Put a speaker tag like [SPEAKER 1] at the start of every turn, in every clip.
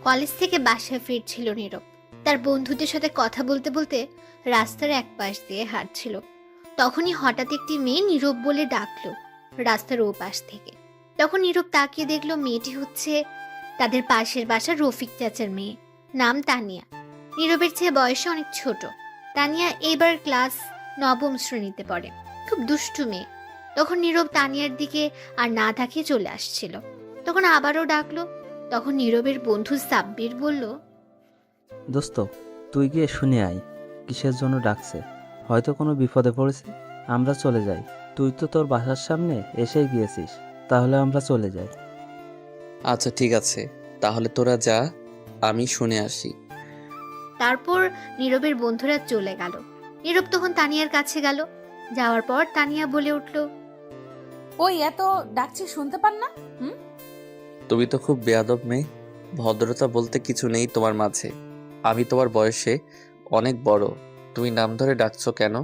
[SPEAKER 1] College থেকে বাসায় ফিরছিল নীরব। তার বন্ধুদের সাথে কথা বলতে বলতে রাস্তার এক পাশ দিয়ে হাঁটছিল। তখনই হঠাৎ একটি মেয়ে নীরব বলে ডাকলো রাস্তার ও পাশ থেকে। তখন নীরব তাকিয়ে দেখলো মেয়েটি হচ্ছে তাদের পাশের বাসার রফিক চাচার মেয়ে, নাম তানিয়া। নীরবের চেয়ে বয়সে অনেক ছোট। তানিয়া এবার ক্লাস নবম শ্রেণীতে পড়ে, খুব দুষ্টু মেয়ে। তখন নীরব তানিয়ার দিকে আর না তাকিয়ে চলে আসছিল। তখন আবারও ডাকলো। তখন নীরবের বন্ধু সাব্বির বলল,
[SPEAKER 2] দোস্ত, তুই গিয়ে শুনে আয় কিসের জন্য ডাকছে। হয়তো কোনো বিপদে পড়েছে। আমরা চলে যাই। তুই তো তোর বাসার সামনে এসে গিয়েছিস, তাহলে আমরা চলে যাই।
[SPEAKER 3] আচ্ছা ঠিক আছে, তাহলে তোরা যা, আমি শুনে আসি।
[SPEAKER 1] তারপর নীরবের বন্ধুরা চলে গেল। নীরব তখন তানিয়ার কাছে গেল। যাওয়ার পর তানিয়া বলে উঠল,
[SPEAKER 4] ওই এত ডাকছি শুনতে পান না?
[SPEAKER 3] তুমি তো খুব বেয়াদব মেয়ে। ভদ্রতা বলতে কিছু নেই তোমার মাঝে। আমি তোমার বয়সে অনেক বড়, তুমি নাম ধরে ডাকছো কেন?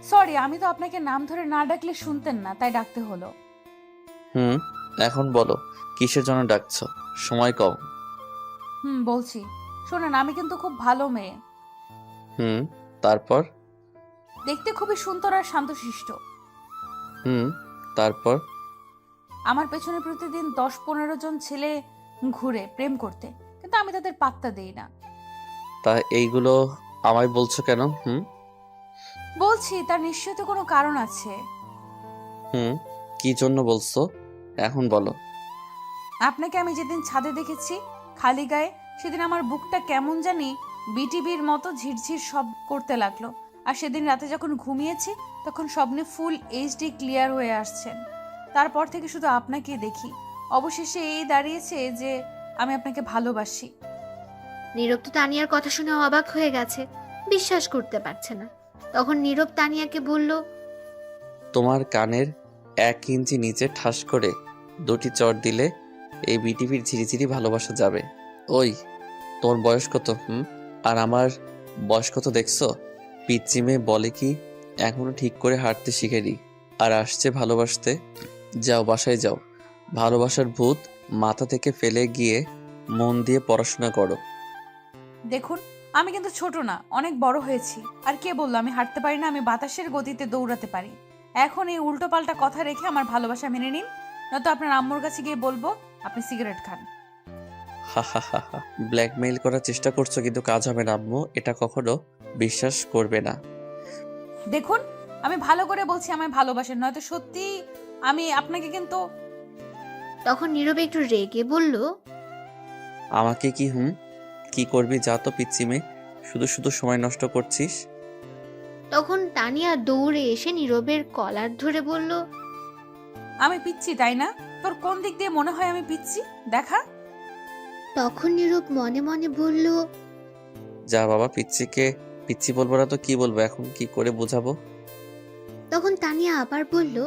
[SPEAKER 4] সরি, আমি তো আপনাকে নাম ধরে না ডাকলে শুনতেন না, তাই ডাকতে হলো।
[SPEAKER 3] এখন বলো কিসের জন্য ডাকছো, সময় কম।
[SPEAKER 4] বলছি। শোনেন, আমি কিন্তু খুব ভালো মেয়ে।
[SPEAKER 3] তারপর?
[SPEAKER 4] দেখতে খুবই সুন্দর আর শান্তশিষ্ট।
[SPEAKER 3] তারপর?
[SPEAKER 4] আমার পেছনে প্রতিদিন 10-15 জন ছেলে ঘুরে প্রেম করতে, কিন্তু আমি তাদের পাত্তা দেই না।
[SPEAKER 3] তা এইগুলো আমায় বলছো কেন?
[SPEAKER 4] বলছি, তার নিশ্চয়ই তো কোনো কারণ আছে।
[SPEAKER 3] কি জন্য বলছো এখন বলো।
[SPEAKER 4] আপনাকে আমি যেদিন ছাদে দেখেছি খালি গায়ে, সেদিন আমার বুকটা কেমন জানি বিটিবির মতো ঝিরঝির সব করতে লাগলো। আর সেদিন রাতে যখন ঘুমিয়েছি তখন স্বপ্নে ফুল এইচডি ক্লিয়ার হয়ে আসছেন। তারপর থেকে শুধু আপনাকেই দেখি। অবশেষে এই দাঁড়িয়েছে যে আমি আপনাকে ভালোবাসি।
[SPEAKER 1] নীরব তো তানিয়ার কথা শুনে অবাক হয়ে গেছে, বিশ্বাস করতে পারছে না। তখন নীরব তানিয়াকে বলল,
[SPEAKER 3] তোমার কানের 1 ইঞ্চি নিচে ঠাস করে 2টি চড় দিলে এই বিটিভির ঝিরিঝিরি ভালোবাসা যাবে। ওই, তোর বয়স কত? আর আমার বয়স কত দেখছো? পিচ্চি মেয়ে বলে কি এখনো ঠিক করে হাঁটতে শিখেনি, আর আসছে ভালোবাসতে। যাও বাসায় যাও, ভালোবাসার ভূত মাথা থেকে ফেলে গিয়ে মন দিয়ে পড়াশোনা করো।
[SPEAKER 4] দেখুন, আমি কিন্তু ছোট না, অনেক বড় হয়েছি। আর কে বললো আমি হাঁটতে পারি না? আমি বাতাসের গতিতে দৌড়াতে পারি। এখন এই উল্টোপাল্টা কথা রেখে আমার ভালোবাসা মেনে নিন, নয়তো আপনার আম্মুর কাছে গিয়ে বলবো আপনি সিগারেট খান।
[SPEAKER 3] হা হা হা হা, ব্ল্যাকমেইল করার চেষ্টা করছো কিন্তু কাজ হবে না আম্মু, এটা কখনো বিশ্বাস করবে না।
[SPEAKER 4] দেখুন, আমি ভালো করে বলছি আমায় ভালোবাসেন, নয়তো সত্যি আমি আপনাকে কিন্তু।
[SPEAKER 1] তখন নীরব একটু রেগে বলল,
[SPEAKER 3] আমাকে কি করবি? যা তো পিচ্চি মেয়ে, শুধু শুধু সময় নষ্ট করছিস।
[SPEAKER 1] তখন তানিয়া দৌড়ে এসে নীরবের কলার ধরে বলল,
[SPEAKER 4] আমি পিচ্ছি তাই না? তোর কোন দিক দিয়ে মনে হয় আমি পিচ্ছি দেখা?
[SPEAKER 1] তখন নীরব মনে মনে বলল,
[SPEAKER 3] যা বাবা, পিচ্চিকে পিচ্চি বলবো না তো কি বলবো, এখন কি করে বোঝাবো?
[SPEAKER 1] তখন তানিয়া আবার বলল,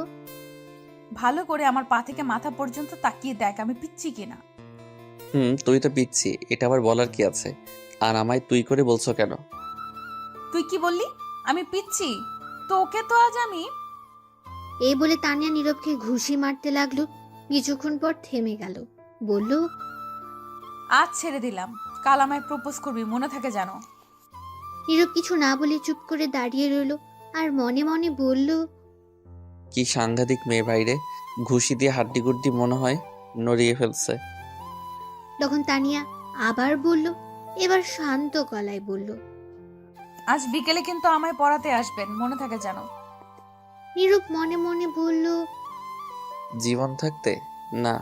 [SPEAKER 4] ভালো করে আমার পা থেকে মাথা পর্যন্ত তাকিয়ে দেখ আমি পিচ্ছি কিনা।
[SPEAKER 3] তুই তো পিচ্ছি, এটা আবার বলার কি আছে? আর আমায় তুই করে বলছো কেন?
[SPEAKER 4] তুই কি বললি? আমি পিচ্ছি? তোকে তো আজ আমি।
[SPEAKER 1] এই বলে তানিয়া নীরবকে ঘুষি মারতে লাগলো। কিছুক্ষণ পর থেমে গেল, বলল,
[SPEAKER 4] আজ ছেড়ে দিলাম, কাল আমায় প্রপোজ করবি, মনে থাকে জানো।
[SPEAKER 1] নীরব কিছু না বলে চুপ করে দাঁড়িয়ে রইল আর মনে মনে বলল,
[SPEAKER 3] কি সাংঘাতিক মেয়ে ভাইরে, ঘুষি দিয়ে হাড্ডি গুড্ডি মনে হয় নড়িয়ে ফেলছে।
[SPEAKER 1] তখন তানিয়া আবার বলল, এবার শান্ত গলায় বলল,
[SPEAKER 4] আজ বিকেলে কিন্তু আমায় পড়াতে আসবেন, মনে থাকে জানো।
[SPEAKER 1] নীরব মনে মনে বলল,
[SPEAKER 3] জীবন থাকতে না,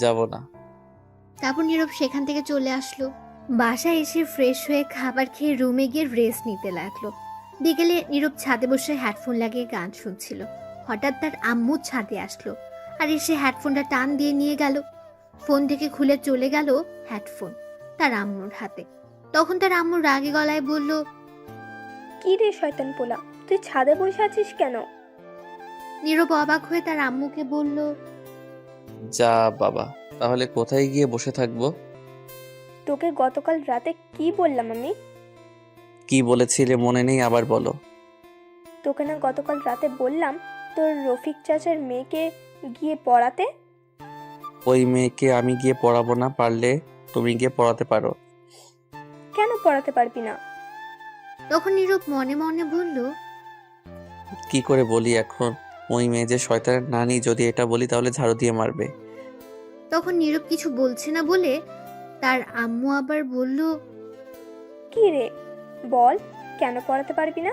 [SPEAKER 3] যাব না।
[SPEAKER 1] তারপর নীরব সেখান থেকে চলে আসলো। বাসায় এসে ফ্রেশ হয়ে খাবার খেয়ে রুমে গিয়ে রেস্ট নিতে লাগলো। বিকেলে নীরব ছাদে বসে হেডফোন লাগিয়ে গান শুনছিল। হঠাৎ তার আম্মু ছাদে আসলো আর এসে হেডফোনটা টান দিয়ে নিয়ে গেল। ফোন থেকে খুলে চলে গেল হেডফোন তার আম্মুর হাতে। তখন তার আম্মু রাগী গলায় বলল,
[SPEAKER 5] কি রে শয়তান পোলা, তুই ছাদে বসে আছিস কেন?
[SPEAKER 1] নীরব অবাক হয়ে তার আম্মুকে বলল,
[SPEAKER 3] যা বাবা, তাহলে কোথায় গিয়ে বসে থাকবো?
[SPEAKER 5] তোকে গতকাল রাতে কি বললাম আমি?
[SPEAKER 3] কি বলেছিলে মনে নেই, আবার বলো।
[SPEAKER 5] তোকে না গতকাল রাতে বললাম তোর রফিক চাচার মেয়েকে গিয়ে পড়াতে?
[SPEAKER 3] ওই মেয়েকে আমি গিয়ে পড়াবো না, পারলে তুমি গিয়ে পড়াতে পারো।
[SPEAKER 5] কেন পড়াতে পারবি না?
[SPEAKER 1] তখন নীরব মনে মনে বলল,
[SPEAKER 3] কি করে বলি এখন? ওই মেয়ে যে শয়তানের নানি, যদি এটা বলি তাহলে ঝাড়ু দিয়ে মারবে।
[SPEAKER 1] তখন নীরব কিছু বলছে না বলে তার আম্মু আবার বলল,
[SPEAKER 5] কি রে, বল, কেন পড়াতে পারবি না?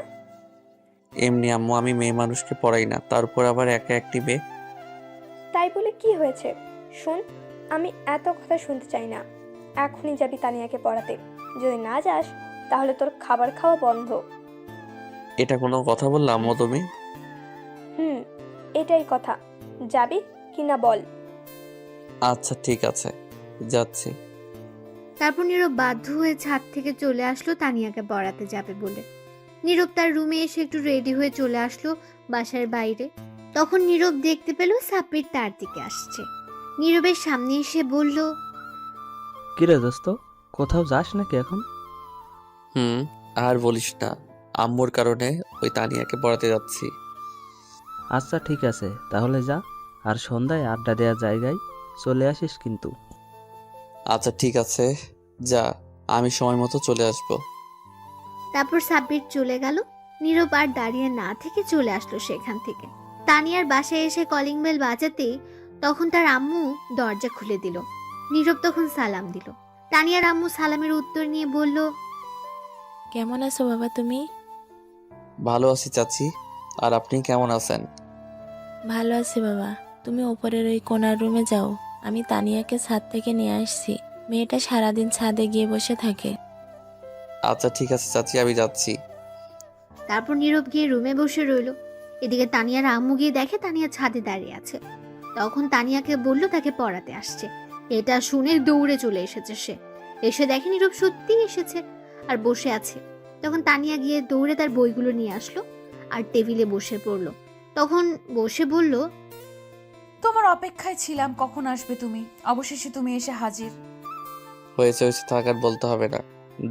[SPEAKER 3] এমনি আম্মু, আমি মেয়ে মানুষকে পড়াই না, তারপর আবার একা একটি মেয়ে।
[SPEAKER 5] তাই বলে কি হয়েছে? শোন, আমি এত কথা শুনতে চাই না। এখনই যাবি তানিয়াকে পড়াতে। যদি না যাস তাহলে তোর খাবার খাওয়া বন্ধ।
[SPEAKER 3] এটা কোনো কথা বললাম আম্মু তুমি?
[SPEAKER 5] এটাই কথা। যাবি কি না বল।
[SPEAKER 3] আচ্ছা ঠিক আছে, যাচ্ছি।
[SPEAKER 1] তারপর নীরব বাধ্য হয়ে ছাদ থেকে চলে আসলো তানিয়াকে পড়াতে যাবে বলে। নীরব তার রুমে এসে একটু রেডি হয়ে চলে আসলো বাসার বাইরে। তখন নীরব দেখতে পেল সাব্বির তার দিকে আসছে। নীরবের সামনে এসে বলল,
[SPEAKER 2] কিরে দোস্ত, কোথাও যাস নাকি এখন?
[SPEAKER 3] আর বলিস না, আম্মুর কারণে ওই তানিয়াকে পড়াতে যাচ্ছি।
[SPEAKER 2] আচ্ছা ঠিক আছে, তাহলে যা। আর সন্ধ্যায় আড্ডা দেওয়ার জায়গায় চলে আসিস কিন্তু।
[SPEAKER 3] আচ্ছা ঠিক আছে, যা, আমি সময় মতো চলে আসবো।
[SPEAKER 1] তারপর সাব্বির চলে গেল। নীরব আর দাঁড়িয়ে না থেকে চলে আসলো সেখান থেকে। তানিয়ার বাসায় এসে কলিং বেল বাজাতেই তখন তার আম্মু দরজা খুলে দিল। নীরব তখন সালাম দিল। তানিয়ার আম্মু সালামের উত্তর নিয়ে বলল,
[SPEAKER 6] কেমন আছো বাবা তুমি?
[SPEAKER 3] ভালো আছি চাচি, আর আপনি কেমন আছেন?
[SPEAKER 6] ভালো আছি বাবা। তুমি ওপরের ওই কোনার রুমে যাও, আমি তানিয়াকে ছাদ থেকে নিয়ে আসছি। মেয়েটা সারাদিন ছাদে গিয়ে বসে থাকে।
[SPEAKER 3] আচ্ছা ঠিক আছে চাচি, আমি যাচ্ছি।
[SPEAKER 1] তারপর নীরব গিয়ে রুমে বসে রইল। এদিকে তানিয়ার আম্মু গিয়ে দেখে তানিয়া ছাদে দাঁড়িয়ে আছে। তখন তানিয়াকে বলল তাকে পড়াতে আসছে। এটা শুনে দৌড়ে চলে এসেছে সে। এসে দেখে নীরব সত্যিই এসেছে আর বসে আছে। তখন তানিয়া গিয়ে দৌড়ে তার বইগুলো নিয়ে আসলো আর টেবিলে বসে পড়লো। তখন বসে বলল,
[SPEAKER 4] তোমার অপেক্ষায় ছিলাম কখন আসবে তুমি। অবশেষে তুমি এসে হাজির।
[SPEAKER 3] হয়েছে হয়েছে, থাক আর বলতে হবে না।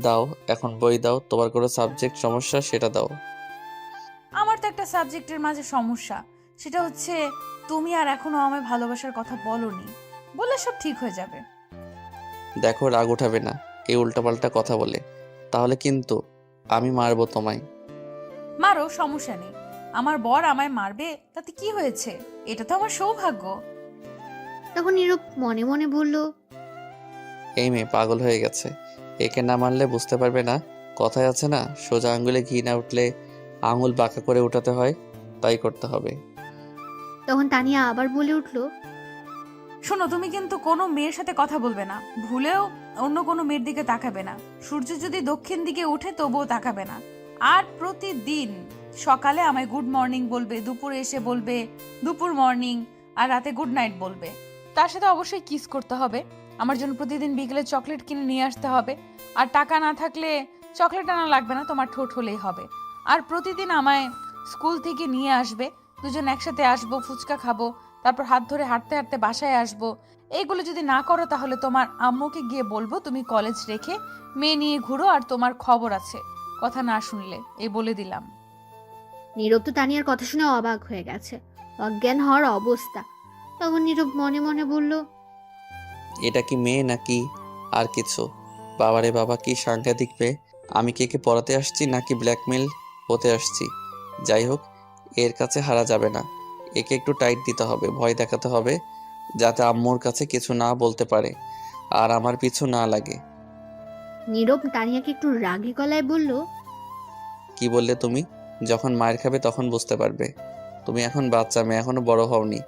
[SPEAKER 3] দাও এখন বই দাও, তোমার কোনো সাবজেক্ট সমস্যা সেটা দাও।
[SPEAKER 4] আমার তো একটা সাবজেক্টের মাঝে সমস্যা, সেটা হচ্ছে তুমি আর এখনো আমায় ভালোবাসার কথা বলনি। বলে সব ঠিক হয়ে যাবে।
[SPEAKER 3] দেখো রাগ উঠাবে না এই উল্টাপাল্টা কথা বলে, তাহলে কিন্তু আমি মারবো তোমায়।
[SPEAKER 4] মারো, সমস্যা নেই। আমার বর আমায় মারবে তাতে কি হয়েছে? এটা তো আমার সৌভাগ্য।
[SPEAKER 1] তখন নীরব মনে মনে বলল,
[SPEAKER 3] এই মেয়ে পাগল হয়ে গেছে, একে না মারলে বুঝতে পারবে না। কথায় আছে না, সোজা আঙ্গুলে ঘি না উঠলে আঙুল বাঁকা করে উঠাতে হয়, তাই করতে হবে।
[SPEAKER 1] তখন তানিয়া আবার বলে উঠল,
[SPEAKER 4] শোনো, তুমি কিন্তু কোনো মেয়ের সাথে কথা বলবে না। ভুলেও অন্য কোনো মেয়ের দিকে তাকাবে না। সূর্য যদি দক্ষিণ দিকে ওঠে তবুও তাকাবে না। আর প্রতিদিন সকালে আমায় গুড মর্নিং বলবে, দুপুরে এসে বলবে দুপুর মর্নিং, আর রাতে গুড নাইট বলবে। তার সাথে অবশ্যই কিস করতে হবে। আমার জন্য প্রতিদিন বিকেলে চকলেট কিনে নিয়ে আসতে হবে। আর টাকা না থাকলে চকলেট আনা লাগবে না, তোমার ঠোঁট হলেই হবে। আর প্রতিদিন আমায় স্কুল থেকে নিয়ে আসবে, দুজন একসাথে আসবো, ফুচকা খাবো, তারপর হাত ধরে হাঁটতে হাঁটতে বাসায় আসবো। এইগুলো যদি না করো তাহলে তোমার আম্মুকে গিয়ে বলবো তুমি কলেজ রেখে মেয়ে নিয়ে ঘুরো, আর তোমার খবর আছে কথা না শুনলে, এই বলে দিলাম।
[SPEAKER 1] নীরব তো তানিয়ার কথা শুনে অবাক হয়ে গেছে, অজ্ঞান হওয়ার অবস্থা। তখন নীরব মনে মনে বলল,
[SPEAKER 3] এটা কি মেয়ে নাকি আর কিছু? বাবারে বাবা, কি সাংঘাতিক মেয়ে! আমি কি একে পড়াতে আসছি নাকি ব্ল্যাকমেল হতে আসছি? যাই হোক, এর কাছে হারা যাবে না। একে একটু টাইট দিতে হবে, ভয় দেখাতে হবে, যাতে আম্মুর কাছে কিছু না বলতে পারে আর আমার পিছু না লাগে।
[SPEAKER 1] নীরব তানিয়াকে একটু রাগী গলায় বলল,
[SPEAKER 3] কি বললে তুমি? যখন মায়ের খাবে তখন বুঝতে পারবে। তুমি এখন বাচ্চা মেয়ে, এখনো বড় হওনি।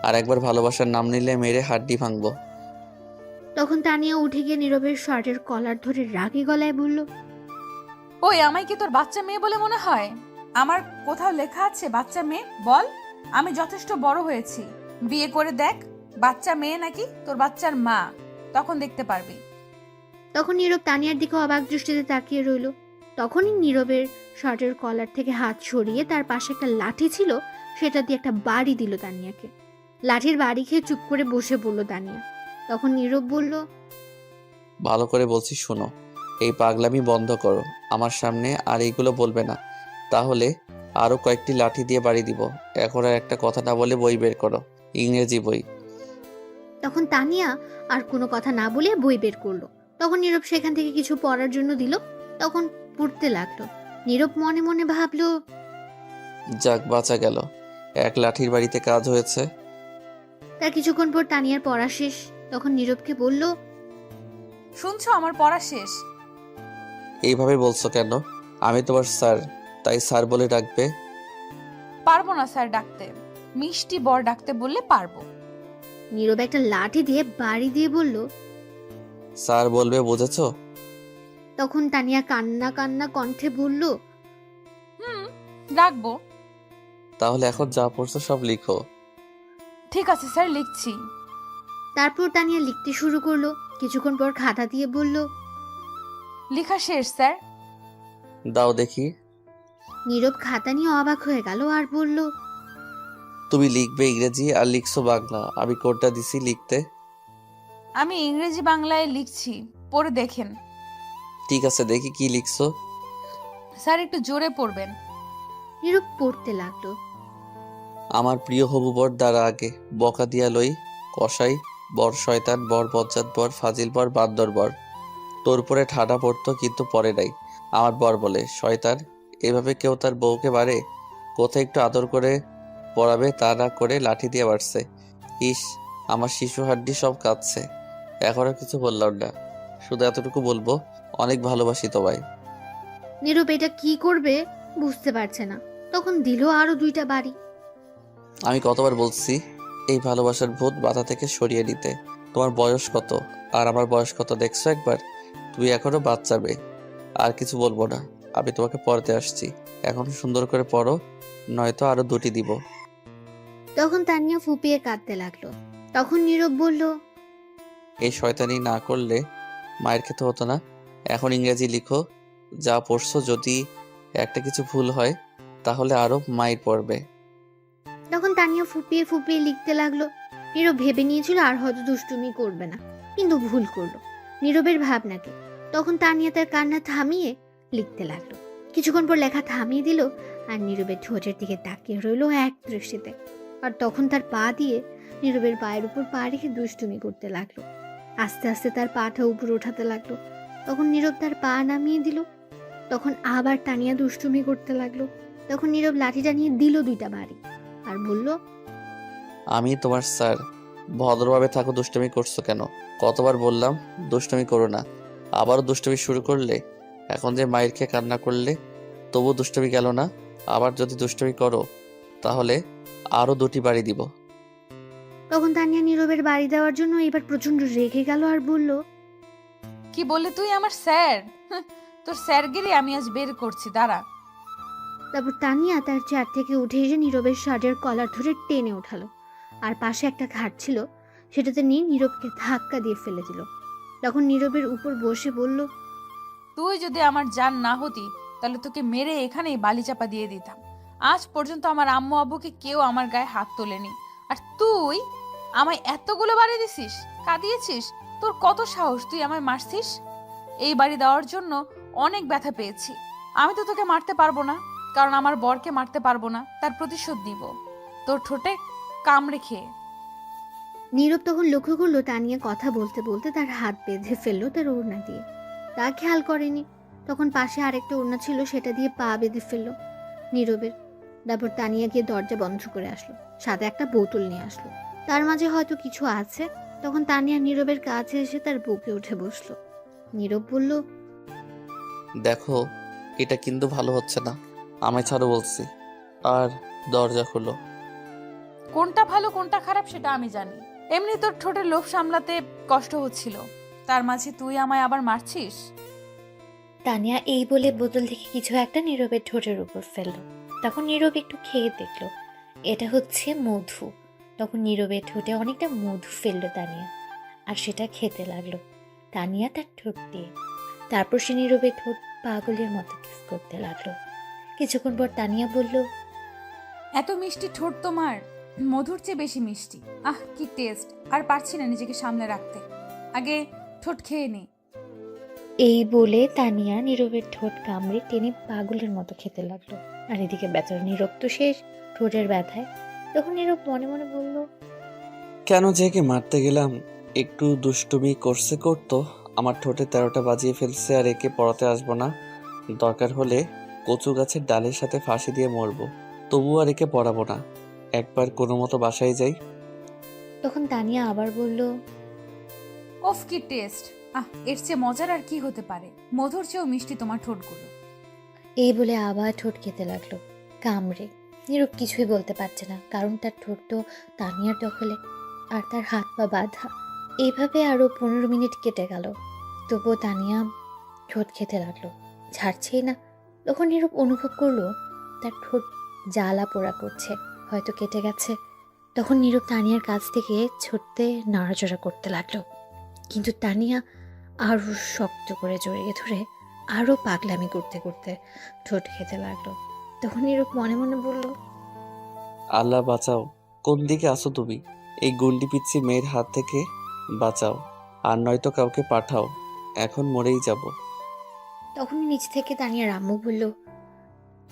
[SPEAKER 3] আর একবার ভালোবাসার নাম নিলে মেরে হাড্ডি ভাঙবো।
[SPEAKER 1] তখন তানিয়া উঠে গিয়ে নীরবের শার্টের কলার ধরে রাগী গলায় বলল,
[SPEAKER 4] ওই, আমায় কি তোর বাচ্চা মেয়ে বলে মনে হয়? আমার কোথাও লেখা আছে বাচ্চা মেয়ে? বল। আমি যথেষ্ট বড় হয়েছি, বিয়ে করে দেখ। বাচ্চা মেয়ে নাকি তোর বাচ্চার মা, তখন দেখতে পারবি।
[SPEAKER 1] তখন নীরব তানিয়ার দিকে অবাক দৃষ্টিতে তাকিয়ে রইল। তখনই নীরবের শার্টের কলার থেকে হাত সরিয়ে তার পাশে একটা লাঠি ছিল, সেটা দিয়ে একটা বাড়ি দিল তানিয়াকে। লাঠির বাড়ি খেয়ে চুপ করে বসে পড়ল তানিয়া। তখন নীরব বলল,
[SPEAKER 3] ভালো করে বলছি শোনো, এই পাগলামি বন্ধ করো আমার সামনে, আর এইগুলো বলবে না, তাহলে আরো কয়েকটি লাঠি দিয়ে বাড়ি দিব। এখন আর একটা কথা না বলে বই বের করো, ইংরেজি বই।
[SPEAKER 1] তখন তানিয়া আর কোনো কথা না বলে বই বের করলো। তখন নীরব সেখান থেকে কিছু পড়ার জন্য দিল। তখন পড়তে লাগলো। নীরব মনে মনে ভাবলো,
[SPEAKER 3] যাক বাঁচা গেল, এক লাঠির বাড়িতে কাজ হয়েছে।
[SPEAKER 1] তার কিছুক্ষণ পর তানিয়ার পড়া শেষ। তখন নীরবকে বলল,
[SPEAKER 4] শুনছো, আমার পড়া শেষ।
[SPEAKER 3] এইভাবে বলছো কেন? আমি তোমার স্যার, তাই স্যার বলে ডাকবে।
[SPEAKER 4] পারবো না স্যার ডাকতে, মিষ্টি বর ডাকতে বললে পারবো।
[SPEAKER 1] নীরব একটা লাঠি দিয়ে বাড়ি দিয়ে বলল।
[SPEAKER 3] স্যার বলবে, বুঝেছো?
[SPEAKER 1] তখন তানিয়া কান্না কান্না কণ্ঠে বলল,
[SPEAKER 4] ডাকবো।
[SPEAKER 3] তাহলে এখন যা পড়ছো সব লিখো।
[SPEAKER 4] ঠিক আছে স্যার, লিখছি।
[SPEAKER 1] তারপর তানিয়া লিখতে শুরু করলো। কিছুক্ষণ পর খাতা দিয়ে বলল,
[SPEAKER 4] লেখা শেষ স্যার।
[SPEAKER 3] দাও দেখি।
[SPEAKER 1] নীরব খাতা নিয়ে অবাক হয়ে গেল আর বলল,
[SPEAKER 3] তুমি লিখবে ইংরেজি আর লিখছো বাংলা, আমি কোনটা দিছি লিখতে?
[SPEAKER 4] আমি ইংরেজি বাংলায় লিখছি, পড়ে দেখেন।
[SPEAKER 3] ঠিক আছে, দেখি কি লিখছো।
[SPEAKER 4] স্যার একটু জোরে পড়বেন।
[SPEAKER 1] নীরব পড়তে লাগলো।
[SPEAKER 3] আমার প্রিয় হবু বর দ্বারা আগে বকা দিয়া লই, কসাই বর, শয়তান বর, বজ্জাত বর, ফাজিল বর, বান্দর বর। তোর উপরে ঠাডা পড়তো কিন্তু পরে নাই। আমার বর বলে, শয়তান, এভাবে কেউ তার বউকে মারে? কোথায় একটু আদর করে পড়াবে, তা না করে লাঠি দিয়ে মারছে। ইস, আমার শিশু হাড্ডি সব কাঁদছে। এখন আর কিছু বললাম না, শুধু এতটুকু বলবো, অনেক ভালোবাসি তোমায়।
[SPEAKER 1] নীরব এটা কি করবে বুঝতে পারছে না। তখন দিল আরো 2টা বাড়ি।
[SPEAKER 3] আমি কতবার বলছি এই ভালোবাসার ভূত মাথা থেকে সরিয়ে নিতে। তোমার বয়স কত আর আমার বয়স কত দেখছো একবার? তুমি এখনো বাচ্চা মেয়ে। আর কিছু বলবো না, আমি তোমাকে পড়তে আসছি। এখন সুন্দর করে পড়ো, নয়তো আরো 2টি দিব।
[SPEAKER 1] তখন তানিয়া ফুপিয়ে কাঁদতে লাগলো। তখন নীরব বলল,
[SPEAKER 3] এই শয়তানি না করলে মায়ের খেতে হতো না। এখন ইংরেজি লিখো, যা পড়ছো। যদি একটা কিছু ভুল হয় তাহলে আরো মায়ের পড়বে।
[SPEAKER 1] তখন তানিয়া ফুপিয়ে ফুপিয়ে লিখতে লাগলো। নীরব ভেবে নিয়েছিল আর হয়তো দুষ্টুমি করবে না, কিন্তু ভুল করলো নীরবের ভাবনাকে। তখন তানিয়া তার কান্না থামিয়ে লিখতে লাগলো। কিছুক্ষণ পর লেখা থামিয়ে দিল আর নীরবের ঠোঁটের দিকে তাকিয়ে রইলো এক দৃষ্টিতে। আর তখন তার পা দিয়ে নীরবের পায়ের উপর পা রেখে দুষ্টুমি করতে লাগলো। আস্তে আস্তে তার পাটা উপরে ওঠাতে লাগলো। তখন নীরব তার পা নামিয়ে দিল। তখন আবার তানিয়া দুষ্টুমি করতে লাগলো। তখন নীরব লাঠিটা নিয়ে দিল 2টা বাড়ি আর বলল,
[SPEAKER 3] আমি তোমার স্যার, ভদ্রভাবে থাকো। দুষ্টুমি করছো কেন? কতবার বললাম দুষ্টুমি করো না, আবারও দুষ্টুমি শুরু করলে। এখন যে মায়ের খেয়ে কান্না করলে, তবু দুষ্টুমি গেল না। আবার যদি দুষ্টুমি করো তাহলে আরো 2টি বাড়ি দিব।
[SPEAKER 1] তখন তানিয়া নীরবের বাড়ি দেওয়ার জন্য এবার প্রচন্ড রেগে গেল আর বলল,
[SPEAKER 4] কি বললে তুই আমার স্যার? তোর স্যারগিরি আমি আজ বের করছি, দাঁড়া।
[SPEAKER 1] তারপর তানিয়া তার চেয়ার থেকে উঠে এসে নীরবের শার্টের কলার ধরে টেনে ওঠালো। আর পাশে একটা ঘাট ছিল, সেটাতে নিয়ে নীরবকে ধাক্কা দিয়ে ফেলে দিল। তখন নীরবের উপর বসে বলল,
[SPEAKER 4] তুই যদি আমার জান না হতি তাহলে তোকে মেরে এখানেই বালি চাপা দিয়ে দিতাম। আজ পর্যন্ত আমার আম্মু আব্বুকে কেউ আমার গায়ে হাত তোলেনি, আর তুই আমায় এতগুলো বাড়ি দিছিস, কাঁদিয়েছিস। তোর কত সাহস, তুই আমায় মারছিস? এই বাড়ি দেওয়ার জন্য অনেক ব্যথা পেয়েছি। আমি তো তোকে মারতে পারবো না, কারণ আমার বরকে মারতে পারবো না, তার প্রতিশোধ নিব তোর ঠোঁটে কামড়ে খেয়ে।
[SPEAKER 1] নীরব তখন লক্ষ্য করলো তানিয়া কথা বলতে বলতে তার হাত বেঁধে ফেললো তার ওড়না দিয়ে। তা খেয়াল করেনি। তখন পাশে আরেকটা ওড়না ছিল, সেটা দিয়ে পা বেঁধে ফেললো নীরবের। তারপর তানিয়া গিয়ে দরজা বন্ধ করে আসলো, সাথে একটা বোতল নিয়ে আসলো। তার মাঝে হয়তো কিছু আছে। তখন তানিয়া নীরবের কাছে এসে তার বুকে উঠে বসলো। নীরব বলল,
[SPEAKER 3] দেখো, এটা কিন্তু ভালো হচ্ছে না, আমায় ছাড়ো বলছি। আর দরজা খুলো।
[SPEAKER 4] কোনটা ভালো কোনটা খারাপ সেটা আমি জানি। এমনি তোর ঠোঁটের লোভ সামলাতে কষ্ট হচ্ছিল, তার মাঝে তুই আমায় আবার মারছিস।
[SPEAKER 1] তানিয়া এই বলে বোতল থেকে কিছু একটা নীরবের ঠোঁটের উপর ফেললো। তখন নীরব একটু খেয়ে দেখলো, এটা হচ্ছে মধু। তখন নীরবের ঠোঁটে অনেকটা মধু ফেললো তানিয়া, আর সেটা খেতে লাগলো তানিয়া তার ঠোঁট দিয়ে। তারপর সে নীরবের ঠোঁট পাগলের মতো কিস করতে লাগলো। কিছুক্ষণ পর তানিয়া বলল,
[SPEAKER 4] এত মিষ্টি ঠোঁট তোমার, মধুর চেয়ে বেশি মিষ্টি। আহ কি টেস্ট, আর পারছি না নিজেকে সামলে রাখতে। আগে ঠোঁট খেয়ে নে।
[SPEAKER 1] এই বলে তানিয়া নীরবের ঠোঁট কামড়ে টেনে পাগলের মতো খেতে লাগলো। আর এদিকে বেচারা নীরব তো শেষ ঠোঁটের ব্যথায়। তখন নীরব মনে মনে বলল,
[SPEAKER 3] কেন যে একে মারতে গেলাম? একটু দুষ্টুমি করতো, আমার ঠোঁটে 13টা বাজিয়ে ফেলছে, আর একে পড়াতে আসবো না। দরকার হলে কচু গাছের ডালের সাথে ফাঁসি দিয়ে মরবো, তবু আর একে পড়াবো না। একবার কোনো মতো বাসায় যাই।
[SPEAKER 1] তখন তানিয়া আবার বলল,
[SPEAKER 4] অফ কি টেস্ট! এর চেয়ে মজার আর কি হতে পারে? মধুর চেয়েও মিষ্টি তোমার ঠোঁটগুলো।
[SPEAKER 1] এই বলে আবার ঠোঁট খেতে লাগলো কামড়ে। নীরব কিছুই বলতে পারছে না, কারণ তার ঠোঁট তো তানিয়ার দখলে, আর তার হাত পা বাঁধা। এইভাবে আরো 15 মিনিট কেটে গেল, তবুও তানিয়া ঠোঁট খেতে লাগলো, ছাড়ছেই না। তখন নীরব অনুভব করলো তার ঠোঁট জ্বালা পোড়া করছে, হয়তো কেটে গেছে। তখন নীরব তানিয়ার কাছ থেকে ছুটতে নড়াচড়া করতে লাগলো, কিন্তু তানিয়া আরো শক্ত করে জড়িয়ে ধরে আরো পাগলামি করতে করতে ঠোঁট খেতে লাগলো। তখন নীরব মনে মনে বলল,
[SPEAKER 3] আল্লাহ বাঁচাও, কোন দিকে আসো তুমি? এই গুন্ডি পিচ্ছি মেয়ের হাত থেকে বাঁচাও, আর নয়তো কাউকে পাঠাও, এখন মরেই যাব।
[SPEAKER 1] তখন নিচ থেকে তানিয়ার আম্মু বলল,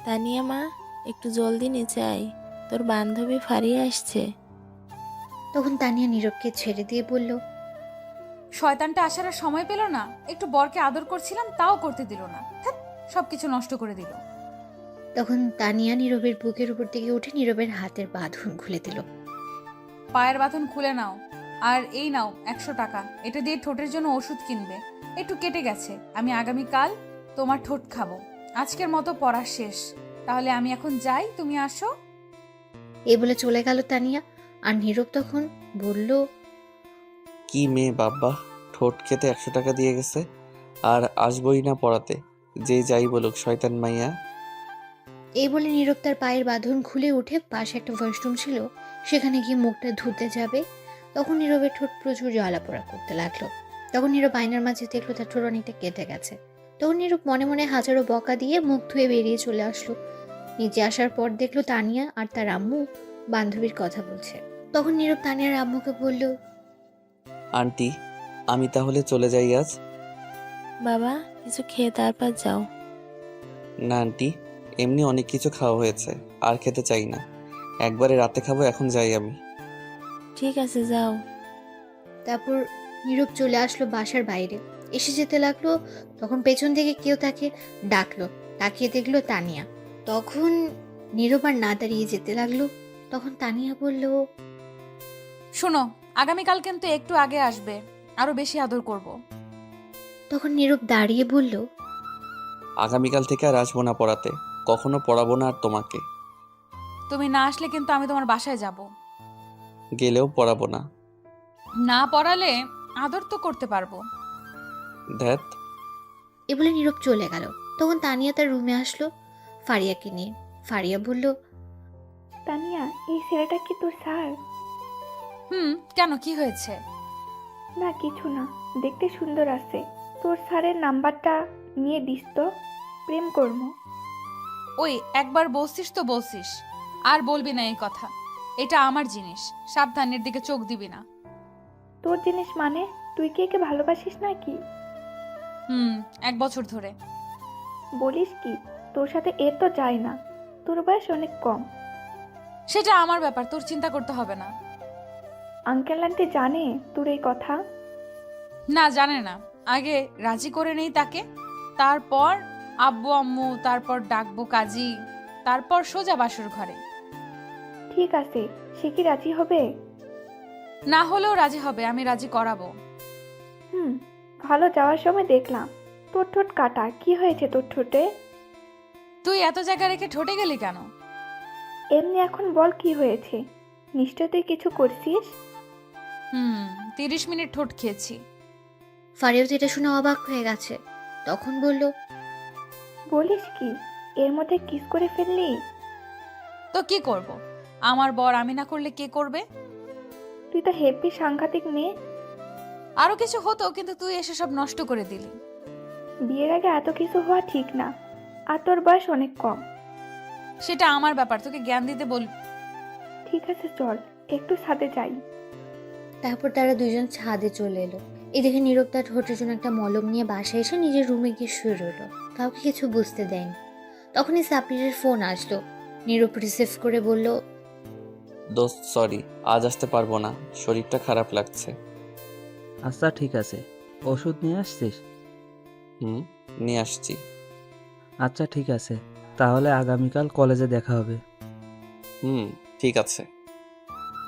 [SPEAKER 6] তানিয়া মা, একটু জলদি নিচে আয়, তোর বান্ধবী ফারিয়া আসছে।
[SPEAKER 1] তখন তানিয়া নীরবকে ছেড়ে দিয়ে বলল,
[SPEAKER 4] শয়তানটা আসার আর সময় পেল না। একটু বরকে আদর করছিলাম, তাও করতে দিল না। ধ্যাৎ, সবকিছু নষ্ট করে দিল।
[SPEAKER 1] তখন তানিয়া নীরবের বুকের উপর থেকে উঠে নীরবের হাতের বাঁধন খুলে দিল।
[SPEAKER 4] পায়ের বাঁধন খুলে নাও, আর এই নাও 100 টাকা। এটা দিয়ে ঠোঁটের জন্য ওষুধ কিনবে। একটু কেটে গেছে, আমি আগামীকাল তোমার ঠোঁট খাবো। আজকের মতো পড়া শেষ, তাহলে আমি এখন যাই, তুমি আসো।
[SPEAKER 1] এই বলে চলে গেল তানিয়া। আর নীরব তখন বলল,
[SPEAKER 3] কি মেয়ে বাব্বা, ঠোঁট খেতে 100 টাকা দিয়ে গেছে, আর আসবই না পড়াতে। যে যাই বলুক, শয়তান মাইয়া।
[SPEAKER 1] এই বলে নীরব তার পায়ের বাঁধন খুলে উঠে পাশে একটা ওয়াশরুম ছিল, সেখানে গিয়ে মুখটা ধুতে যাবে। তখন নীরবের ঠোঁট প্রচুর জ্বালাপোড়া করতে লাগলো। তখন নীরব আয়নার মাঝে দেখলো তার ঠোঁট অনেকটা কেটে গেছে। তখন নীরব মনে মনে হাজারো বকা দিয়ে মুখ ধুয়ে বেরিয়ে চলে আসলো। নিচে আসার পর দেখলো তানিয়া আর তার আম্মু বান্ধবীর কথা বলছে। তখন নীরব তানিয়ার আম্মুকে বলল,
[SPEAKER 3] আন্টি, আমি তাহলে চলে যাই আজ?
[SPEAKER 6] বাবা, কিছু খেয়ে তারপর যাও।
[SPEAKER 3] না আন্টি, এমনি অনেক কিছু খাওয়া হয়েছে, আর খেতে চাই না। একবারে রাতে খাবো, এখন যাই আমি।
[SPEAKER 6] ঠিক আছে, যাও।
[SPEAKER 1] তারপর নীরব চলে আসলো বাসার বাইরে। এসে যেতে লাগলো, তখন পেছন থেকে কেউ তাকে ডাকলো। তাকিয়ে দেখলো তানিয়া। তখন নীরব আর না দাঁড়িয়ে যেতে লাগলো। তখন তানিয়া বলল,
[SPEAKER 4] শোনো, আগামীকাল কিন্তু একটু আগে আসবে, আরো বেশি আদর করব।
[SPEAKER 1] তখন নীরব দাঁড়িয়ে বলল,
[SPEAKER 3] আগামীকাল থেকে আর আসবো না পড়াতে, কখনো পড়াবো না আর তোমাকে।
[SPEAKER 4] তুমি না আসলে কিন্তু আমি তোমার বাসায় যাব।
[SPEAKER 3] গেলেও পড়াবো না।
[SPEAKER 4] না পড়ালে আদর তো করতে পারবো।
[SPEAKER 3] ধ্যাত।
[SPEAKER 1] এ বলে নীরব চলে গেল। তখন তানিয়া তার রুমে আসলো ফারিয়াকে নিয়ে। ফারিয়া বলল,
[SPEAKER 5] তানিয়া, এই ছেলেটা কি তোর স্যার?
[SPEAKER 4] কেন, কি হয়েছে?
[SPEAKER 5] না কিছু না, দেখতে সুন্দর আছে। তোর স্যারের নাম্বারটা নিয়ে দিস তো, প্রেম করবো।
[SPEAKER 4] ওই একবার বলছিস তো বলছিস, আর বলবি না এই কথা। এটা আমার জিনিস, সাবধানের দিকে চোখ দিবি না।
[SPEAKER 5] তোর জিনিস মানে? তুই কি একে ভালোবাসিস নাকি?
[SPEAKER 4] 1 বছর ধরে।
[SPEAKER 5] বলিস কি? তোর সাথে এর তো যায় না, তোর বয়স অনেক কম।
[SPEAKER 4] সেটা আমার ব্যাপার, তোর চিন্তা করতে হবে না।
[SPEAKER 5] আঙ্কেল আন্টি জানে তোর এই কথা?
[SPEAKER 4] না, জানে না। আগে রাজি করে নেই তাকে, তারপর আব্বু আম্মু, তারপর ডাকবো কাজী, তারপর সোজা বাসর ঘরে।
[SPEAKER 5] ঠিক আছে, সে কি রাজি হবে?
[SPEAKER 4] না হলেও রাজি হবে, আমি রাজি করাবো।
[SPEAKER 5] ভালো, যাওয়ার সময় দেখলাম তোর ঠোঁট কাটা। কি হয়েছে তোর ঠোঁটে?
[SPEAKER 4] তুই এত জায়গা রেখে ঠোঁটে গেলি কেন?
[SPEAKER 5] এমনি এখন বল কি হয়েছে। নিশ্চয় তুই কিছু করছিস।
[SPEAKER 4] 30 মিনিট ঠোঁট খেয়েছি।
[SPEAKER 1] ফারিয়াও যেটা শুনে অবাক হয়ে গেছে। তখন বলল,
[SPEAKER 5] বলিস কি, এর মধ্যে কিস করে ফেললি?
[SPEAKER 4] তো কি করব? আমার বর আমি না করলে কে করবে?
[SPEAKER 5] তুই তো হেব্বি সাংঘাতিক মেয়ে।
[SPEAKER 4] আরো কিছু হতো, কিন্তু তুই এসে সব নষ্ট করে দিলি।
[SPEAKER 5] বিয়ের আগে এত কিছু হওয়া ঠিক না, আর তোর বয়স অনেক কম।
[SPEAKER 4] সেটা আমার ব্যাপার, তোকে জ্ঞান দিতে বল।
[SPEAKER 5] ঠিক আছে, চল একটু ছাদে যাই।
[SPEAKER 1] তারপর তারা দুজন ছাদে চলে এলো। এদিকে নীরব তার ঠোঁটের জন্য একটা মলম নিয়ে বাসায় এসে নিজের রুমে গিয়ে শুয়ে রইল। কাউকে কিছু বুঝতে দেয়নি। তখনই সাপিরের ফোন আসলো। নীরব রিসিভ করে বলল,
[SPEAKER 3] দোস্ত সরি, আজ আসতে পারবো না, শরীরটা খারাপ লাগছে।
[SPEAKER 2] আচ্ছা ঠিক আছে, ওষুধ নিয়ে আসছিস?
[SPEAKER 3] হুম, নিয়ে আসছি।
[SPEAKER 2] আচ্ছা ঠিক আছে, তাহলে আগামীকাল কলেজে দেখা হবে।
[SPEAKER 3] হুম, ঠিক আছে।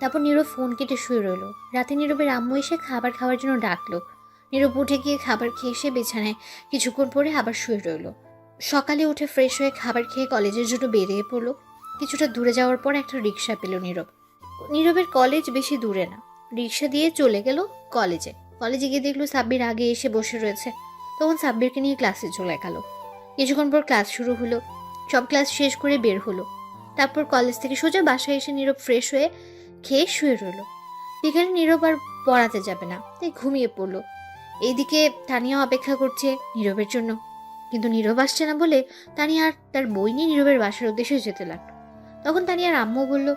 [SPEAKER 1] তারপর নীরব ফোন কেটে শুয়ে রইল। রাতে নীরবের আম্মু এসে খাবার খাওয়ার জন্য ডাকলো। নীরব উঠে গিয়ে খাবার খেয়ে এসে বিছানায় কিছুক্ষণ পরে আবার শুয়ে রইল। সকালে উঠে ফ্রেশ হয়ে খাবার খেয়ে কলেজের জন্য বেরিয়ে পড়লো। কিছুটা দূরে যাওয়ার পর একটা রিক্সা পেল নীরব। নীরবের কলেজ বেশি দূরে না। রিক্সা দিয়ে চলে গেল কলেজে। কলেজে গিয়ে দেখলো সাব্বির আগে এসে বসে রয়েছে। তখন সাব্বিরকে নিয়ে ক্লাসে চলে গেল। কিছুক্ষণ পর ক্লাস শুরু হলো। সব ক্লাস শেষ করে বের হলো। তারপর কলেজ থেকে সোজা বাসায় এসে নীরব ফ্রেশ হয়ে খেয়ে শুয়ে রইল। বিকেলে নীরব আর পড়াতে যাবে না, তাই ঘুমিয়ে পড়লো। এইদিকে তানিয়া অপেক্ষা করছে নীরবের জন্য, কিন্তু নীরব আসছে না বলে তানিয়া আর তার বই নিয়ে নীরবের বাসার উদ্দেশ্যে যেতে লাগলো। তখন তানিয়ার আম্মু বলল,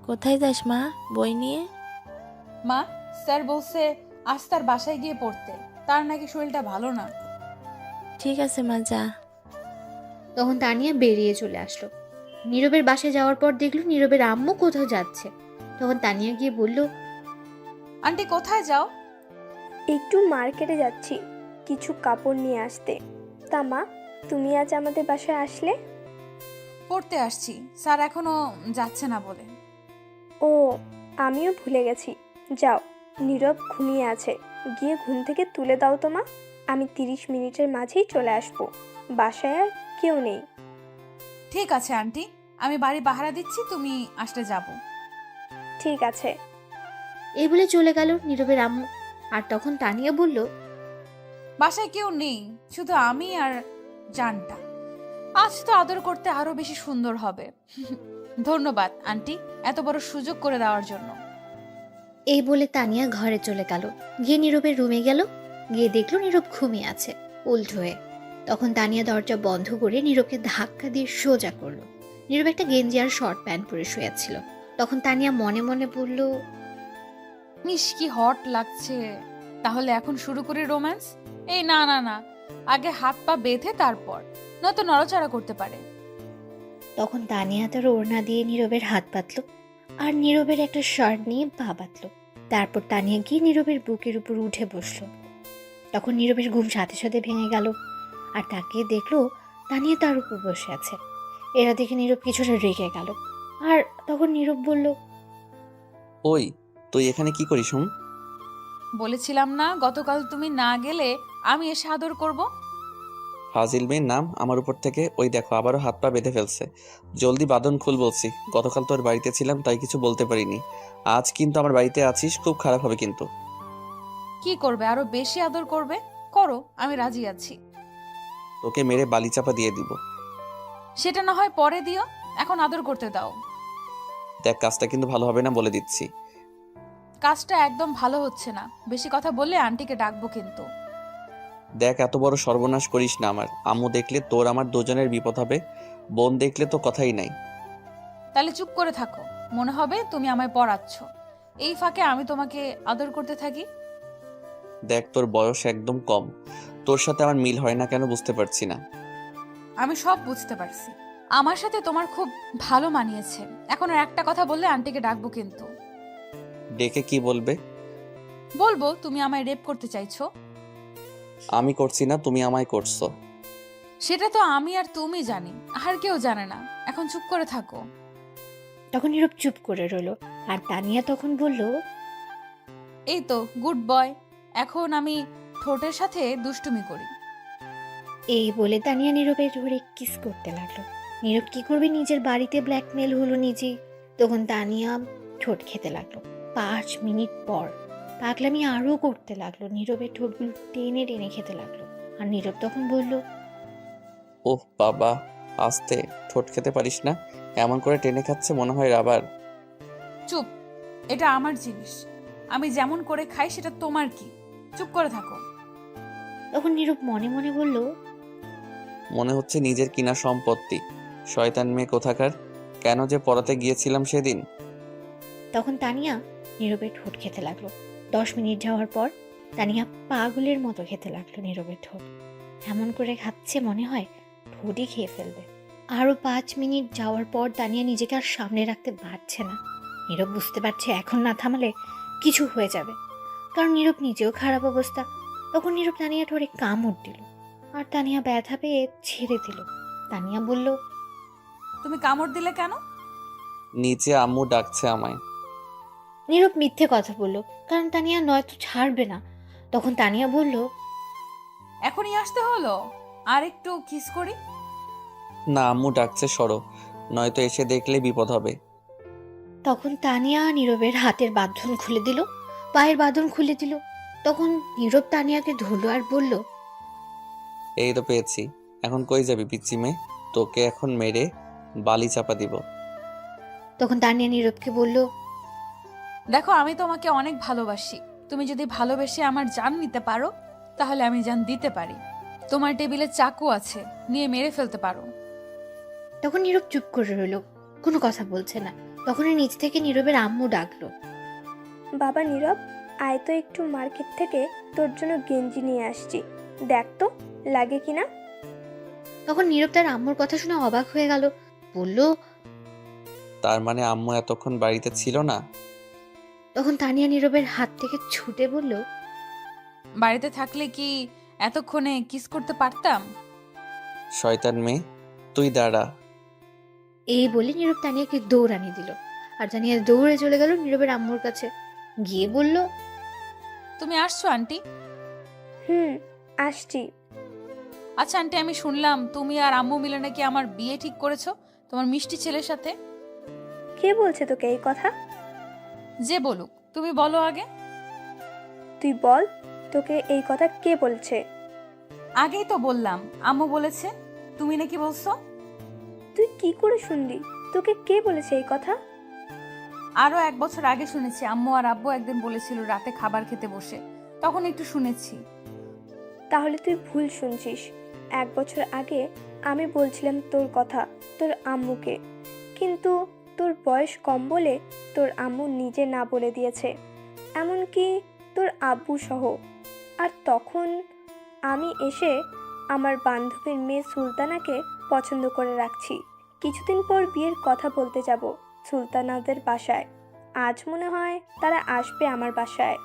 [SPEAKER 6] কোথায় যাস মা বই নিয়ে?
[SPEAKER 4] মা, স্যার বলছে আজ তার বাসায় গিয়ে পড়তে, তার নাকি শরীরটা ভালো না।
[SPEAKER 6] ঠিক আছে মা, যা।
[SPEAKER 1] তখন তানিয়া বেরিয়ে চলে আসলো। নীরবের বাসায় যাওয়ার পর দেখলো নীরবের আম্মু কোথাও যাচ্ছে। তখন তানিয়া গিয়ে বলল,
[SPEAKER 4] আন্টি কোথায় যাও?
[SPEAKER 5] একটু মার্কেটে যাচ্ছি কিছু কাপড় নিয়ে আসতে। তা মা, তুমি আজ আমাদের বাসায় আসলে?
[SPEAKER 4] পড়তে আসছি, স্যার এখনো যাচ্ছে না বলে।
[SPEAKER 5] ও, আমিও ভুলে গেছি। যাও, নীরব ঘুমিয়ে আছে, গিয়ে ঘুম থেকে তুলে দাও তো মা। আমি 30 মিনিটের মাঝেই চলে আসবো। বাসায় আর কেউ নেই।
[SPEAKER 4] ঠিক আছে আন্টি, আমি বাড়ি পাহারা দিচ্ছি, তুমি আসলে যাব।
[SPEAKER 5] ঠিক আছে।
[SPEAKER 1] এই বলে চলে গেল নীরবের আম্মু। আর তখন তানিয়া বলল,
[SPEAKER 4] বাসায় কেউ নেই, শুধু আমি আর জানটা। আজ তো আদর করতে আরো বেশি সুন্দর হবে। ধন্যবাদ আন্টি, এত বড় সুযোগ করে দেওয়ার জন্য।
[SPEAKER 1] এই বলে তানিয়া ঘরে চলে গেল। গিয়ে নীরবের রুমে গেল। গিয়ে দেখলো নীরব ঘুমিয়ে আছে উল্টো হয়ে। তখন তানিয়া দরজা বন্ধ করে নীরবকে ধাক্কা দিয়ে সোজা করলো। নীরব একটা গেঞ্জি আর শর্ট প্যান্ট পরে শুয়েছিল। তখন তানিয়া মনে মনে বলল,
[SPEAKER 4] ইস কি হট লাগছে। তাহলে এখন শুরু করি রোম্যান্স? এই না না না, আগে হাত পা বেঁধে তারপর, নয়তো নড়াচড়া করতে পারে।
[SPEAKER 1] তখন তানিয়া তার ওড়না দিয়ে নীরবের হাত পাতলো আর নীরবের একটা শার্ট নিয়ে পা বাঁধলো। তারপর তানিয়া গিয়ে নীরবের বুকের উপর উঠে বসলো। তখন নীরবের ঘুম সাথে সাথে ভেঙে গেল। আর তাকে দেখলো তানিয়া তার উপর বসে আছে। এরা দেখে নীরব কিছুটা রেগে গেল। আর তখন নীরব বলল,
[SPEAKER 3] ওই, তুই এখানে কি করিস?
[SPEAKER 4] বলেছিলাম না গতকাল তুমি না গেলে আমি এসে আদর করব।
[SPEAKER 3] ফাজিল মেয়ের নাম আমার উপর থেকে। ওই দেখো, আবারও হাত পা বেঁধে ফেলছে। জলদি বাঁধন খুল বলছি। গতকাল তোর বাড়িতে ছিলাম তাই কিছু বলতে পারিনি। আজ কিন্তু আমার বাড়িতে আছিস, খুব খারাপ হবে কিন্তু।
[SPEAKER 4] কি করবে, আরো বেশি আদর করবে? করো, আমি রাজি আছি।
[SPEAKER 3] তোকে মেরে বালি চাপা দিয়ে দিব।
[SPEAKER 4] সেটা না হয় পরে দিও, এখন আদর করতে দাও।
[SPEAKER 3] দেখ, কাজটা কিন্তু ভালো হবে না বলে দিচ্ছি।
[SPEAKER 4] কাজটা একদম ভালো হচ্ছে না, বেশি কথা বললে আন্টিকে ডাকবো কিন্তু।
[SPEAKER 3] দেখ, এত বড় সর্বনাশ করিস না আমার। আম্মু দেখলে তোর আমার দুজনের বিপদ হবে। বোন দেখলে তো কথাই নাই।
[SPEAKER 4] তাহলে চুপ করে থাকো, মনে হবে তুমি আমায় পড়াচ্ছ। এই ফাঁকে আমি তোমাকে আদর করতে থাকি।
[SPEAKER 3] দেখ, তোর বয়স একদম কম। তোর সাথে আমার মিল হয় না কেন বুঝতে পারছি না।
[SPEAKER 4] আমি সব বুঝতে পারছি, আমার সাথে তোমার খুব ভালো মানিয়েছে। এখন আর একটা কথা বললে আন্টিকে ডাকবো কিন্তু।
[SPEAKER 3] ডেকে কি বলবে?
[SPEAKER 4] বলবো তুমি আমায় রেপ করতে চাইছো।
[SPEAKER 3] আমি করছি না, তুমি আমায় করছো।
[SPEAKER 4] সেটা তো আমি আর তুমি জানি, আর কেউ জানে না। এখন চুপ করে থাকো।
[SPEAKER 1] তখন নীরব চুপ করে রইল। আর তানিয়া তখন বলল,
[SPEAKER 4] এই তো গুড বয়, এখন আমি ঠোঁটের সাথে দুষ্টুমি করি।
[SPEAKER 1] এই বলে তানিয়া নীরবের ধরে কিস করতে লাগলো। নীরব কি করবে, নিজের বাড়িতে ব্ল্যাকমেল হলো নিজেই। তখন তানিয়া ঠোঁট খেতে লাগলো। 5 মিনিট পর পাগলামি আরো করতে লাগলো। নীরবের ঠোঁটগুলো টেনে টেনে খেতে লাগলো। আর নীরব তখন বলল,
[SPEAKER 3] ওহ বাবা, আস্তে। ঠোঁট খেতে পারিস না? এমন করে টেনে খাচ্ছে মনে হয় রাবার।
[SPEAKER 4] চুপ, এটা আমার জিনিস, আমি যেমন করে খাই সেটা তোমার কি? চুপ করে থাকো।
[SPEAKER 1] তখন নীরব মনে মনে বলল,
[SPEAKER 3] মনে হচ্ছে নিজের কিনা সম্পত্তি। শয়তান মেয়ে কোথাকার। কেন যে পড়াতে গিয়েছিলাম সেদিন।
[SPEAKER 1] তখন তানিয়া নীরবের ঠোঁট খেতে লাগলো। 10 মিনিট যাওয়ার পর তানিয়া পাগলের মতো খেতে লাগলো নীরবের ঠোঁট। এমন করে খাচ্ছে মনে হয় ঠোঁটই খেয়ে ফেলবে। আরও 5 মিনিট যাওয়ার পর তানিয়া নিজেকে আর সামনে রাখতে পারছে না। নীরব বুঝতে পারছে এখন না থামালে কিছু হয়ে যাবে, কারণ নীরব নিজেও খারাপ অবস্থা। তখন নীরব তানিয়া ধরে কামড় দিল, আর তানিয়া ব্যথা পেয়ে ছেড়ে দিল। তানিয়া বলল,
[SPEAKER 4] তুমি কামড় দিলে কেন?
[SPEAKER 3] নিচে আম্মু ডাকছে আমায়।
[SPEAKER 1] নীরব মিথ্যে কথা বলল, কারণ তানিয়া নয়তো ছাড়বে না। তখন তানিয়া বলল,
[SPEAKER 4] এখনই আসতে হলো, আর একটু কিস করি।
[SPEAKER 3] না, আম্মু ডাকছে, সরো, নয়তো এসে দেখলে বিপদ হবে।
[SPEAKER 1] তখন তানিয়া নীরবের হাতের বাঁধন খুলে দিল, পায়ের বাঁধন খুলে দিল। তখন নীরব তানিয়াকে ধরল আর বলল,
[SPEAKER 3] এই তো পেয়েছি, এখন কই যাবি পিচ্চি মেয়ে? তোকে এখন মেরে বালি চাপা দিব।
[SPEAKER 1] তখন তানিয়া নীরবকে বলল,
[SPEAKER 4] দেখো, আমি তোমাকে অনেক ভালোবাসি। তুমি যদি ভালোবেসে আমার জান নিতে পারো, তাহলে আমি জান দিতে পারি। তোমার টেবিলে চাকু আছে, নিয়ে মেরে ফেলতে পারো।
[SPEAKER 1] তখন নীরব চুপ করে রইল, কোনো কথা বলছে না। তখনই নিচ থেকে নীরবের আম্মু ডাকলো,
[SPEAKER 5] বাবা নীরব, আয় তো একটু মার্কেট থেকে তোর জন্য গেঞ্জি নিয়ে আসছি, দেখ তো লাগে কিনা।
[SPEAKER 1] তখন নীরব তার আম্মুর কথা শুনে অবাক হয়ে গেল, বলল,
[SPEAKER 3] তার মানে আম্মু এতক্ষণ বাড়িতে ছিল না?
[SPEAKER 1] তখন তানিয়া নীরবের হাত থেকে ছুটে বলল,
[SPEAKER 4] বাড়িতে থাকলে কি এতক্ষণে কিস করতে পারতাম?
[SPEAKER 3] শয়তান মেয়ে, তুই দাঁড়া।
[SPEAKER 1] এই বলে নীরব তানিয়াকে দৌড়ানি দিল, আর তানিয়া দৌড়ে চলে গেল নীরবের আম্মুর কাছে। গিয়ে বলল,
[SPEAKER 4] তুমি আসছো আন্টি?
[SPEAKER 5] আসছি।
[SPEAKER 4] আচ্ছা আন্টি, আমি শুনলাম তুমি আর আম্মু মিলে নাকি আমার বিয়ে ঠিক করেছো তোমার মিষ্টি ছেলের সাথে।
[SPEAKER 5] কে বলছে তোকে এই কথা?
[SPEAKER 4] যে বলুক, তুমি বলো আগে।
[SPEAKER 5] তুই বল, তোকে এই কথা কে বলছে?
[SPEAKER 4] আগেই তো বললাম, আম্মু বলেছে। তুমি নাকি বলছো?
[SPEAKER 5] তুই কি করে শুনলি? তোকে কে বলেছে এই কথা?
[SPEAKER 4] আরো 1 বছর আগে শুনেছি, আম্মু আর আব্বু একদিন বলেছিল রাতে খাবার খেতে বসে, তখন একটু শুনেছি।
[SPEAKER 5] তাহলে তুই ভুল শুনছিস। 1 বছর আগে আমি বলছিলাম তোর কথা তোর আম্মুকে, কিন্তু তোর বয়স কম বলে তোর আম্মু নিজে না বলে দিয়েছে, এমনকি তোর আব্বু সহ। আর তখন আমি এসে আমার বান্ধবীর মেয়ে সুলতানাকে পছন্দ করে রাখছি। কিছুদিন পর বিয়ের কথা বলতে যাব সুলতানাদের বাসায়। আজ মনে হয় তারা আসবে আমার বাসায়।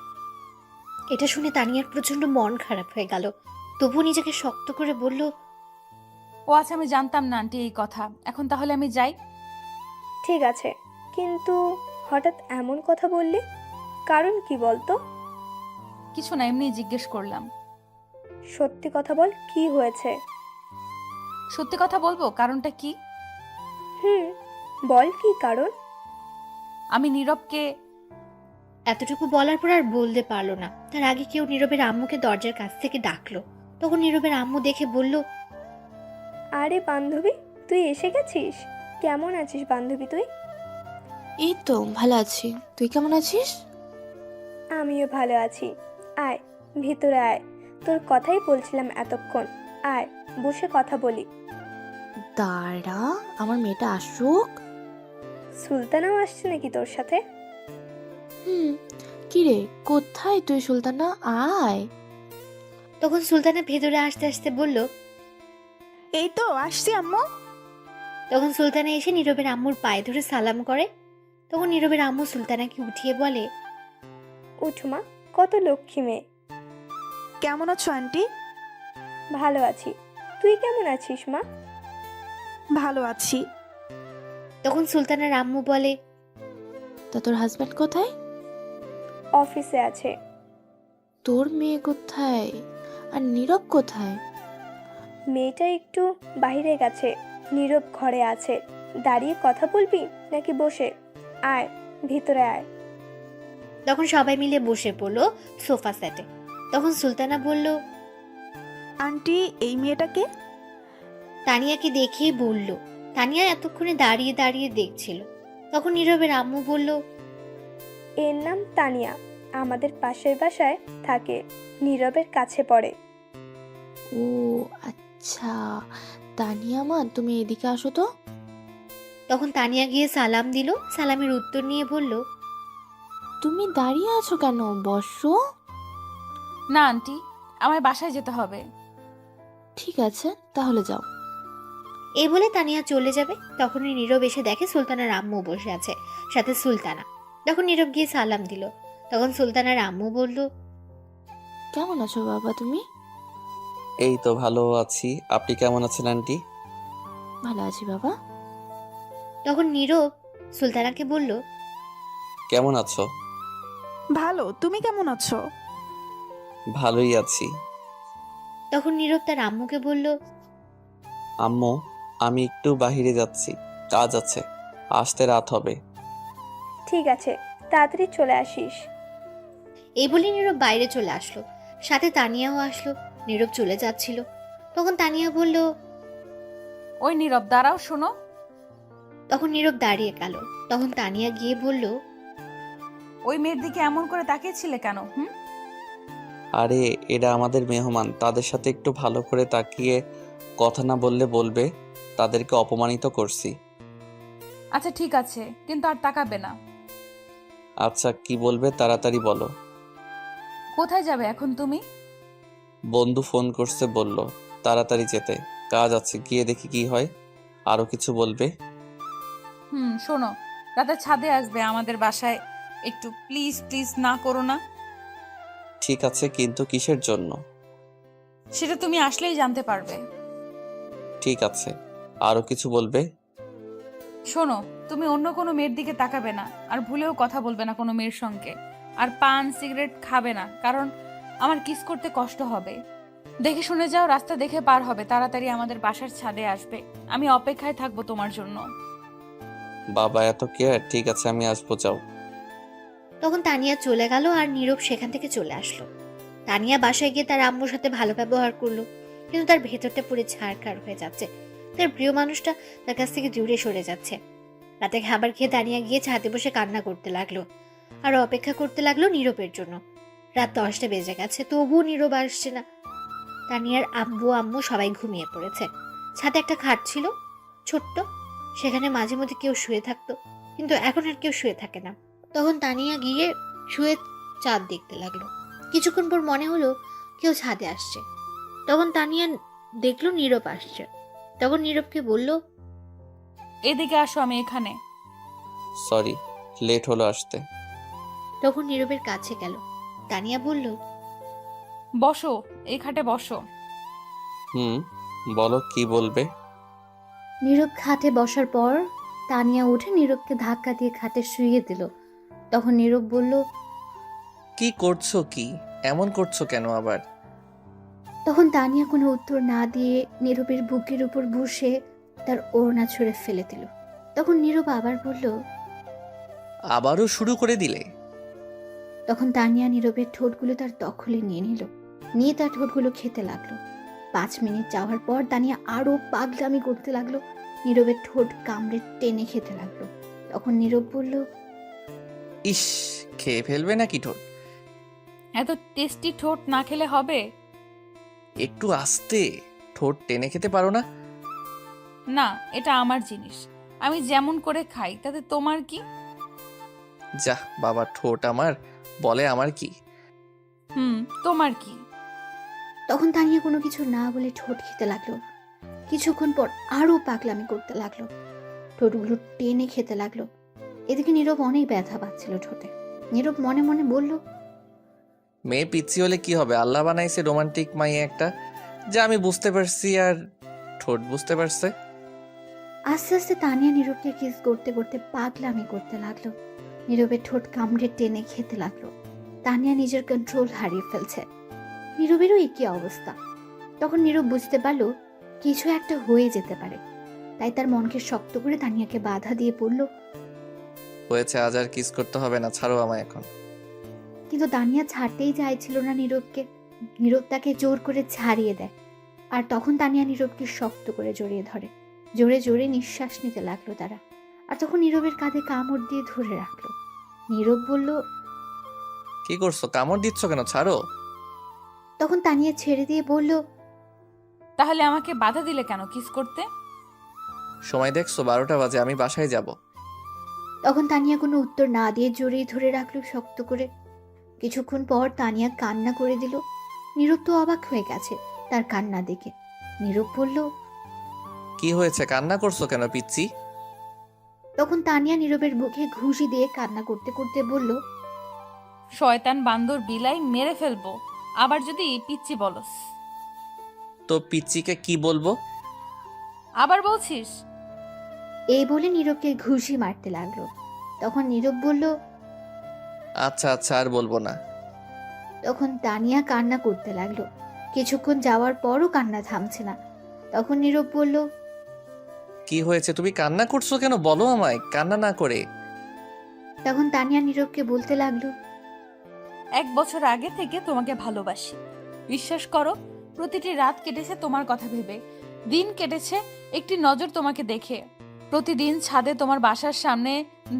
[SPEAKER 1] এটা শুনে তানিয়ার প্রচন্ড মন খারাপ হয়ে গেল, তবু নিজেকে শক্ত করে বলল,
[SPEAKER 4] ও আচ্ছা, আমি জানতাম না আন্টি এই কথা। এখন তাহলে আমি যাই।
[SPEAKER 5] ঠিক আছে, কিন্তু হঠাৎ এমন কথা বললি, কারণ কি বলতো?
[SPEAKER 4] কিছু না, এমনি জিজ্ঞেস করলাম।
[SPEAKER 5] সত্যি কথা বল, কি হয়েছে?
[SPEAKER 4] সত্যি কথা বলবো, কারণটা কি?
[SPEAKER 5] বল কি কারণ।
[SPEAKER 4] আমি নীরবকে।
[SPEAKER 1] এতটুকু বলার পর আর বলতে পারলো না। তার আগে কেউ নীরবের আম্মুকে দরজার কাছ থেকে ডাকলো। তখন নীরবের আম্মু দেখে বলল,
[SPEAKER 5] আরে বান্ধবী, তুই এসে গেছিস। কেমন আছিস বান্ধবী তুই?
[SPEAKER 6] এই তো ভালো আছি, তুই কেমন আছিস?
[SPEAKER 5] আমিও ভালো আছি। আয় ভিতরে আয়, তোর কথাই বলছিলাম এতক্ষণ। আয় বসে কথা বলি।
[SPEAKER 6] দাঁড়া, আমার মেয়েটা আসুক।
[SPEAKER 5] সুলতানাও আসছে নাকি তোর সাথে?
[SPEAKER 6] কিরে, কোথায় তুই সুলতানা? আয়।
[SPEAKER 1] তখন সুলতানা ভেতরে আসতে আসতে বলল,
[SPEAKER 7] এই তো আসছি আম্মু।
[SPEAKER 1] তখন সুলতানা এসে নীরবের আম্মুর পায়ে ধরে সালাম করে। তখন নীরবের আম্মু সুলতানাকে উঠিয়ে বলে,
[SPEAKER 5] উঠুমা, কত লক্ষ্মী মেয়ে।
[SPEAKER 7] কেমন আছো আন্টি?
[SPEAKER 5] ভালো আছি, তুই কেমন আছিস মা?
[SPEAKER 7] ভালো আছি।
[SPEAKER 1] তখন সুলতানার আম্মু বলে,
[SPEAKER 6] তা তোর হাজব্যান্ড কোথায়?
[SPEAKER 5] অফিসে আছে।
[SPEAKER 6] তোর মেয়ে কোথায়? আর নীরব কোথায়?
[SPEAKER 5] মেয়েটা একটু বাইরে গেছে, নীরব ঘরে আছে। দাঁড়িয়ে কথা বলবি নাকি বসে? আয় ভিতরে আয়।
[SPEAKER 1] তখন সবাই মিলে বসে পড়লো সোফা সেটে। তখন সুলতানা বলল,
[SPEAKER 7] আন্টি, এই মেয়েটাকে?
[SPEAKER 1] তানিয়াকে দেখিয়ে বলল। তানিয়া এতক্ষণে দাঁড়িয়ে দাঁড়িয়ে দেখছিল। তখন নীরবের আম্মু বলল,
[SPEAKER 5] এর নাম তানিয়া, আমাদের পাশের বাসায় থাকে, নীরবের কাছে পড়ে।
[SPEAKER 6] ও আচ্ছা, তানিয়া মা, তুমি এদিকে আসো তো।
[SPEAKER 1] তখন তানিয়া গিয়ে সালাম দিল। সালামের উত্তর নিয়ে বলল,
[SPEAKER 6] তুমি দাঁড়িয়ে আছো কেন? বসো।
[SPEAKER 4] না আন্টি, আমার বাসায় যেতে হবে।
[SPEAKER 6] ঠিক আছে, তাহলে যাও।
[SPEAKER 1] এই বলে তানিয়া চলে যাবে তখনই নীরব এসে দেখে সুলতানার আম্মু বসে আছে, সাথে সুলতানা। তখন নীরব গিয়ে সালাম দিল। তখন সুলতানার আম্মু বলল,
[SPEAKER 6] কেমন আছো বাবা তুমি?
[SPEAKER 3] এই তো ভালো আছি, আপনি কেমন আছেন আন্টি?
[SPEAKER 6] ভালো আছি বাবা।
[SPEAKER 1] তখন নীরব সুলতানাকে বলল,
[SPEAKER 3] কেমন আছো?
[SPEAKER 7] ভালো, তুমি কেমন আছো?
[SPEAKER 3] ভালোই আছি।
[SPEAKER 1] তখন নীরব তার আম্মুকে বলল,
[SPEAKER 3] আম্মু, আমি একটু বাইরে যাচ্ছি, কাজ আছে, আসতে রাত হবে।
[SPEAKER 5] ঠিক আছে, তাড়াতাড়ি চলে আসিস।
[SPEAKER 1] এই বলে নীরব বাইরে চলে আসলো, সাথে তানিয়াও আসলো। নীরব চলে যাচ্ছিল, তখন তানিয়া বলল,
[SPEAKER 4] ওই নীরব দাঁড়াও, শোনো।
[SPEAKER 1] তখন নীরব দাঁড়িয়ে গেল। তখন তানিয়া গিয়ে বলল,
[SPEAKER 4] ওই মেয়ের দিকে এমন করে তাকিয়েছিলে কেন?
[SPEAKER 3] আরে এরা আমাদের মেহমান, তাদের সাথে একটু ভালো করে তাকিয়ে কথা না বললে বলবে তাদেরকে অপমানিত করছি।
[SPEAKER 4] আচ্ছা ঠিক আছে, কিন্তু আর তাকাবে না।
[SPEAKER 3] আচ্ছা কি বলবে তাড়াতাড়ি বলো।
[SPEAKER 4] কোথায় যাবে এখন তুমি?
[SPEAKER 3] বন্ধু ফোন করছে, বলল তাড়াতাড়ি যেতে, কাজ আছে, গিয়ে দেখি কি হয়। আরো কিছু বলবে?
[SPEAKER 4] শোনো, রাতে ছাদে আসবে আমাদের বাসায়, একটু প্লিজ প্লিজ না করো না।
[SPEAKER 3] ঠিক আছে, কিন্তু কিসের জন্য?
[SPEAKER 4] সেটা তুমি আসলেই জানতে পারবে।
[SPEAKER 3] ঠিক আছে, আরো কিছু বলবে?
[SPEAKER 4] শোনো, তুমি অন্য কোনো মেয়ের দিকে তাকাবে না, আর ভুলেও কথা বলবে না কোনো মেয়ের সঙ্গে, আর পান সিগারেট খাবে না, কারণ আমার কিস করতে কষ্ট হবে। দেখে শুনে যাও, রাস্তা দেখে পার হবে, তাড়াতাড়ি আমাদের বাসার ছাদে আসবে। আমি অপেক্ষায় থাকবো তোমার জন্য।
[SPEAKER 3] বাবা এত কেয়ার, ঠিক আছে আমি আসবো, যাও।
[SPEAKER 1] তখন তানিয়া চলে গেল আর নীরব সেখান থেকে চলে আসলো। তানিয়া বাসায় গিয়ে তার আম্মুর সাথে ভালো ব্যবহার করলো, কিন্তু তার ভেতরটা পুরো ছাড়খাড় হয়ে যাচ্ছে। তার প্রিয় মানুষটা তার কাছ থেকে দূরে সরে যাচ্ছে। রাতে খাবার খেয়ে তানিয়া গিয়ে ছাদে বসে কান্না করতে লাগলো আর অপেক্ষা করতে লাগলো নীরবের জন্য। রাত 10টা বেজে গেছে, তবুও নীরব আসছে না। তানিয়ার আম্মু সবাই ঘুমিয়ে পড়েছে। ছাদে একটা খাট ছিল, ছোট্ট, সেখানে মাঝে মধ্যে কেউ শুয়ে থাকতো, কিন্তু এখন আর কেউ শুয়ে থাকে না। তখন তানিয়া গিয়ে শুয়ে চাঁদ দেখতে লাগলো। কিছুক্ষণ পর মনে হলো কেউ ছাদে আসছে। তখন তানিয়া দেখলো নীরব আসছে। তখন নীরবকে বলল,
[SPEAKER 4] এদিকে আসো, আমি এখানে।
[SPEAKER 3] সরি, লেট হলো আসতে।
[SPEAKER 1] তখন নীরবের কাছে গেল। তানিয়া বলল,
[SPEAKER 4] বসো, এই খাটে বসো।
[SPEAKER 3] বলো কি বলবে।
[SPEAKER 1] নীরব খাটে বসার পর তানিয়া উঠে নীরবকে ধাক্কা দিয়ে খাটে শুইয়ে দিল। তখন নীরব বলল,
[SPEAKER 3] কি করছো, কি এমন করছো কেন আবার?
[SPEAKER 1] তখন তানিয়া কোনো উত্তর না দিয়ে নীরবের বুকের উপর বসে তার ওড়না ছুঁড়ে ফেলে দিল। তখন নীরব আবার বলল,
[SPEAKER 3] আবারও শুরু করে দিলে?
[SPEAKER 1] তখন তানিয়া নীরবের ঠোঁটগুলো তার দখলে নিয়ে নিল, নিয়ে তার ঠোঁটগুলো খেতে লাগলো। 5 মিনিট যাওয়ার পর তানিয়া আরো পাগলামি করতে লাগলো, নীরবের ঠোঁট কামড়ে টেনে খেতে লাগলো। তখন নীরব বলল,
[SPEAKER 3] ইস, খেয়ে ফেলবে নাকি ঠোঁট?
[SPEAKER 4] এত টেস্টি ঠোঁট না খেলে হবে?
[SPEAKER 3] একটু আস্তে, ঠোঁট টেনে খেতে পারো না?
[SPEAKER 4] না, এটা আমার জিনিস, আমি যেমন করে খাই, তাতে তোমার কি?
[SPEAKER 3] যা বাবা, ঠোঁট আমার বলে আমার কি?
[SPEAKER 4] তোমার কি?
[SPEAKER 1] তখন তানিয়া কোনো কিছু না বলে ঠোঁট খেতে লাগলো। কিছুক্ষণ পর আরো পাগলামি করতে লাগলো, ঠোঁটগুলো টেনে খেতে লাগলো। এদিকে নীরব অনেক ব্যথা পাচ্ছিল ঠোঁটে। নীরব মনে মনে বলল,
[SPEAKER 3] মেয়ে পিচ্ছি হলে কি হবে, আল্লাহ বানাইছে রোমান্টিক মাইয়া একটা, যা আমি বুঝতে পারছি আর ঠোঁট বুঝতে পারছে।
[SPEAKER 1] আস্তে আস্তে তানিয়া নীরবকে কিস করতে করতে পাগলামি করতে লাগলো, নীরবের ঠোঁট কামড়ে টেনে খেতে লাগলো। তানিয়া নিজের কন্ট্রোল হারিয়ে ফেলছে। নীরবেরও একই অবস্থা। তখন নীরব বুঝতে পারলো কিছু একটা হয়ে যেতে পারে, তাই তার মনকে শক্ত করে তানিয়াকে বাধা দিয়ে পড়ল।
[SPEAKER 3] হয়েছে, আজ আর কিস করতে হবে না, ছাড়ো আমায় এখন।
[SPEAKER 1] কিন্তু তানিয়া ছাড়তেই চাইছিল না নীরবকে। নীরব তাকে জোর করে ছাড়িয়ে দেয়, আর তখন তানিয়া নীরবকে শক্ত করে জড়িয়ে ধরে। জোরে জোরে নিঃশ্বাস নিতে লাগলো তারা, আর তখন নীরবের কাঁধে কামড় দিয়ে ধরে রাখলো। নীরব বলল,
[SPEAKER 3] কি করছো, কামড় দিচ্ছ কেন, ছাড়ো।
[SPEAKER 1] তখন তানিয়া ছেড়ে দিয়ে বলল,
[SPEAKER 4] তাহলে আমাকে বাধা দিলে কেন কিস করতে?
[SPEAKER 3] সময় দেখছো 12টা বাজে, আমি বাসায় যাব।
[SPEAKER 1] তখন তানিয়া কোনো উত্তর না দিয়ে জড়িয়ে ধরে রাখলো শক্ত করে। কিছুক্ষণ পর তানিয়া কান্না করে দিল। নীরব তো অবাক হয়ে গেছে তার কান্না দেখে। নীরব বলল,
[SPEAKER 3] কি হয়েছে, কান্না করছো কেন পিচ্ছি?
[SPEAKER 1] তখন তানিয়া নীরবের বুকে ঘুষি দিয়ে কান্না করতে করতে বলল,
[SPEAKER 4] শয়তান বান্দর বিলাই মেরে ফেলবো, আবার যদি পিচ্ছি বলস।
[SPEAKER 3] তো পিচ্চিকে কি বলবো?
[SPEAKER 4] আবার বলছিস?
[SPEAKER 1] এই বলে নীরবকে ঘুষি মারতে লাগলো। তখন নীরব বলল,
[SPEAKER 3] আচ্ছা আচ্ছা, আর বলবো না।
[SPEAKER 1] তখন তানিয়া কান্না করতে লাগলো। কিছুক্ষণ যাওয়ার পরও কান্না থামছে না। তখন নীরব বলল,
[SPEAKER 3] কি হয়েছে, তুমি কান্না করছো কেন? বলো আমায়, কান্না না করে।
[SPEAKER 1] তখন তানিয়া নীরবকে বলতে লাগলো,
[SPEAKER 4] 1 বছর আগে থেকে তোমাকে ভালোবাসি। বিশ্বাস করো, প্রতিটি রাত কেটেছে তোমার কথা ভেবে, দিন কেটেছে একটি নজর তোমাকে দেখে। প্রতিদিন ছাদে তোমার বাসার সামনে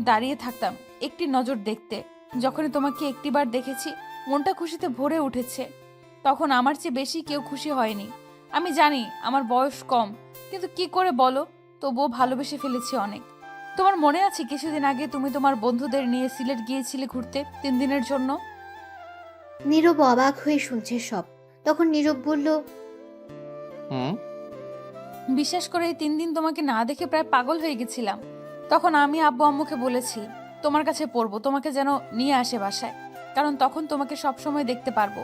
[SPEAKER 4] দাঁড়িয়ে থাকতাম একটি নজর দেখতে। যখনই তোমাকে একটিবার দেখেছি, মনটা খুশিতে ভরে উঠেছে। তখন আমার চেয়ে বেশি কেউ খুশি হয়নি। আমি জানি আমার বয়স কম, কিন্তু কি করে বলো, তবুও ভালোবেসে ফেলেছি অনেক। তোমার মনে আছে কিছুদিন আগে তুমি তোমার বন্ধুদের নিয়ে সিলেট গিয়েছিলে ঘুরতে 3 দিনের জন্য?
[SPEAKER 1] নীরব অবাক হয়ে শুনছে সব। তখন নীরব বলল,
[SPEAKER 3] হুম।
[SPEAKER 4] বিশ্বাস করে এই 3 দিন তোমাকে না দেখে প্রায় পাগল হয়ে গেছিলাম। তখন আমি আব্বু আম্মুকে বলেছি তোমার কাছে পড়বো, তোমাকে যেন নিয়ে আসে বাসায়, কারণ তখন তোমাকে সব সময় দেখতে পারবো।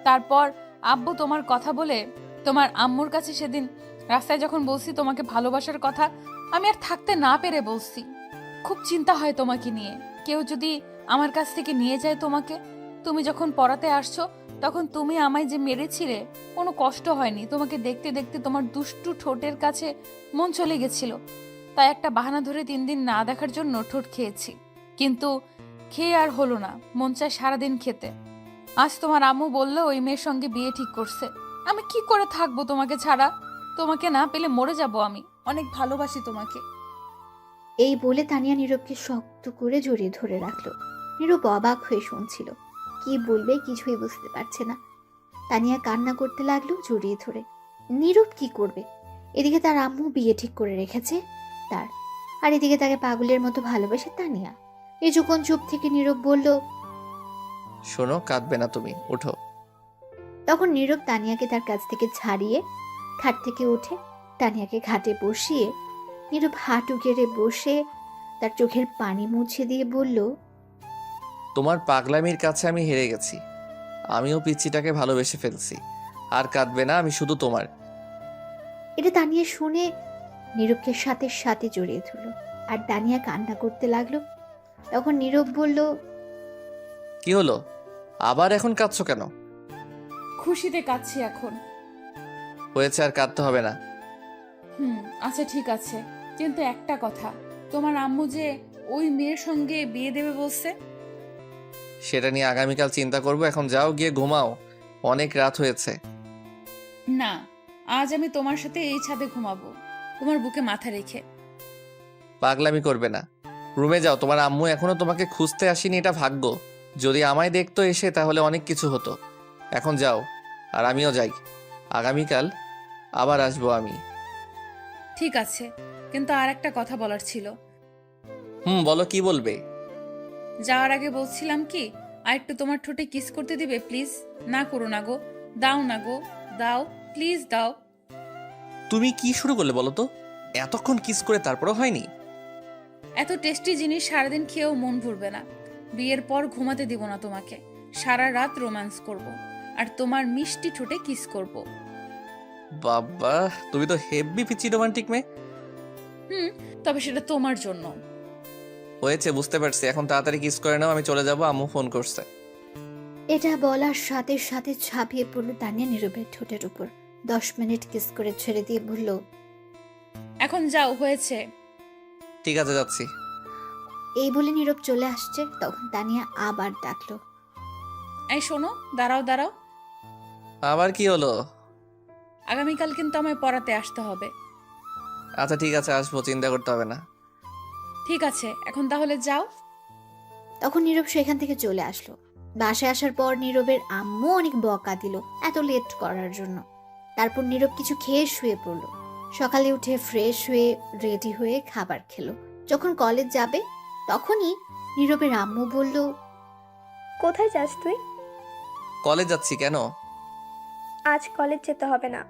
[SPEAKER 4] তারপর আব্বু তোমার কথা বলে তোমার আম্মুর কাছে সেদিন রাস্তায় যখন বলছি তোমাকে ভালোবাসার কথা, আমি আর থাকতে না পেরে বলছি। খুব চিন্তা হয় তোমাকে নিয়ে, কেউ যদি আমার কাছ থেকে নিয়ে যায় তোমাকে। তুমি যখন পড়াতে আসছো, তখন তুমি আমায় যে মেরেছিলে, কোনো কষ্ট হয়নি। তোমাকে দেখতে দেখতে তোমার দুষ্টু ঠোঁটের কাছে মন চলে গেছিল, তাই একটা বাহানা ধরে 3 দিন না দেখার জন্য ঠোঁট খেয়েছি। কিন্তু খেয়ে আর হলো না, মন চায় সারাদিন খেতে। আজ তোমার আম্মু বললো ওই মেয়ের সঙ্গে বিয়ে ঠিক করছে। আমি কি করে থাকবো তোমাকে ছাড়া? তোমাকে না পেলে মরে যাব আমি। অনেক ভালোবাসি তোমাকে।
[SPEAKER 1] এই বলে তানিয়া নীরবকে শক্ত করে জড়িয়ে ধরে রাখলো। নীরব অবাক হয়ে শুনছিল, কি বলবে কিছুই বুঝতে পারছে না। তানিয়া কান্না করতে লাগলো জড়িয়ে ধরে। নীরব কি করবে? এদিকে তার আম্মু বিয়ে ঠিক করে রেখেছে তার, আর এদিকে তাকে পাগলের মতো ভালোবাসে তানিয়া। কিছুক্ষণ চুপ থেকে নীরব বলল,
[SPEAKER 3] শোনো, কাঁদবে না তুমি, উঠো।
[SPEAKER 1] তখন নীরব তানিয়াকে তার কাছ থেকে ছাড়িয়ে খাট থেকে উঠে তানিয়াকে ঘাটে বসিয়ে নীরব হাঁটু গেড়ে বসে তার চোখের পানি মুছে দিয়ে বলল,
[SPEAKER 3] তোমার পাগলামির কাছে আমি হেরে গেছি। আমিও পিচ্চিটাকে ভালোবেসে ফেলছি। আর কাঁদবে না, আমি শুধু তোমার।
[SPEAKER 1] এটা তানিয়া শুনে নীরবকে সাথে সাথে জড়িয়ে ধরল, আর তানিয়া কান্না করতে লাগলো। তখন নীরব বলল,
[SPEAKER 3] কি হলো, আবার এখন কাঁদছো কেন?
[SPEAKER 4] খুশিতে কাঁদছি এখন।
[SPEAKER 3] হয়েছে, আর কাঁদতে হবে না।
[SPEAKER 4] আচ্ছা ঠিক আছে, কিন্তু একটা কথা, তোমার আম্মু যে ওই মেয়ের সঙ্গে বিয়ে দেবে বলছে।
[SPEAKER 3] সেটা নিয়ে আগামীকাল চিন্তা করবো, এখন যাও, গিয়ে ঘুমাও, অনেক রাত হয়েছে।
[SPEAKER 4] না, আজ আমি তোমার সাথে এই ছাদে ঘুমাবো, তোমার বুকে মাথা রেখে।
[SPEAKER 3] পাগলামি করবে না, রুমে যাও। তোমার আম্মু এখনো তোমাকে খুঁজতে আসেনি, এটা ভাগ্য। যদি আমায় দেখতো এসে, তাহলে অনেক কিছু হতো। এখন যাও, আর আমিও যাই। আগামীকাল আবার আসবো আমি।
[SPEAKER 4] ঠিক আছে, কিন্তু আর একটা কথা বলার ছিল।
[SPEAKER 3] বলো, কি বলবে?
[SPEAKER 4] যাওয়ার আগে বলছিলাম কি, আর একটু তোমার ঠোঁটে কিস করতে দিবে প্লিজ? না করো না গো, দাও না গো, দাও প্লিজ, দাও।
[SPEAKER 3] তুমি কি শুরু করলে বলো তো? এতক্ষণ কিস করে তারপরও হয়নি?
[SPEAKER 4] এত টেস্টি জিনিস সারাদিন খেয়েও মন ভরবে না। বিয়ের পর ঘুমাতে দিব না তোমাকে, সারা রাত রোম্যান্স করব, আর তোমার মিষ্টি ঠোঁটে কিস করব।
[SPEAKER 3] বাবা, তুমি তো হেভি পিচি রোমান্টিক মেয়ে।
[SPEAKER 4] তবে সেটা তোমার জন্য।
[SPEAKER 3] হয়েছে, বুঝতে পারছি। এখন তাড়াতাড়ি কিস করে নাও, আমি চলে যাবো, আম্মু ফোন করছে।
[SPEAKER 1] এটা বলার সাথে সাথে ঝাঁপিয়ে পড়ল তানিয়া নীরবের ঠোঁটের উপর। 10 মিনিট কিস করে ছেড়ে দিয়ে বলল,
[SPEAKER 4] এখন যাও, হয়েছে।
[SPEAKER 3] ঠিক আছে, যাচ্ছি।
[SPEAKER 1] এই বলে নীরব চলে আসছে। তখন তানিয়া আবার ডাকলো,
[SPEAKER 4] এই শোনো, দাঁড়াও দাঁড়াও,
[SPEAKER 3] আবার কি হলো?
[SPEAKER 4] আগামীকাল কিন্তু আমায় পড়াতে আসতে হবে।
[SPEAKER 3] আচ্ছা ঠিক আছে, আসবো, চিন্তা করতে হবে না।
[SPEAKER 4] ঠিক আছে, এখন তাহলে যাও।
[SPEAKER 1] তখন নীরব সেখান থেকে চলে আসলো। বাসায় আসার পর নীরবের আম্মু অনেক বকা দিল এত লেট করার জন্য। তারপর নীরব কিছু খেয়ে শুয়ে পড়ল। সকালে উঠে ফ্রেশ হয়ে রেডি হয়ে খাবার খেলো। যখন কলেজ যাবে তখনই নীরবের আম্মু বলল,
[SPEAKER 5] কোথায় যাস তুই?
[SPEAKER 3] কলেজ যাচ্ছি। কেন?
[SPEAKER 5] আজ কলেজ যেতে হবে না।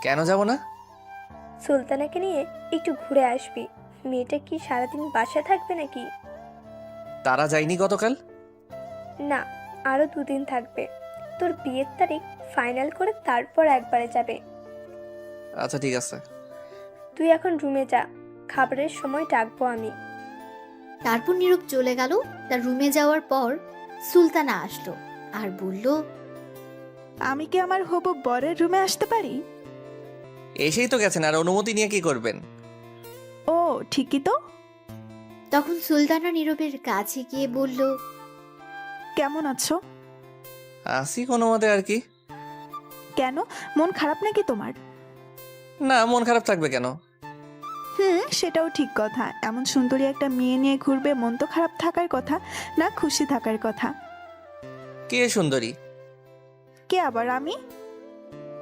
[SPEAKER 3] কেন যাব না?
[SPEAKER 5] সুলতানাকে নিয়ে একটু ঘুরে আসবি। মেয়েটা কি সারাদিন বাসায় থাকবে নাকি?
[SPEAKER 3] তারা যায়নি গতকাল?
[SPEAKER 5] না, আরো 2 দিন থাকবে। তোর বিয়ের তারিখ ফাইনাল করে তারপর একবারে যাবে।
[SPEAKER 3] আচ্ছা ঠিক আছে।
[SPEAKER 5] তুই এখন রুমে যা, খাবারের সময় ডাকবো আমি।
[SPEAKER 1] তারপর নীরব চলে গেল। তার রুমে যাওয়ার পর সুলতানা আসলো আর বলল,
[SPEAKER 7] আমি কি আমার হবু বরের রুমে আসতে পারি?
[SPEAKER 3] এসেই তো গেছেন, আর অনুমতি নিয়ে কি করবেন?
[SPEAKER 7] ও ঠিকই তো।
[SPEAKER 1] তখন সুলতানা নীরবের কাছে গিয়ে বলল,
[SPEAKER 7] কেমন আছো?
[SPEAKER 3] আসি কোনো মতে আর কি।
[SPEAKER 7] কেন, মন খারাপ নাকি তোমার?
[SPEAKER 3] না, মন খারাপ থাকবে কেন?
[SPEAKER 7] সেটাও ঠিক কথা। এমন সুন্দরী একটা মেয়ে নিয়ে ঘুরবে, মন তো খারাপ থাকার কথা না, খুশি থাকার কথা।
[SPEAKER 3] কে সুন্দরী?
[SPEAKER 7] কে আবার, আমি?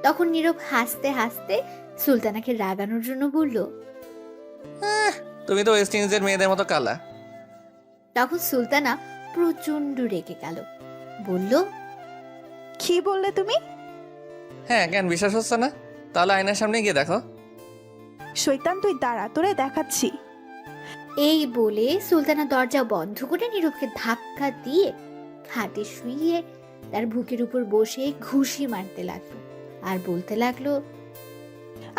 [SPEAKER 1] তখন নীরব হাসতে হাসতে সুলতানাকে রাগানোর জন্য বলল।
[SPEAKER 3] তুমি তো ওয়েস্ট ইন্ডিজের মেয়েদের মতো কালা।
[SPEAKER 1] তখন সুলতানা প্রচন্ড রেগে গেল, বলল,
[SPEAKER 7] কি বললে তুমি?
[SPEAKER 3] হ্যাঁ, কেন বিশ্বাস হচ্ছে না? তাহলে আয়নার সামনে গিয়ে দেখো।
[SPEAKER 7] শৈতান তুই দাঁড়া, তোরে দেখাচ্ছি।
[SPEAKER 1] এই বলে সুলতানা দরজা বন্ধ করে নীরবকে ধাক্কা দিয়ে খাটে শুইয়ে তার বুকের উপর বসে ঘুষি মারতে লাগলো আর বলতে লাগলো,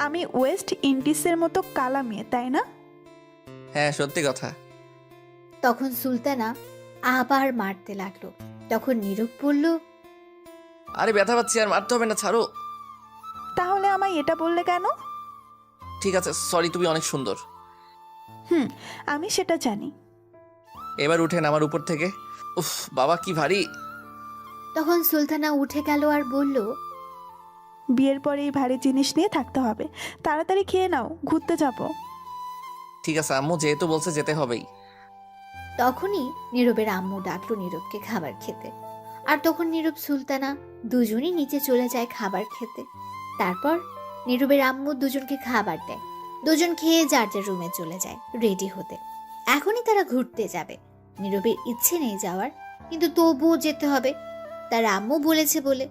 [SPEAKER 7] আমি ওয়েস্ট ইন্ডিজের মতো কালা মেয়ে, তাই না?
[SPEAKER 3] হ্যাঁ, সত্যি কথা।
[SPEAKER 1] তখন সুলতানা আবার মারতে লাগলো। তখন নীরব বলল,
[SPEAKER 3] আরে ব্যথা পাচ্ছি, আর মারতে হবে না, ছাড়ো।
[SPEAKER 7] তাহলে আমায় এটা বললে কেন?
[SPEAKER 3] ঠিক আছে, সরি, তুমি অনেক সুন্দর।
[SPEAKER 7] আমি সেটা জানি।
[SPEAKER 3] এবার উঠেন আমার উপর থেকে। উফ বাবা, কি ভারী।
[SPEAKER 1] তখন সুলতানা উঠে গেল আর বলল,
[SPEAKER 7] বিয়ের পরে এই ভারী জিনিস নিয়ে থাকতে হবে। তাড়াতাড়ি খেয়ে নাও, ঘুরতে যাব।
[SPEAKER 3] ঠিক আছে আম্মু, যেহেতু বলছে যেতে হবেই।
[SPEAKER 1] তখনই নীরবের আম্মু ডাকলো নীরবকে খাবার খেতে। আর তখন নীরব সুলতানা দুজনই নিচে চলে যায় খাবার খেতে। তারপর নীরবের আম্মু দুজনকে খাবার দেয়। দুজন খেয়ে যার যার রুমে চলে যায় রেডি হতে। এখনই তারা ঘুরতে যাবে। নীরবের ইচ্ছে নেই যাওয়ার, কিন্তু তবুও যেতে হবে, তার আম্মু বলেছে বলে।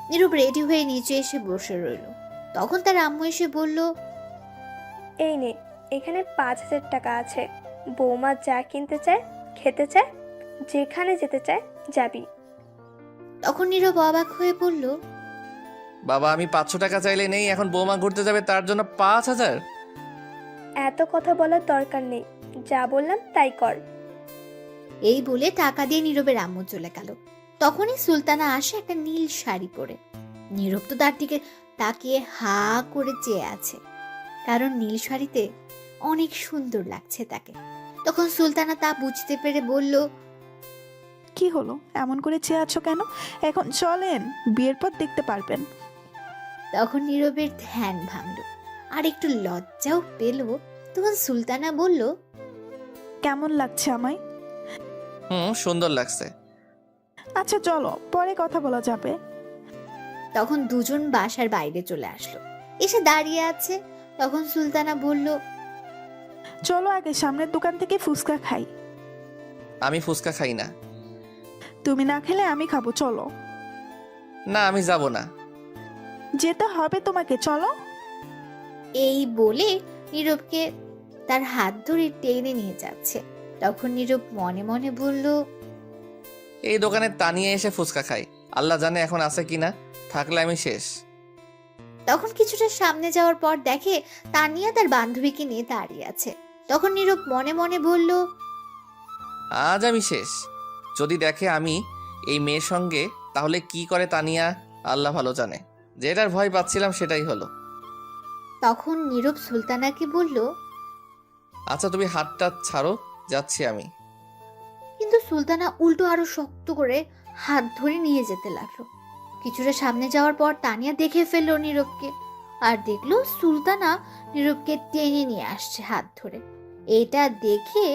[SPEAKER 1] নীরব রেডি হয়ে নিচে এসে বসে রইল। তখন তার আম্মু এসে বলল,
[SPEAKER 5] এই নে, এখানে 5,000 টাকা আছে। বৌমা যা কিনতে চায়, খেতে চায়, যেখানে যেতে চায় যাবি।
[SPEAKER 1] তখন নীরব অবাক হয়ে বলল,
[SPEAKER 3] বাবা, আমি 500 টাকা চাইলে নেই, এখন বৌমা ঘুরতে যাবে তার জন্য 5,000?
[SPEAKER 5] এত কথা বলার দরকার নেই, যা বললাম তাই কর।
[SPEAKER 1] এই বলে টাকা দিয়ে নীরবের আম্মু চলে গেল। তখনই সুলতানা আসে একটা নীল শাড়ি পরে। নীরব তো তার দিকে তাকিয়ে হা করে চেয়ে আছে, কারণ নীল শাড়িতে অনেক সুন্দর লাগছে তাকে। তখন সুলতানা তা বুঝতে পেরে বলল,
[SPEAKER 7] কি হলো, এমন করে চেয়ে আছো কেন? এখন চলেন, বিয়ের পর দেখতে পারবেন।
[SPEAKER 1] তখন নীরবের ধ্যান ভাঙল আর একটু লজ্জাও পেল। তখন সুলতানা বলল,
[SPEAKER 7] কেমন লাগছে আমায়?
[SPEAKER 3] সুন্দর লাগছে।
[SPEAKER 7] আচ্ছা চলো, পরে কথা বলা যাবে।
[SPEAKER 1] তখন দুজন বাসার বাইরে চলে আসলো, এসে দাঁড়িয়ে আছে। তখন সুলতানা বলল,
[SPEAKER 7] চলো আগে সামনের দোকান থেকে ফুচকা খাই।
[SPEAKER 3] আমি ফুচকা খাই না।
[SPEAKER 7] তুমি না খেলে আমি খাবো, চলো।
[SPEAKER 3] না, আমি যাব না।
[SPEAKER 7] যেতে হবে তোমাকে, চলো।
[SPEAKER 1] এই বলে নীরবকে তার হাত ধরে টেনে নিয়ে যাচ্ছে। তখন নীরব মনে মনে বলল,
[SPEAKER 3] এই দোকানে তানিয়া এসে ফুচকা খাই, আল্লাহ জানে এখন আছে কিনা, থাকলে আমি শেষ।
[SPEAKER 1] তখন কিছুটা সামনে যাওয়ার পর দেখে তানিয়া তার বান্ধবীকে নিয়ে দাঁড়িয়ে আছে। তখন নীরব মনে মনে বলল,
[SPEAKER 3] আজ আমি শেষ। যদি দেখে আমি এই মেয়ের সঙ্গে, তাহলে কি করে তানিয়া আল্লাহ ভালো জানে। যেটার ভয় পাচ্ছিলাম সেটাই হলো।
[SPEAKER 1] তখন নীরব সুলতানাকে বলল,
[SPEAKER 3] আচ্ছা তুমি হাতটা ছাড়ো, যাচ্ছি আমি।
[SPEAKER 1] কিন্তু সুলতানা উল্টো আরো শক্ত করে হাত ধরে নিয়ে যেতে লাগলো। কিছুটা সামনে যাওয়ার পর তানিয়া দেখে ফেললো নীরবকে, আর দেখলো সুলতানা নীরবকে টেনে নিয়ে আসছে হাত ধরে। এটা দেখে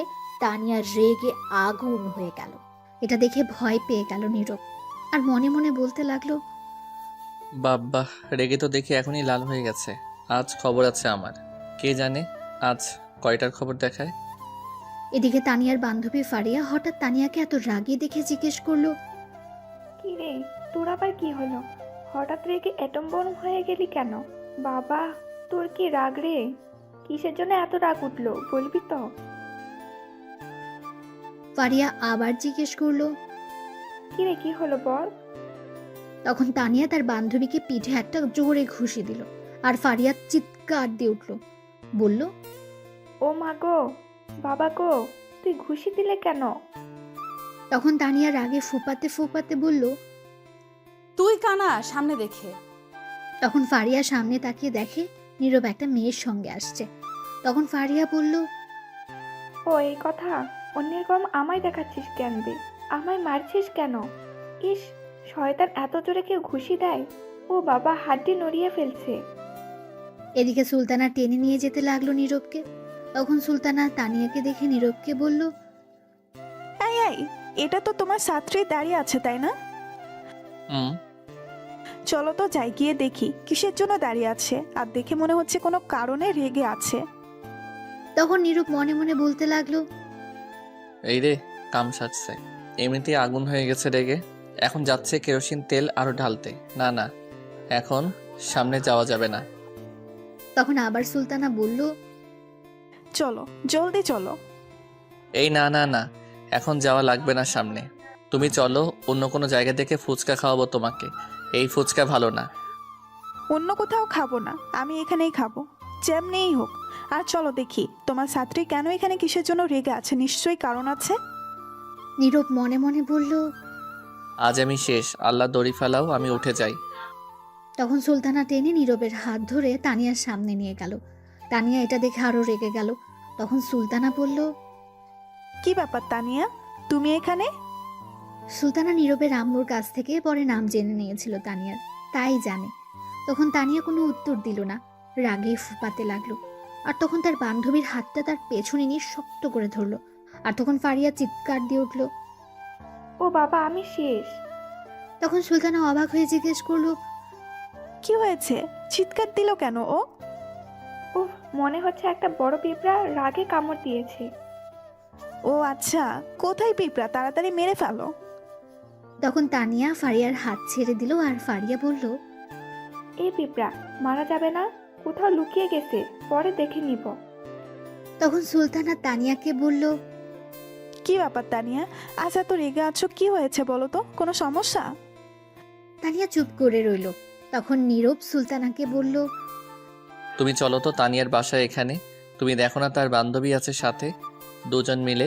[SPEAKER 1] তানিয়া রেগে আগুন হয়ে গেল। এটা দেখে ভয় পেয়ে গেল নীরব, আর মনে মনে বলতে লাগলো,
[SPEAKER 3] বাব্বা, রেগে তো দেখি এখনই লাল হয়ে গেছে। আজ খবর আছে আমার, কে জানে আজ কয়টার খবর দেখায়।
[SPEAKER 1] এদিকে তানিয়ার বান্ধবী ফারিয়া হঠাৎ তানিয়াকে এত রাগিয়ে দেখে জিজ্ঞেস করলো,
[SPEAKER 8] কি রে, তোর আবার কি হলো? হঠাৎ রেগে অ্যাটম বোম হয়ে গেলি কেন? বাবা, তোর কি রাগ রে? কিসের জন্য এত রাগ উঠলো বলবি তো?
[SPEAKER 1] ফারিয়া আবার জিজ্ঞেস করলো।
[SPEAKER 8] কিরে কি হলো বল?
[SPEAKER 1] তখন তানিয়া তার বান্ধবীকে পিঠে একটা জোরে ঘুষি দিল, আর ফারিয়া চিৎকার দিয়ে উঠল, বলল,
[SPEAKER 8] ও মা গো, বাবা গো, তুই ঘুষি দিলে কেন?
[SPEAKER 1] তখন তানিয়া রাগে ফুপাতে ফুপাতে বলল।
[SPEAKER 4] তুই কানা সামনে দেখে।
[SPEAKER 1] তখন ফারিয়া সামনে তাকিয়ে দেখে নীরব একটা মেয়ের সঙ্গে আসছে। তখন ফারিয়া বলল,
[SPEAKER 8] ও এই কথা, অন্যের কম আমায় দেখাচ্ছিস কেন বে? আমায় মারছিস কেন? ইস, শয়তান এত জোরে কেউ ঘুষি দেয়? ও বাবা, হাড্ডি নড়িয়ে ফেলছে।
[SPEAKER 1] এদিকে সুলতানা টেনে নিয়ে যেতে লাগলো নীরবকে। তখন সুলতানা তানিয়াকে দেখে নীরবকে বলল,
[SPEAKER 7] এই এই, এটা তো তোমার ছাত্রী দাঁড়িয়ে আছে তাই না?
[SPEAKER 3] হুম।
[SPEAKER 7] চলো তো যাই, গিয়ে দেখি কিসের জন্য দাঁড়িয়ে আছে। আর দেখে মনে হচ্ছে কোনো কারণে রেগে আছে।
[SPEAKER 1] তখন নীরব মনে মনে বলতে লাগলো,
[SPEAKER 3] এই রে, কাম সাজছে। এমনিতেই আগুন হয়ে গেছে রেগে, এখন যাচ্ছে কেরোসিন তেল আরো ঢালতে। না না, এখন সামনে যাওয়া যাবে না।
[SPEAKER 1] তখন আবার সুলতানা বলল,
[SPEAKER 7] চলো জলদি চলো।
[SPEAKER 3] এই না না না, এখন যাওয়া লাগবে না সামনে। তুমি চলো, অন্য কোনো জায়গা থেকে ফুচকা খাওয়াবো তোমাকে। এই ফুচকা ভালো না।
[SPEAKER 7] অন্য কোথাও খাবো না, আমি এখানেই খাবো, যেমনিই হোক। আর চলো দেখি তোমার ছাত্রী কেন এখানে কিসের জন্য রেগে আছে, নিশ্চয়ই কারণ আছে।
[SPEAKER 1] নীরব মনে মনে বলল।
[SPEAKER 3] আজ আমি শেষ, আল্লাহ দড়ি ফেলাও, আমি উঠে যাই।
[SPEAKER 1] তখন সুলতানা টেনে নীরবের হাত ধরে তানিয়ার সামনে নিয়ে গেল। তানিয়া এটা দেখে আরো রেগে গেল। তখন সুলতানা বলল,
[SPEAKER 7] কি ব্যাপার তানিয়া, তুমি এখানে?
[SPEAKER 1] সুলতানা নীরবের আম্মুর কাছ থেকে পরে নাম জেনে নিয়েছিল তানিয়ার, তাই জানে। তখন তানিয়া কোনো উত্তর দিল না, রাগে ফুপাতে লাগলো। আর তখন তার বান্ধবীর হাতটা তার পেছনে নিয়ে শক্ত করে ধরলো। আর তখন ফারিয়া চিৎকার দিয়ে উঠল।
[SPEAKER 8] ও বাবা, আমি শেষ।
[SPEAKER 1] তখন সুলতানা অবাক হয়ে জিজ্ঞেস করলো,
[SPEAKER 7] কি হয়েছে, চিৎকার দিল কেন ও?
[SPEAKER 8] উফ, মনে হচ্ছে একটা বড় পিঁপড়া রাগে কামড় দিয়েছে।
[SPEAKER 7] ও আচ্ছা, কোথায় পিঁপড়া, তাড়াতাড়ি মেরে ফেলো।
[SPEAKER 1] তখন তানিয়া ফারিয়ার হাত ছেড়ে দিল, আর ফারিয়া বলল,
[SPEAKER 8] এই পিঁপড়া মারা যাবে না, কোথাও লুকিয়ে গেছে, পরে দেখে নিব।
[SPEAKER 1] তখন সুলতানা তানিয়াকে বলল,
[SPEAKER 7] কি ব্যাপার তানিয়া, আজ এত রেগে আছো, কি হয়েছে বলো তো, কোনো সমস্যা?
[SPEAKER 1] তানিয়া চুপ করে রইল। তখন নীরব সুলতানাকে বলল,
[SPEAKER 3] তুমি চলো তো তানিয়ার বাসায় এখানে। তুমি দেখো না তার বান্ধবী আছে সাথে, দুজন মিলে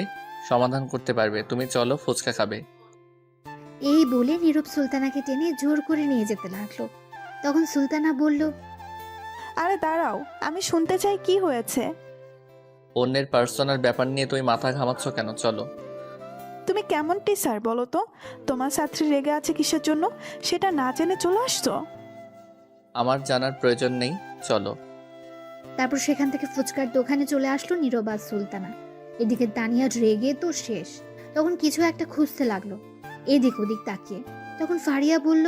[SPEAKER 3] সমাধান করতে পারবে। তুমি চলো, ফুচকা খাবে।
[SPEAKER 1] এই বলে নীরব সুলতানাকে টেনে জোর করে নিয়ে যেতে লাগলো। তখন সুলতানা বলল,
[SPEAKER 7] আরে দাঁড়াও, আমি শুনতে চাই কি হয়েছে।
[SPEAKER 3] অন্যের পার্সোনাল ব্যাপার নিয়ে তুমি মাথা ঘামাচ্ছ কেন? চলো।
[SPEAKER 7] তুমি কেমন টিচার বলো তো, তোমার ছাত্রী রেগে আছে কিসের জন্য সেটা না জেনে চলে আসছো।
[SPEAKER 3] আমার জানার প্রয়োজন নেই, চলো।
[SPEAKER 1] তারপর সেখান থেকে ফুচকার দোকানে চলে আসলো নীরব আর সুলতানা। এদিকে তানিয়া রেগে তো শেষ। তখন কিছু একটা খুঁজতে লাগলো এদিক ওদিক তাকিয়ে। তখন ফারিয়া বলল,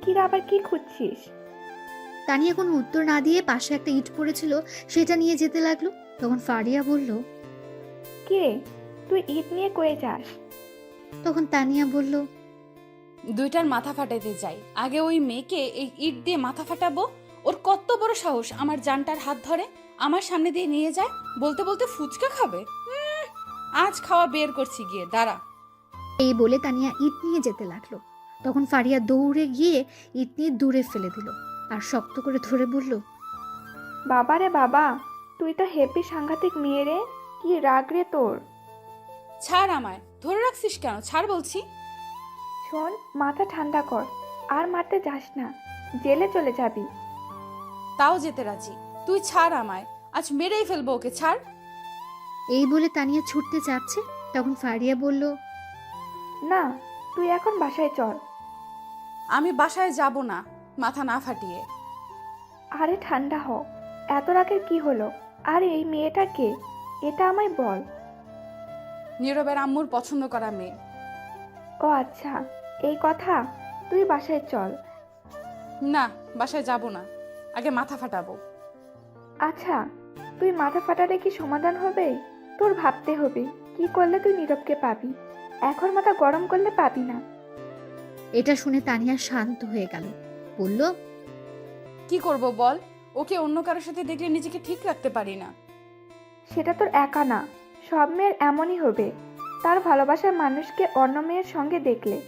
[SPEAKER 8] কিরা আবার কি খুঁজছিস?
[SPEAKER 1] তানিয়া কোনো উত্তর না দিয়ে পাশে একটা ইট পড়েছিল, সেটা নিয়ে যেতে লাগলো। তখন ফারিয়া বলল,
[SPEAKER 8] কিরে, তুই ইট নিয়ে কয়ে যাস?
[SPEAKER 1] তখন তানিয়া বলল,
[SPEAKER 4] দুইটার মাথা ফাটাইতে যাই, আগে ওই মেয়েকে এই ইট দিয়ে মাথা ফাটাবো। ওর কত বড় সাহস আমার জানটার হাত ধরে আমার সামনে দিয়ে নিয়ে যায়, বলতে বলতে ফুচকা খাবে। আজ খাওয়া বের করছি, গিয়ে দাঁড়া।
[SPEAKER 1] এই বলে তানিয়া ইট নিয়ে যেতে লাগলো। তখন ফারিয়া দৌড়ে গিয়ে ইট নিয়ে দূরে ফেলে দিল, আর শক্ত করে ধরে বলল,
[SPEAKER 8] বাবা রে বাবা, তুই তো হেপি সাংঘাতিক মেয়ে রে, কি রাগ রে তোর।
[SPEAKER 4] ছাড় আমায়, ধরে রাখছিস কেন? ছাড় বলছি।
[SPEAKER 8] শোন, মাথা ঠান্ডা কর, আর মারতে যাস না, জেলে চলে যাবি।
[SPEAKER 4] তাও যেতে রাজি। তুই ছাড় আমায়, আজ মেরেই ফেলবো ওকে, ছাড়।
[SPEAKER 1] এই বলে তানিয়া ছুটতে যাচ্ছে। তখন ফারিয়া বলল,
[SPEAKER 8] না, তুই এখন বাসায় চল।
[SPEAKER 4] আমি বাসায় যাব না মাথা না ফাটিয়ে।
[SPEAKER 8] আরে ঠান্ডা হ, এত রাগের কি হলো? আর এই মেয়েটা কে, এটা আমায় বল।
[SPEAKER 4] নীরবের আম্মুর পছন্দ করা মেয়ে।
[SPEAKER 8] ও আচ্ছা, এই কথা, তুই বাসায় চল।
[SPEAKER 4] না, বাসায় যাব না, আগে মাথা ফাটাবো।
[SPEAKER 8] আচ্ছা, তুই মাথা ফাটালে কি সমাধান হবে? তোর ভাবতে হবে কি করলে তুই নীরবকে পাবি। এখন মাথা গরম করলে পাবি না।
[SPEAKER 1] এটা শুনে তানিয়া শান্ত হয়ে গেল, বলল,
[SPEAKER 4] কি করব বল? ওকে অন্য কারোর সাথে দেখলে নিজেকে ঠিক রাখতে পারি না।
[SPEAKER 8] সেটা তোর একা না, সব মেয়ের এমনই হবে, তার ভালোবাসার মানুষকে অন্য মেয়ের সঙ্গে দেখলে।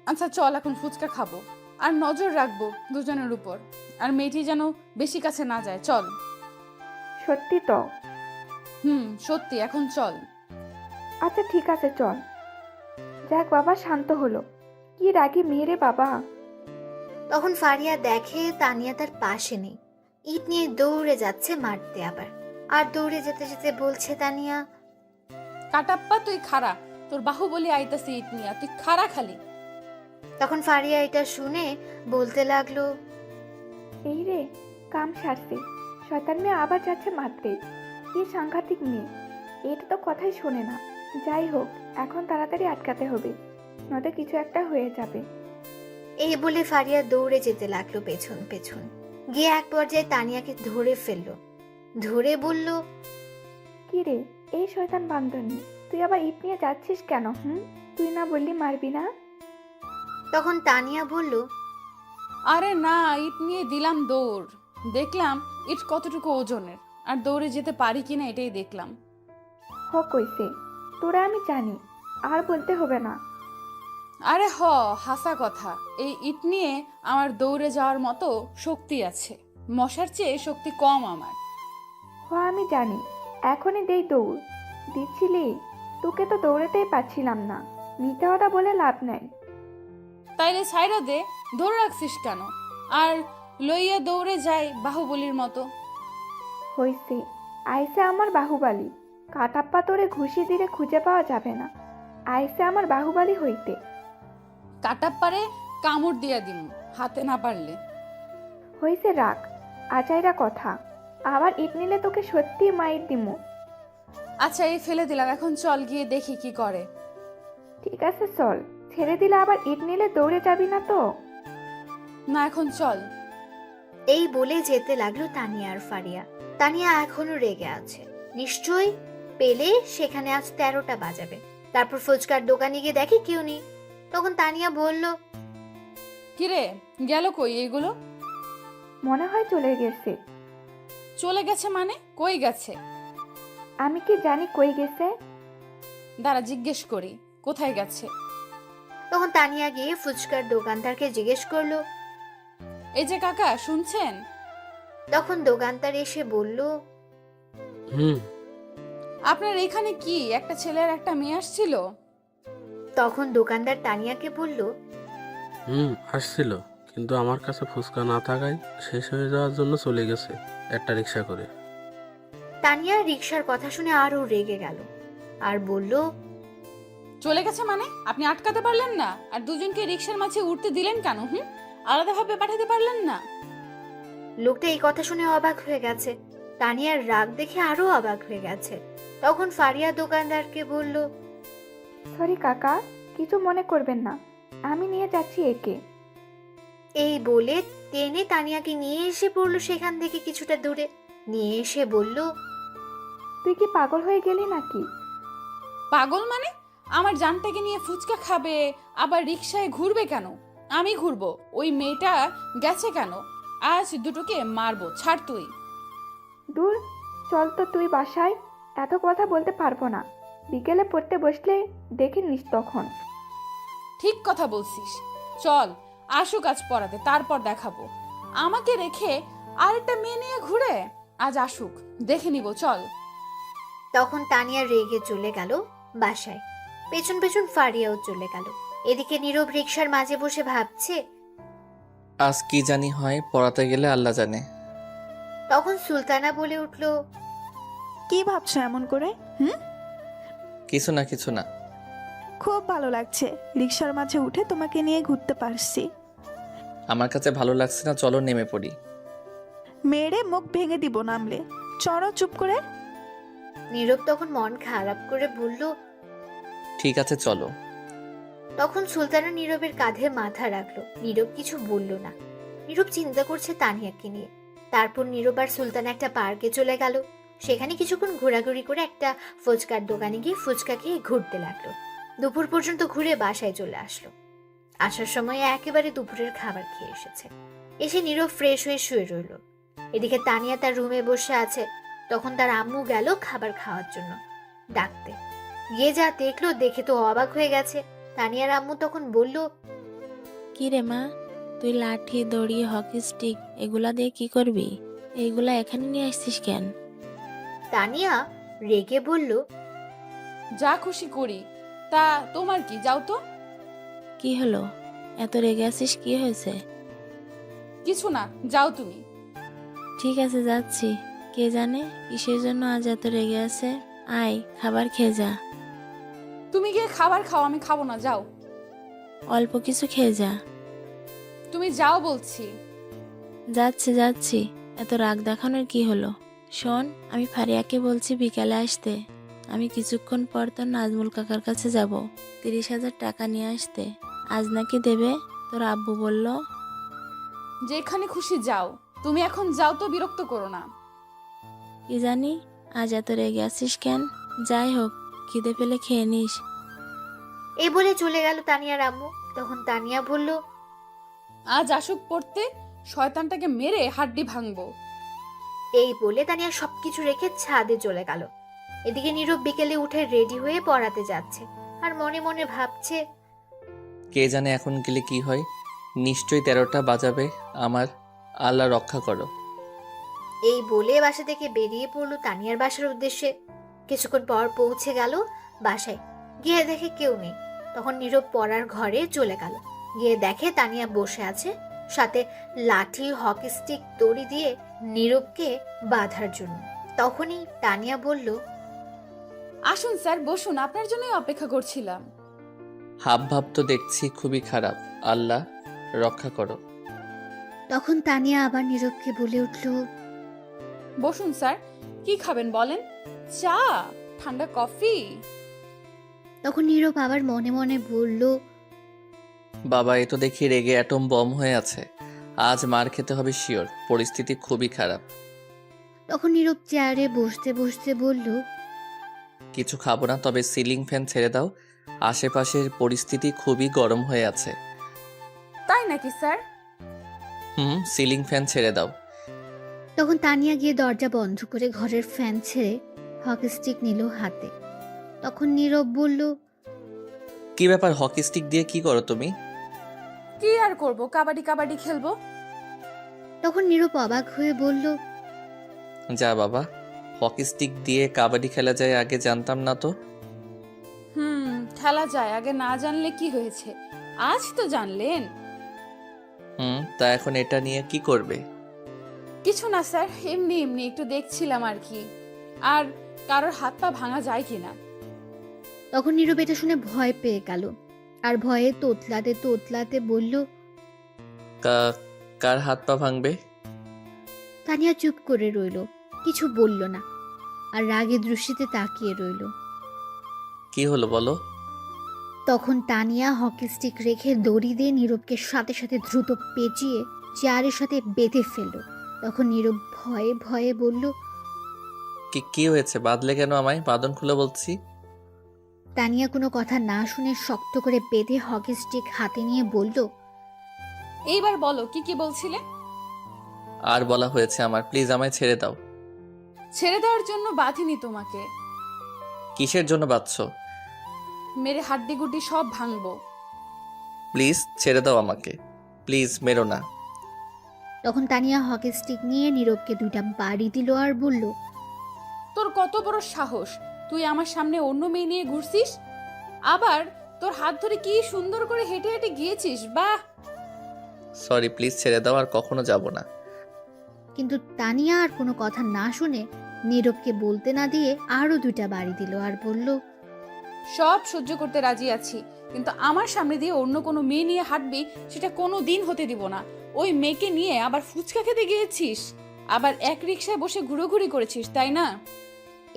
[SPEAKER 4] আচ্ছা চল এখন ফুচকা খাবো, আর নজর রাখবো দুজনের উপর, আর মেয়েটি যেন বেশি কাছে না যায়। চল।
[SPEAKER 8] সত্যি তো?
[SPEAKER 4] সত্যি, এখন চল।
[SPEAKER 8] আচ্ছা ঠিক আছে চল। যাক বাবা, শান্ত হলো। কি রাগী মেয়ে রে বাবা।
[SPEAKER 1] তখন ফারিয়া দেখে তানিয়া তার পাশে নেই। ইট নিয়ে দৌড়ে যাচ্ছে মারতে আবার। আর দৌড়ে যেতে যেতে বলছে তানিয়া,
[SPEAKER 4] কাটাপ্পা তুই খাড়া, তোর বাহুবলী আইতাছে ইট নিয়া, তুই খাড়া খালি।
[SPEAKER 1] তখন ফারিয়া এটা শুনে বলতে লাগলো,
[SPEAKER 8] এই রে, কাম সারছে, শয়তান মেয়ে আবার যাচ্ছে মারতে। কি সাংঘাতিক মেয়ে, এটা তো কথাই শোনে না। যাই হোক, এখন তাড়াতাড়ি আটকাতে হবে, নয়তো কিছু একটা হয়ে যাবে।
[SPEAKER 1] এই বলে ফারিয়া দৌড়ে যেতে লাগলো পেছন পেছন। গিয়ে এক পর্যায়ে তানিয়াকে ধরে ফেললো। ধরে বলল,
[SPEAKER 8] কি রে, এই শয়তান বান্ধবী, তুই আবার ইট নিয়ে যাচ্ছিস কেন? তুই না বললি মারবি না?
[SPEAKER 1] তখন তানিয়া বলল,
[SPEAKER 4] আরে না, ইট নিয়ে দিলাম দৌড়, দেখলাম ইট কতটুকু ওজনের, আর দৌড়ে যেতে পারি কিনা এটাই দেখলাম।
[SPEAKER 8] কইছে, তোরা আমি জানি, আর বলতে হবে না।
[SPEAKER 4] আরে হাসা কথা, এই ইট নিয়ে আমার দৌড়ে যাওয়ার মতো শক্তি আছে, মশার চেয়ে শক্তি কম আমার।
[SPEAKER 8] আমি জানি, এখনই দেই দৌড়। দিচ্ছিলি, তোকে তো দৌড়াতেই পাচ্ছিলাম না, মিথ্যা কথা বলে লাভ নাই।
[SPEAKER 4] তাইলে ছাইরা দে, ধরে রাখছিস কেন? আর লইয়া দৌড়ে যায় বাহুবলীর মতো।
[SPEAKER 8] হইছে, আইসে আমার বাহুবালি। কাটাপ্পা তোরে ঘুষি দিলে খুঁজে পাওয়া যাবে না। আইসে আমার বাহুবালি হইতে।
[SPEAKER 4] কাটাপ্পারে কামড় দিয়া দিমু, হাতে না পারলে।
[SPEAKER 8] হইছে, রাখ আচাইরা কথা। আবার ইট নিলে তোকে সত্যি মাইর দিমু।
[SPEAKER 4] আচ্ছা, এই ফেলে দিলাম, এখন চল গিয়ে দেখি কি করে।
[SPEAKER 8] ঠিক আছে চল, ছেড়ে দিলে আবার ইট নিলে দৌড়ে যাবি না তো?
[SPEAKER 4] না, এখন চল।
[SPEAKER 1] এই বলে যেতে লাগলো তানিয়া আর ফারিয়া। তানিয়া এখনো রেগে আছে, নিশ্চয়ই পেলে সেখানে আজ 13টা বাজাবে। তারপর ফুচকার দোকানে গিয়ে দেখে কেউ নেই। তখন তানিয়া বলল,
[SPEAKER 4] কিরে, গেল কই এগুলো?
[SPEAKER 8] মনে হয় চলে গেছে।
[SPEAKER 4] চলে গেছে মানে? কই গেছে?
[SPEAKER 8] আমি কি জানি কই গেছে।
[SPEAKER 4] দাঁড়া, জিজ্ঞেস করি কোথায় গেছে।
[SPEAKER 1] তখন তানিয়া গিয়ে ফুচকার দোকানদারকে জিজ্ঞেস করলো।
[SPEAKER 4] এই যে কাকা, শুনছেন?
[SPEAKER 1] তখন দোকানদার এসে বলল,
[SPEAKER 4] আপনার এখানে কি একটা ছেলে আর একটা মেয়ে আসছিল?
[SPEAKER 1] তখন দোকানদার তানিয়াকে বলল,
[SPEAKER 9] আসছিল, কিন্তু আমার কাছে ফুচকা না থাকায় শেষ হয়ে যাওয়ার জন্য চলে গেছে একটা রিক্সা করে।
[SPEAKER 1] তানিয়া রিকশার কথা শুনে আরো রেগে গেল আর বলল,
[SPEAKER 4] চলে গেছে মানে? আপনি আটকাতে পারলেন না? আর দুজনকে রিক্সার মাঝে উঠতে দিলেন কেন? আলাদাভাবে পাঠাতে পারলেন না?
[SPEAKER 1] লোকটা এই কথা শুনে অবাক হয়ে গেছে। তানিয়ার রাগ দেখে আরো অবাক হয়ে গেছে। তখন ফারিয়া দোকানদারকে বলল,
[SPEAKER 8] সরি কাকা, কিছু মনে করবেন না, আমি নিয়ে যাচ্ছি একে।
[SPEAKER 1] এই বলে টেনে তানিয়াকে নিয়ে এসে পড়লো সেখান থেকে কিছুটা দূরে। নিয়ে এসে বলল,
[SPEAKER 8] তুই কি পাগল হয়ে গেলি নাকি?
[SPEAKER 4] পাগল মানে? আমার জানটাকে নিয়ে ফুচকা খাবে, আবার রিক্সায় ঘুরবে কেন? আমি ঘুরবো? ওই মেয়েটা গেছে কেন? আজ দুটোকে মারবো, ছাড় তুই।
[SPEAKER 8] দূর, চল তো তুই বাসায়। এত কথা বলতে পারবো না, বিকেলে পড়তে বসলে দেখে নিস তখন।
[SPEAKER 4] ঠিক কথা বলছিস, চল আসুক আজ পড়াতে, তারপর দেখাবো। আমাকে রেখে আরেকটা মেয়ে নিয়ে ঘুরে? আজ আসুক, দেখে নিব, চল।
[SPEAKER 1] তখন তানিয়া রেগে চলে গেল বাসায়। পেছন পেছন ফারিয়াও চলে গেল। এদিকে নীরব রিকশার মাঝে বসে ভাবছে।
[SPEAKER 3] আজ কি জানি হয়, পড়াতে গেলে আল্লাহ জানে।
[SPEAKER 1] তখন সুলতানা বলে উঠল,
[SPEAKER 7] কি ভাবছো এমন করে?
[SPEAKER 3] কিছু না কিছু না।
[SPEAKER 7] খুব ভালো লাগছে, রিক্সার মাঝে উঠে তোমাকে নিয়ে ঘুরতে পারছি।
[SPEAKER 3] আমার কাছে ভালো লাগছে না, চলো নেমে পড়ি।
[SPEAKER 7] মেরে মুখ ভেঙে দিব নামলে। চড়ো চুপ করে।
[SPEAKER 1] নীরব তখন মন খারাপ করে বলল,
[SPEAKER 3] ঠিক আছে চলো।
[SPEAKER 1] তখন সুলতানা নীরবের কাঁধে মাথা রাখলো। নীরব কিছু বলল না। নীরব চিন্তা করছে তানিয়াকে নিয়ে। তারপর নীরব আর সুলতানা একটা পার্কে চলে গেল। সেখানে কিছুক্ষণ ঘোরাঘুরি করে একটা ফুচকার দোকানে গিয়ে ফুচকা খেয়ে ঘুরতে লাগলো। দুপুর পর্যন্ত ঘুরে বাসায় চলে আসলো। আসার সময় একেবারে দুপুরের খাবার খেয়ে এসেছে। এসে নীরব ফ্রেশ হয়ে শুয়ে রইল। এদিকে তানিয়া তার রুমে বসে আছে। তখন তার আম্মু গেল খাবার খাওয়ার জন্য ডাকতে। গিয়ে যা দেখলো, দেখে তো অবাক হয়ে গেছে। তানিয়ার আম্মু তখন বলল,
[SPEAKER 6] কি রে মা, তুই লাঠি দড়ি হকি স্টিক এগুলা দিয়ে কি করবি? এইগুলা এখানে নিয়ে আসছিস কেন?
[SPEAKER 1] তানিয়া রেগে বলল,
[SPEAKER 4] যা খুশি করি, তা তোমার কি? যাও তো।
[SPEAKER 6] কি হলো, এত রেগে আছিস, কি হয়েছে?
[SPEAKER 4] কিছু না, যাও তুমি।
[SPEAKER 6] ঠিক আছে, যাচ্ছি। কে জানে কিসের জন্য আজ এত রেগে আছে। আয়, খাবার খেয়ে যা।
[SPEAKER 4] তুমি গিয়ে খাবার খাও, আমি খাবো না, যাও।
[SPEAKER 6] অল্প কিছু খেয়ে যা।
[SPEAKER 4] তুমি যাও বলছি।
[SPEAKER 6] যাচ্ছি যাচ্ছি, এত রাগ দেখানোর কি হলো? শোন, আমি ফারিয়াকে বলছি বিকালে আসতে। আমি কিছুক্ষণ পর তোর নাজমুল কাকার কাছে যাব 30,000 টাকা নিয়ে আসতে। আজ নাকি দেবে, তোর আব্বু বলল।
[SPEAKER 4] যেখানে খুশি যাও, তুমি এখন যাও তো, বিরক্ত করো না।
[SPEAKER 6] কি জানি আজ এত রেগে আছিস কেন? যাই হোক, খিদে পেলে খেয়ে নিস।
[SPEAKER 1] এই বলে চলে গেল তানিয়ার আম্মু। তখন তানিয়া বলল,
[SPEAKER 4] আজ আসুক পড়তে, শয়তানটাকে মেরে হাড্ডি ভাঙবো।
[SPEAKER 1] এই বলে তানিয়া সবকিছু রেখে ছাদে চলে গেল। এদিকে নীরব বিকেলে উঠে রেডি হয়ে পড়াতে যাচ্ছে, আর মনে মনে ভাবছে,
[SPEAKER 3] কে জানে এখন গেলে কি হয়। নিশ্চয়ই 13টা বাজাবে আমার। আল্লাহ রক্ষা করো।
[SPEAKER 1] এই বলে বাসা থেকে বেরিয়ে পড়লো তানিয়ার বাসার উদ্দেশ্যে। কিছুক্ষণ পর পৌঁছে গেল বাসায়। গিয়ে দেখে কেউ নেই। তখন নীরব পড়ার ঘরে চলে গেল। গিয়ে দেখে তানিয়া বসে আছে, সাথে লাঠি হকি স্টিক দড়ি দিয়ে নীরবকে বাঁধার জন্য। তখনই তানিয়া বলল,
[SPEAKER 4] আসুন স্যার, বসুন, আপনার জন্যই অপেক্ষা করছিলাম।
[SPEAKER 3] হাব ভাব তো দেখছি খুবই খারাপ। আল্লাহ রক্ষা করো।
[SPEAKER 1] তখন তানিয়া আবার নীরবকে বলে উঠল,
[SPEAKER 4] বসুন স্যার, কি খাবেন বলেন? চা, ঠান্ডা কফি?
[SPEAKER 1] তখন নীরব আবার মনে মনে বলল,
[SPEAKER 3] বাবা, এ তো দেখি রেগে অ্যাটম বম হয়ে আছে। আজ মার খেতে হবে শিওর। পরিস্থিতি খুবই খারাপ।
[SPEAKER 1] তখন নীরব চেয়ারে বসতে বসতে বলল,
[SPEAKER 3] কিছু খাবো না, তবে সিলিং ফ্যান ছেড়ে দাও। আশেপাশের পরিস্থিতি খুবই গরম হয়ে আছে।
[SPEAKER 4] তাই নাকি স্যার?
[SPEAKER 3] সিলিং ফ্যান ছেড়ে দাও।
[SPEAKER 1] তখন তানিয়া গিয়ে দরজা বন্ধ করে ঘরের ফ্যান ছেড়ে হকি স্টিক নিল হাতে। তখন নীরব বলল,
[SPEAKER 3] কি ব্যাপার, হকি স্টিক দিয়ে কি করো তুমি?
[SPEAKER 4] কি আর করব, কাবাডি কাবাডি খেলবো।
[SPEAKER 1] তখন নীরব অবাক হয়ে বলল,
[SPEAKER 3] যা বাবা, হকি স্টিক দিয়ে কাবাডি খেলা যায়, আগে জানতাম না তো।
[SPEAKER 4] খেলা যায়, আগে না জানলে কি হয়েছে, আজ তো জানলেন।
[SPEAKER 3] তা এখন এটা নিয়ে কি করবে?
[SPEAKER 4] কিছু না স্যার, এমনি এমনি একটু দেখছিলাম আর কি। আর কারোর হাত পা ভাঙা যায় কিনা।
[SPEAKER 1] তখন নীরব এটা শুনে ভয় পেয়ে গেল, আর ভয়ে তোতলাতে তোতলাতে বলল,
[SPEAKER 3] কার হাত পা ভাঙবে?
[SPEAKER 1] তানিয়া চুপ করে রইল, কিছু বলল না, আর রাগে দৃষ্টিতে তাকিয়ে রইল।
[SPEAKER 3] কি হলো বলো?
[SPEAKER 1] তখন তানিয়া হকি স্টিক রেখে দড়ি দিয়ে নীরবকে সাথে সাথে দ্রুত পেঁচিয়ে চেয়ারের সাথে বেঁধে ফেলল। তখন নীরব ভয়ে ভয়ে বলল,
[SPEAKER 3] কি হয়েছে? বাঁধলে কেন আমায়? বাঁধন খুলে বলছি।
[SPEAKER 1] তানিয়া কোনো কথা না শুনে শক্ত করে বেঁধে হকি স্টিক হাতে নিয়ে বলল,
[SPEAKER 4] এইবার বলো, কি কি বলছিলে?
[SPEAKER 3] আর বলা হয়েছে আমার, প্লিজ আমায় ছেড়ে দাও।
[SPEAKER 4] ছেড়ে দেওয়ার জন্য বাঁধিনি তোমাকে।
[SPEAKER 3] কিসের জন্য বাঁধছো?
[SPEAKER 4] মেরে হাড্ডি গুড্ডি সব ভাঙবো।
[SPEAKER 3] প্লিজ ছেড়ে দাও আমাকে, প্লিজ মেরো না।
[SPEAKER 1] তখন তানিয়া হকি স্টিক নিয়ে নীরবকে 2টা বাড়ি দিল আর বলল,
[SPEAKER 4] তোর কত বড় সাহস, তুই আমার সামনে অন্য মেয়ে নিয়ে ঘুরছিস, আবার তোর হাত ধরে কি সুন্দর করে হেঁটে হেঁটে গিয়েছিস। বাহ!
[SPEAKER 3] সরি, প্লিজ ছেড়ে দাও, আর কখনো যাব না।
[SPEAKER 1] কিন্তু তানিয়া আর কোনো কথা না শুনে নীরবকে বলতে না দিয়ে আরো 2টা বাড়ি দিল আর বলল,
[SPEAKER 4] সব সহ্য করতে রাজি আছি, কিন্তু আমার সামনে দিয়ে অন্য কোনো মেয়ে নিয়ে হাঁটবি, সেটা কোনো দিন হতে দিব না। ওই মেয়েকে নিয়ে আবার ফুচকা খেতে গিয়েছিস, আবার এক রিকশায় বসে ঘুরোঘুরি করেছিস, তাই না?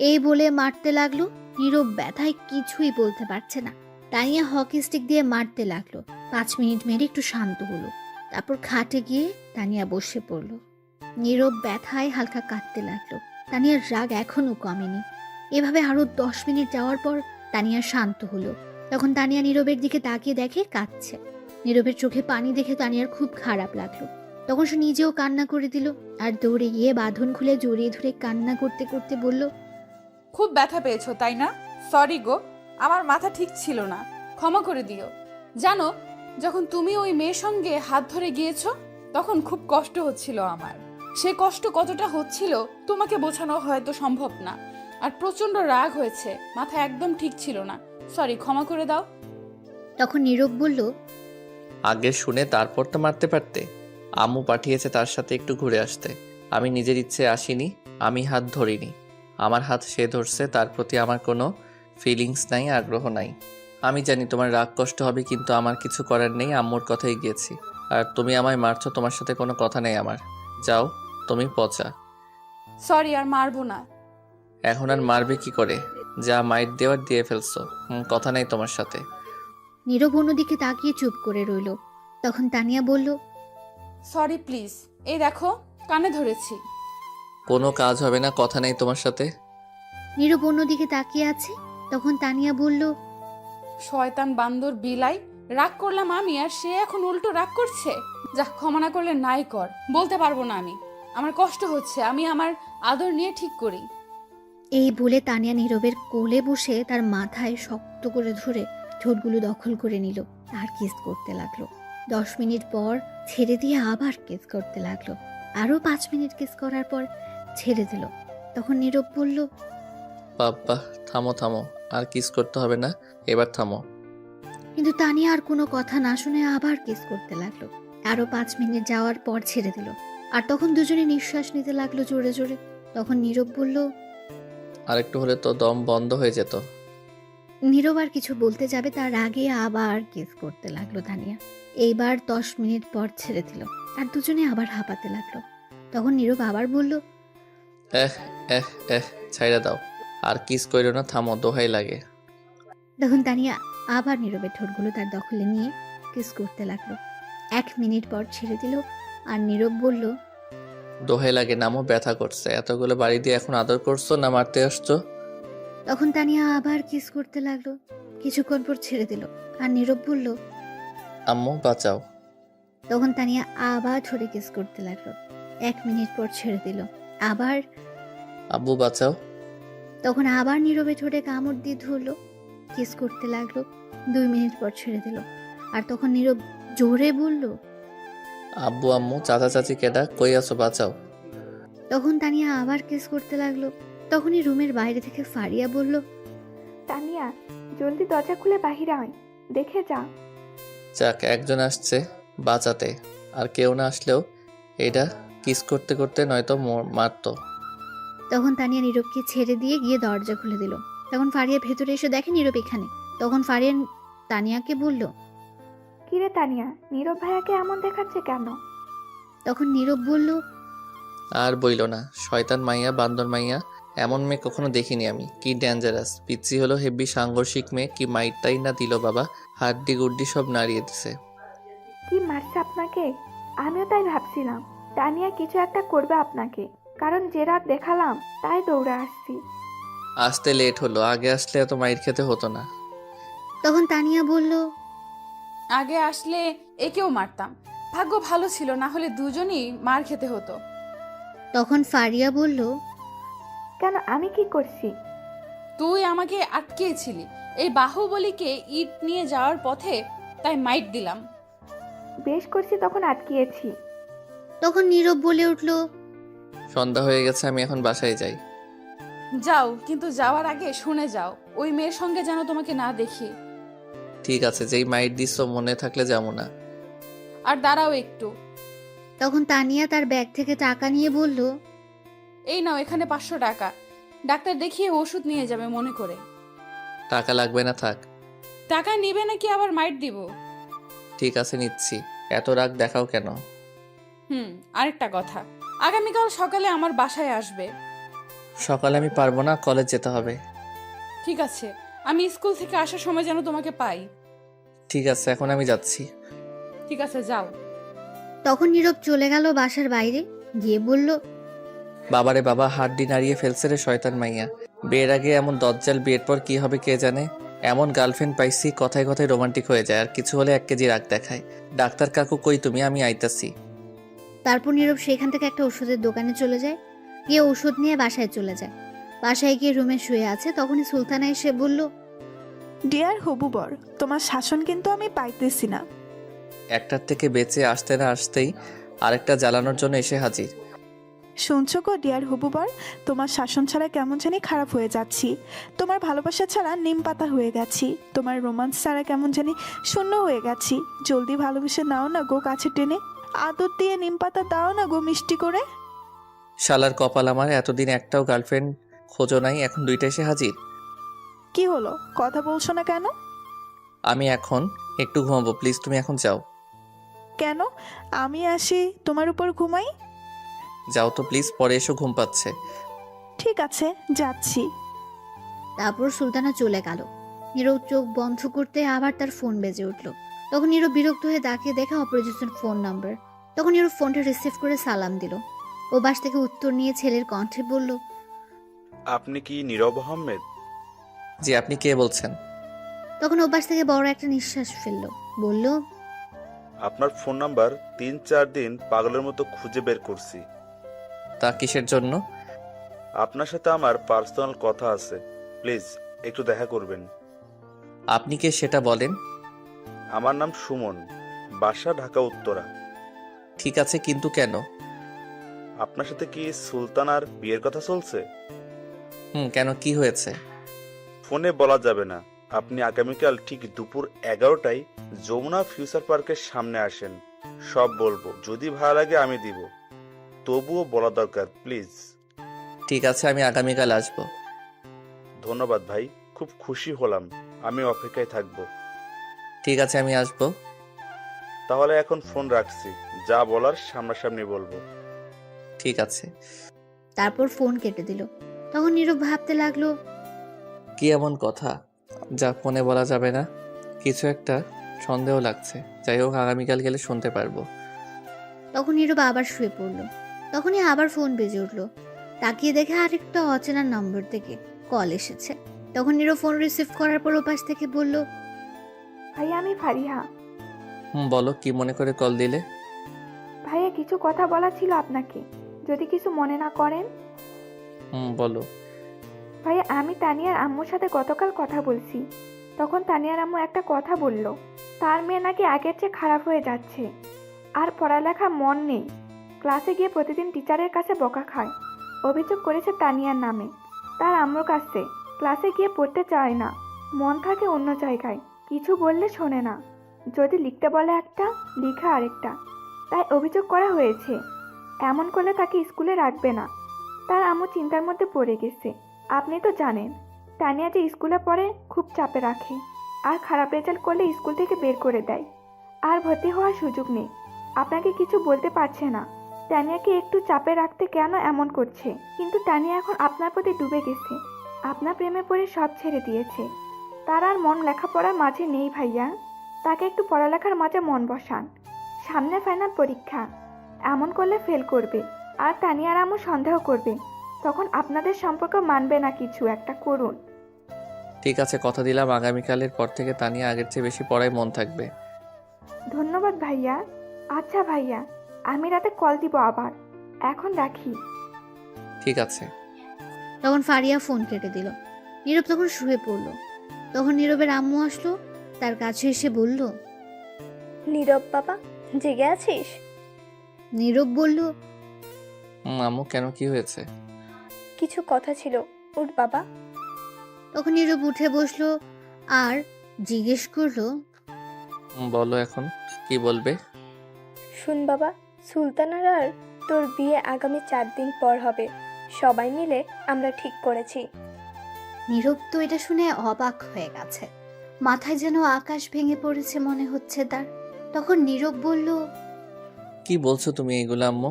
[SPEAKER 1] এই বলে মারতে লাগলো। নীরব ব্যথায় কিছুই বলতে পারছে না। তানিয়া হকি স্টিক দিয়ে মারতে লাগলো। 5 মিনিট মেরে একটু শান্ত হলো। তারপর খাটে গিয়ে তানিয়া বসে পড়লো। নীরব ব্যথায় হালকা কাঁদতে লাগলো। তানিয়ার রাগ এখনো কমেনি। এভাবে আরো 10 মিনিট যাওয়ার পর তানিয়া শান্ত হলো। তখন তানিয়া নীরবের দিকে তাকিয়ে দেখে কাঁদছে। নীরবের চোখে পানি দেখে তানিয়ার খুব খারাপ লাগলো। তখন সে নিজেও কান্না করে দিল আর দৌড়ে গিয়ে বাঁধন খুলে জড়িয়ে ধরে কান্না করতে করতে বলল,
[SPEAKER 4] খুব ব্যথা পেয়েছো তাই না? সরি গো, আমার মাথা ঠিক ছিল না, ক্ষমা করে দিও। জানো, যখন তুমি ওই মেয়ের সঙ্গে হাত ধরে গিয়েছো তখন খুব কষ্ট হচ্ছিল আমার। সে কষ্ট কতটা হচ্ছিল তোমাকে বোঝানো হয়তো সম্ভব না। আর প্রচন্ড রাগ হয়েছে, মাথা একদম ঠিক ছিল না। সরি, ক্ষমা করে দাও।
[SPEAKER 1] তখন নীরব বলল,
[SPEAKER 3] আগে শুনে তারপর তো মারতে পারতে। আম্মু পাঠিয়েছে তার সাথে একটু ঘুরে আসতে। আমি নিজের ইচ্ছে আসিনি, আমি হাত ধরিনি। আমার হাত সে ধরছে, তার প্রতি আমার কোনো ফিলিংস নাই, আগ্রহ নাই। আমি জানি তোমার রাগ কষ্ট হবে, কিন্তু আমার কিছু করার নেই, আম্মুর কথাই গিয়েছি। আর তুমি আমায় মারছো, তোমার সাথে কোনো কথা নেই আমার। যাও, তুমি পচা।
[SPEAKER 4] সরি, আর মারবো না।
[SPEAKER 3] এখন আর মারবে কি করে? যা মাইট দেওয়ার দিয়ে ফেলছো। কথা নেই তোমার সাথে।
[SPEAKER 1] নীরব অন্যদিকে তাকিয়ে চুপ করে রইল। তখন তানিয়া বলল,
[SPEAKER 4] সরি প্লিজ, এই দেখো কানে ধরেছি।
[SPEAKER 3] কোনো কাজ হবে না, কথা নেই তোমার সাথে।
[SPEAKER 1] নীরব অন্যদিকে তাকিয়ে আছে। তখন তানিয়া বলল,
[SPEAKER 4] শয়তান বান্দর বিলাই, রাগ করলাম আমি আর সে এখন উল্টো রাগ করছে। যা, ক্ষমা না করলে নাই কর, বলতে পারবো না আমি। আমার কষ্ট হচ্ছে, আমি আমার আদর নিয়ে ঠিক করি।
[SPEAKER 1] এই বলে তানিয়া নীরবের কোলে বসে তার মাথায় শক্ত করে ধরে ঠোঁটগুলো দখল করে নিল আর কিস করতে লাগলো। 10 মিনিট পর ছেড়ে দিয়ে আবার কিস করতে লাগলো। আরো 5 মিনিট কিস করার পর ছেড়ে দিল। তখন নীরব বলল,
[SPEAKER 3] বাবা থামো থামো, আর কিস করতে হবে না, এবার থামো।
[SPEAKER 1] কিন্তু তানিয়া আর কোনো কথা না শুনে আবার কিস করতে লাগলো। আরো 5 মিনিট যাওয়ার পর ছেড়ে দিল। আর তখন দুজনে নিঃশ্বাস নিতে লাগলো জোরে জোরে। তখন নীরব বলল,
[SPEAKER 3] আরেকটু হলে তো দম বন্ধ হয়ে যেত।
[SPEAKER 1] নীরব আর কিছু বলতে যাবে তার আগে আবার কিস করতে লাগলো তানিয়া। এইবার 10 মিনিট পর ছেড়ে দিল আর দুজনে আবার হাঁপাতে লাগলো। তখন নীরব আবার বলল,
[SPEAKER 3] এহ এহ এহ, ছাইড়া দাও, আর কিস কইরো না, থামো, দোহাই লাগে।
[SPEAKER 1] তখন তানিয়া আবার নীরবের ঠোঁটগুলো তার দখলে নিয়ে কিস করতে লাগলো। 1 মিনিট পর ছেড়ে দিল আর নীরব বলল,
[SPEAKER 3] দোহাই লাগে, নামও, ব্যথা করছে। এতগুলো বাড়ি দিয়ে এখন আদর করছো না মারতে আসছো?
[SPEAKER 1] তখন তানিয়া আবার কিস করতে লাগলো। কিছুক্ষণ পর ছেড়ে দিল আর নীরব বলল,
[SPEAKER 3] আম্মু বাঁচাও।
[SPEAKER 1] তখন তানিয়া আবার ধরে কিস করতে লাগলো। 1 মিনিট পর ছেড়ে দিল আবার।
[SPEAKER 3] আব্বু বাঁচাও।
[SPEAKER 1] তখন আবার নীরবে ঠোঁটে কামড় দিয়ে ধরলো, কিস করতে লাগলো। 2 মিনিট পর ছেড়ে দিল আর তখন নীরব জোরে বলল,
[SPEAKER 3] আব্বু আম্মু চাচা চাচি কেডা, কই আছো, বাঁচাও।
[SPEAKER 1] তখন তানিয়া আবার কিস করতে লাগলো। তখনই রুমের বাইরে থেকে ফারিয়া বলল,
[SPEAKER 8] তানিয়া, জলদি দরজা খুলে বাহিরে আয়, দেখে যা।
[SPEAKER 3] যাক, একজন আসছে বাঁচাতে, আর কেউ না আসলেও এটা কিস করতে করতে নয়তো মারতো।
[SPEAKER 1] তখন তানিয়া নীরবকে ছেড়ে দিয়ে গিয়ে দরজা খুলে দিল। তখন ফারিয়া ভেতরে এসে দেখে নীরব এখানে। তখন ফারিয়া তানিয়াকে বলল,
[SPEAKER 8] কিরে তানিয়া, নীরব ভাইয়াকে এমন দেখাচ্ছে কেন?
[SPEAKER 1] তখন নীরব বলল,
[SPEAKER 3] আর বইল না, শয়তান মাইয়া, বান্দর মাইয়া, এমন মেয়ে কখনো দেখিনি আমি। কি ডেঞ্জারাস পিচ্ছি হলো, হেভি সাংঘর্ষিক মেয়ে। কি মাইটটাই না দিল বাবা, হাড্ডি গুড্ডি সব নাড়িয়ে দিছে।
[SPEAKER 8] কি মারছে আপনাকে? আমিও তাই ভাবছিলাম তানিয়া কিছু একটা করবে আপনাকে, কারণ যে রাত দেখালাম তাই দৌড়ে আসছি।
[SPEAKER 3] আসতে লেট হলো, আগে আসলে এত মাইর খেতে হতো না।
[SPEAKER 1] তখন তানিয়া বলল,
[SPEAKER 4] আগে আসলে একেও মারতাম, ভাগ্য ভালো ছিল, না হলে দুজনেই মার খেতে হতো।
[SPEAKER 1] তখন ফারিয়া বলল,
[SPEAKER 8] কেন, আমি কি করছি?
[SPEAKER 4] তুই আমাকে আটকেছিলি এই বাহুবলীকে ইট নিয়ে যাওয়ার পথে, তাই মাইট দিলাম।
[SPEAKER 8] বেশ করছি, তখন আটকিয়েছি।
[SPEAKER 1] তখন নীরব বলে উঠল,
[SPEAKER 3] সন্ধ্যা হয়ে গেছে, আমি এখন বাসায় যাই।
[SPEAKER 4] যাও, কিন্তু যাওয়ার আগে শুনে যাও, ওই মেয়ের সঙ্গে যেন তোমাকে না দেখি।
[SPEAKER 3] ঠিক আছে, যেই মাইট দিচ্ছ মনে থাকলে যাবো না।
[SPEAKER 4] আর দাঁড়াও একটু।
[SPEAKER 1] তখন তানিয়া তার ব্যাগ থেকে টাকা নিয়ে বলল,
[SPEAKER 4] এই নাও, এখানে 500 টাকা, ডাক্তার দেখিয়ে ওষুধ নিয়ে যাবে মনে করে।
[SPEAKER 3] টাকা লাগবে না, থাক।
[SPEAKER 4] টাকা নিবে নাকি আবার মাইট দিব?
[SPEAKER 3] ঠিক আছে, নিচ্ছি। এত রাগ দেখাও কেন?
[SPEAKER 4] আরেকটা কথা, আগামীকাল সকালে আমার বাসায় আসবে।
[SPEAKER 3] সকালে আমি পারবো না, কলেজ যেতে হবে।
[SPEAKER 4] ঠিক আছে, আমি স্কুল থেকে আসার সময় যেন তোমাকে পাই।
[SPEAKER 3] ঠিক আছে, এখন আমি যাচ্ছি।
[SPEAKER 4] ঠিক আছে, যাও।
[SPEAKER 1] তখন নীরব চলে গেল বাসার বাইরে গিয়ে বলল,
[SPEAKER 3] বাবারে বাবা, হাড্ডি নাড়িয়ে ফেলছে রে শয়তান মাইয়া। বিয়ের আগে এমন দজ্জাল, বিয়ের পর কি হবে কে জানে। এমন গার্লফ্রেন্ড পাইছি, কথায় কথায় রোমান্টিক হয়ে যায়, আর কিছু হলে 1 কেজি রাগ দেখায়। ডাক্তার কাকু কই তুমি, আমি আইতাছি।
[SPEAKER 1] তারপর নীরব সেখান থেকে একটা ওষুধের দোকানে চলে যায়, গিয়ে ওষুধ নিয়ে বাসায় চলে যায়। বাসায় গিয়ে রুমে শুয়ে আছে, তখনই সুলতানা এসে বলল,
[SPEAKER 7] ডিয়ার হবু বর, তোমার শাসন কিন্তু আমি পাইতেছি না।
[SPEAKER 3] একটার থেকে বেঁচে আসতে না আসতেই আরেকটা জ্বালানোর জন্য এসে হাজির।
[SPEAKER 7] শুনছো গো ডিয়ার হবু বর, তোমার শাসন ছাড়া কেমন জানি খারাপ হয়ে যাচ্ছি। তোমার ভালোবাসা ছাড়া নিম পাতা হয়ে গেছি। তোমার রোমান্স ছাড়া কেমন জানি শূন্য হয়ে গেছি। জলদি ভালোবেসে নাও না গো কাছে টেনে, আদর দিয়ে নিম পাতা দাও না গো মিষ্টি করে।
[SPEAKER 3] শালার কপাল আমার, এতদিন একটাও গার্লফ্রেন্ড খোঁজো নাই, এখন দুইটা এসে হাজির।
[SPEAKER 7] কি হলো, কথা বলছো না কেন?
[SPEAKER 3] আমি এখন একটু ঘুমাবো, প্লিজ তুমি এখন যাও।
[SPEAKER 7] কেন? আমি আসি তোমার উপর ঘুমাই?
[SPEAKER 3] যাও তো প্লিজ, পরে এসো, ঘুম পাচ্ছে।
[SPEAKER 7] ঠিক আছে, যাচ্ছি।
[SPEAKER 1] তারপর সুলতানা চলে গেল। নীরব চোখ বন্ধ করতে আবার তার ফোন বেজে উঠল। তখন নীরব বিরক্ত হয়ে তাকিয়ে দেখে অপরিচিত ফোন নাম্বার। তখন নীরব ফোনটা রিসিভ করে সালাম দিল। ও বাস থেকে উত্তর নিয়ে ছেলের কণ্ঠে বলল,
[SPEAKER 10] আপনি কি নীরব আহমেদ?
[SPEAKER 3] জি, আপনি কে বলছেন?
[SPEAKER 1] তখন ও বাস থেকে বড় একটা নিঃশ্বাস ফেলল, বলল,
[SPEAKER 10] আপনার ফোন নাম্বার 3-4 দিন পাগলের মতো খুঁজে বের করছি।
[SPEAKER 3] তা কিসের জন্য?
[SPEAKER 10] আপনার সাথে আমার পার্সোনাল কথা আছে, প্লিজ একটু দেখা করবেন।
[SPEAKER 3] আপনি কে সেটা বলেন।
[SPEAKER 10] আমার নাম সুমন, বাসা ঢাকা উত্তরা।
[SPEAKER 3] ঠিক আছে, কিন্তু কেন?
[SPEAKER 10] আপনার সাথে কি সুলতানার বিয়ের কথা চলছে?
[SPEAKER 3] কেন, কি হয়েছে?
[SPEAKER 10] ফোনে বলা যাবে না। আপনি আগামীকাল ঠিক দুপুর 11টায় যমুনা ফিউচার পার্কের সামনে আসেন, সব বলবো। যদি ভালো লাগে আমি দিব, তবুও বলা দরকার, প্লিজ।
[SPEAKER 3] ঠিক আছে, আমি আগামীকাল আসবো।
[SPEAKER 10] ধন্যবাদ ভাই, খুব খুশি হলাম। আমি অপেক্ষায় থাকবো।
[SPEAKER 3] ঠিক আছে, আমি আসবো।
[SPEAKER 10] তাহলে এখন ফোন রাখছি, যা বলার সামনাসামনি বলবো।
[SPEAKER 3] ঠিক আছে।
[SPEAKER 1] তারপর ফোন কেটে দিল। তখন নীরব ভাবতে লাগলো,
[SPEAKER 3] কি এমন কথা যা ফোনে বলা যাবে না? কিছু একটা সন্দেহ লাগছে। যাই হোক, আগামীকাল গেলে শুনতে পারবো।
[SPEAKER 1] তখন নীরব আবার শুয়ে পড়ল। তখনই আবার ফোন বেজে উঠল। তাকিয়ে দেখে আরেকটা অচেনা নম্বর থেকে কল এসেছে। তখন নীরব ফোন রিসিভ করার পর ওপাশ থেকে বলল,
[SPEAKER 8] ভাইয়া আমি ফারিহা।
[SPEAKER 3] বলো, কি মনে করে কল দিলে?
[SPEAKER 8] ভাইয়া কিছু কথা বলা ছিল আপনাকে, যদি কিছু মনে না করেন।
[SPEAKER 3] বলো।
[SPEAKER 8] ভাইয়া আমি তানিয়ার আম্মুর সাথে গতকাল কথা বলছি। তখন তানিয়ার আম্মু একটা কথা বলল, তার মেয়ে নাকি আগের চেয়ে খারাপ হয়ে যাচ্ছে, আর পড়ালেখা মন নেই, ক্লাসে গিয়ে প্রতিদিন টিচারের কাছে বকা খায়। অভিযোগ করেছে তানিয়ার নামে। তার আম্মুর কাছে ক্লাসে গিয়ে পড়তে চায় না, মন থাকে অন্য জায়গায়, কিছু বললে শোনে না, যদি লিখতে বলে একটা, লিখে আরেকটা। তাই অভিযোগ করা হয়েছে। এমন করলে তাকে স্কুলে রাখবে না। তার আম্মু চিন্তার মধ্যে পড়ে গেছে। আপনি তো জানেন তানিয়া যে স্কুলে পড়ে খুব চাপে রাখে, আর খারাপ রেজাল্ট করলে স্কুল থেকে বের করে দেয়, আর ভর্তি হওয়ার সুযোগ নেই। আপনাকে কিছু বলতে পারছে না তানিয়াকে একটু চাপে রাখতে কেন এমন করছে, কিন্তু তানিয়া এখন আপনার প্রতি ডুবে গেছে, আপনার প্রেমে পড়ে সব ছেড়ে দিয়েছে। তার আর মন লেখাপড়ার মাঝে নেই ভাইয়া। তাকে একটু পড়ালেখার মাঝে মন বসান। সামনে ফাইনাল পরীক্ষা, এমন করলে ফেল করবে, আর তানিয়ার আম্মু সন্দেহ করবে, তখন আপনাদের সম্পর্ক মানবে না। কিছু একটা করুন।
[SPEAKER 3] ঠিক আছে, কথা দিলাম আগামীকালের পর থেকে তানিয়া আগের চেয়ে বেশি পড়ায় মন থাকবে।
[SPEAKER 8] ধন্যবাদ ভাইয়া। আচ্ছা ভাইয়া, আমি রাতে কল দিব আবার, এখন রাখি।
[SPEAKER 3] ঠিক আছে।
[SPEAKER 1] তখন ফারিয়া ফোন কেটে দিল। নীরব তখন শুয়ে পড়ল। তখন নীরবের আম্মু আসলো, তার কাছে এসে বলল,
[SPEAKER 5] নীরব বাবা, জেগে আছিস?
[SPEAKER 1] নীরব বলল,
[SPEAKER 3] আম্মু, কেন, কি হয়েছে?
[SPEAKER 5] কিছু কথা ছিল, উঠ বাবা।
[SPEAKER 1] তখন নীরব উঠে বসলো আর জিজ্ঞেস করলো,
[SPEAKER 3] বলো, এখন কি বলবে?
[SPEAKER 5] শুন বাবা, সুলতানার আর তোর বিয়ে আগামী 4 দিন পর হবে। সবাই মিলে আমরা ঠিক করেছি।
[SPEAKER 1] নীরব তো এটা শুনে অবাক হয়ে গেছে। মাথায় যেন আকাশ ভেঙে পড়েছে মনে হচ্ছে তার। তখন নীরব বলল,
[SPEAKER 3] কি বলছো তুমি এগুলো আম্মু?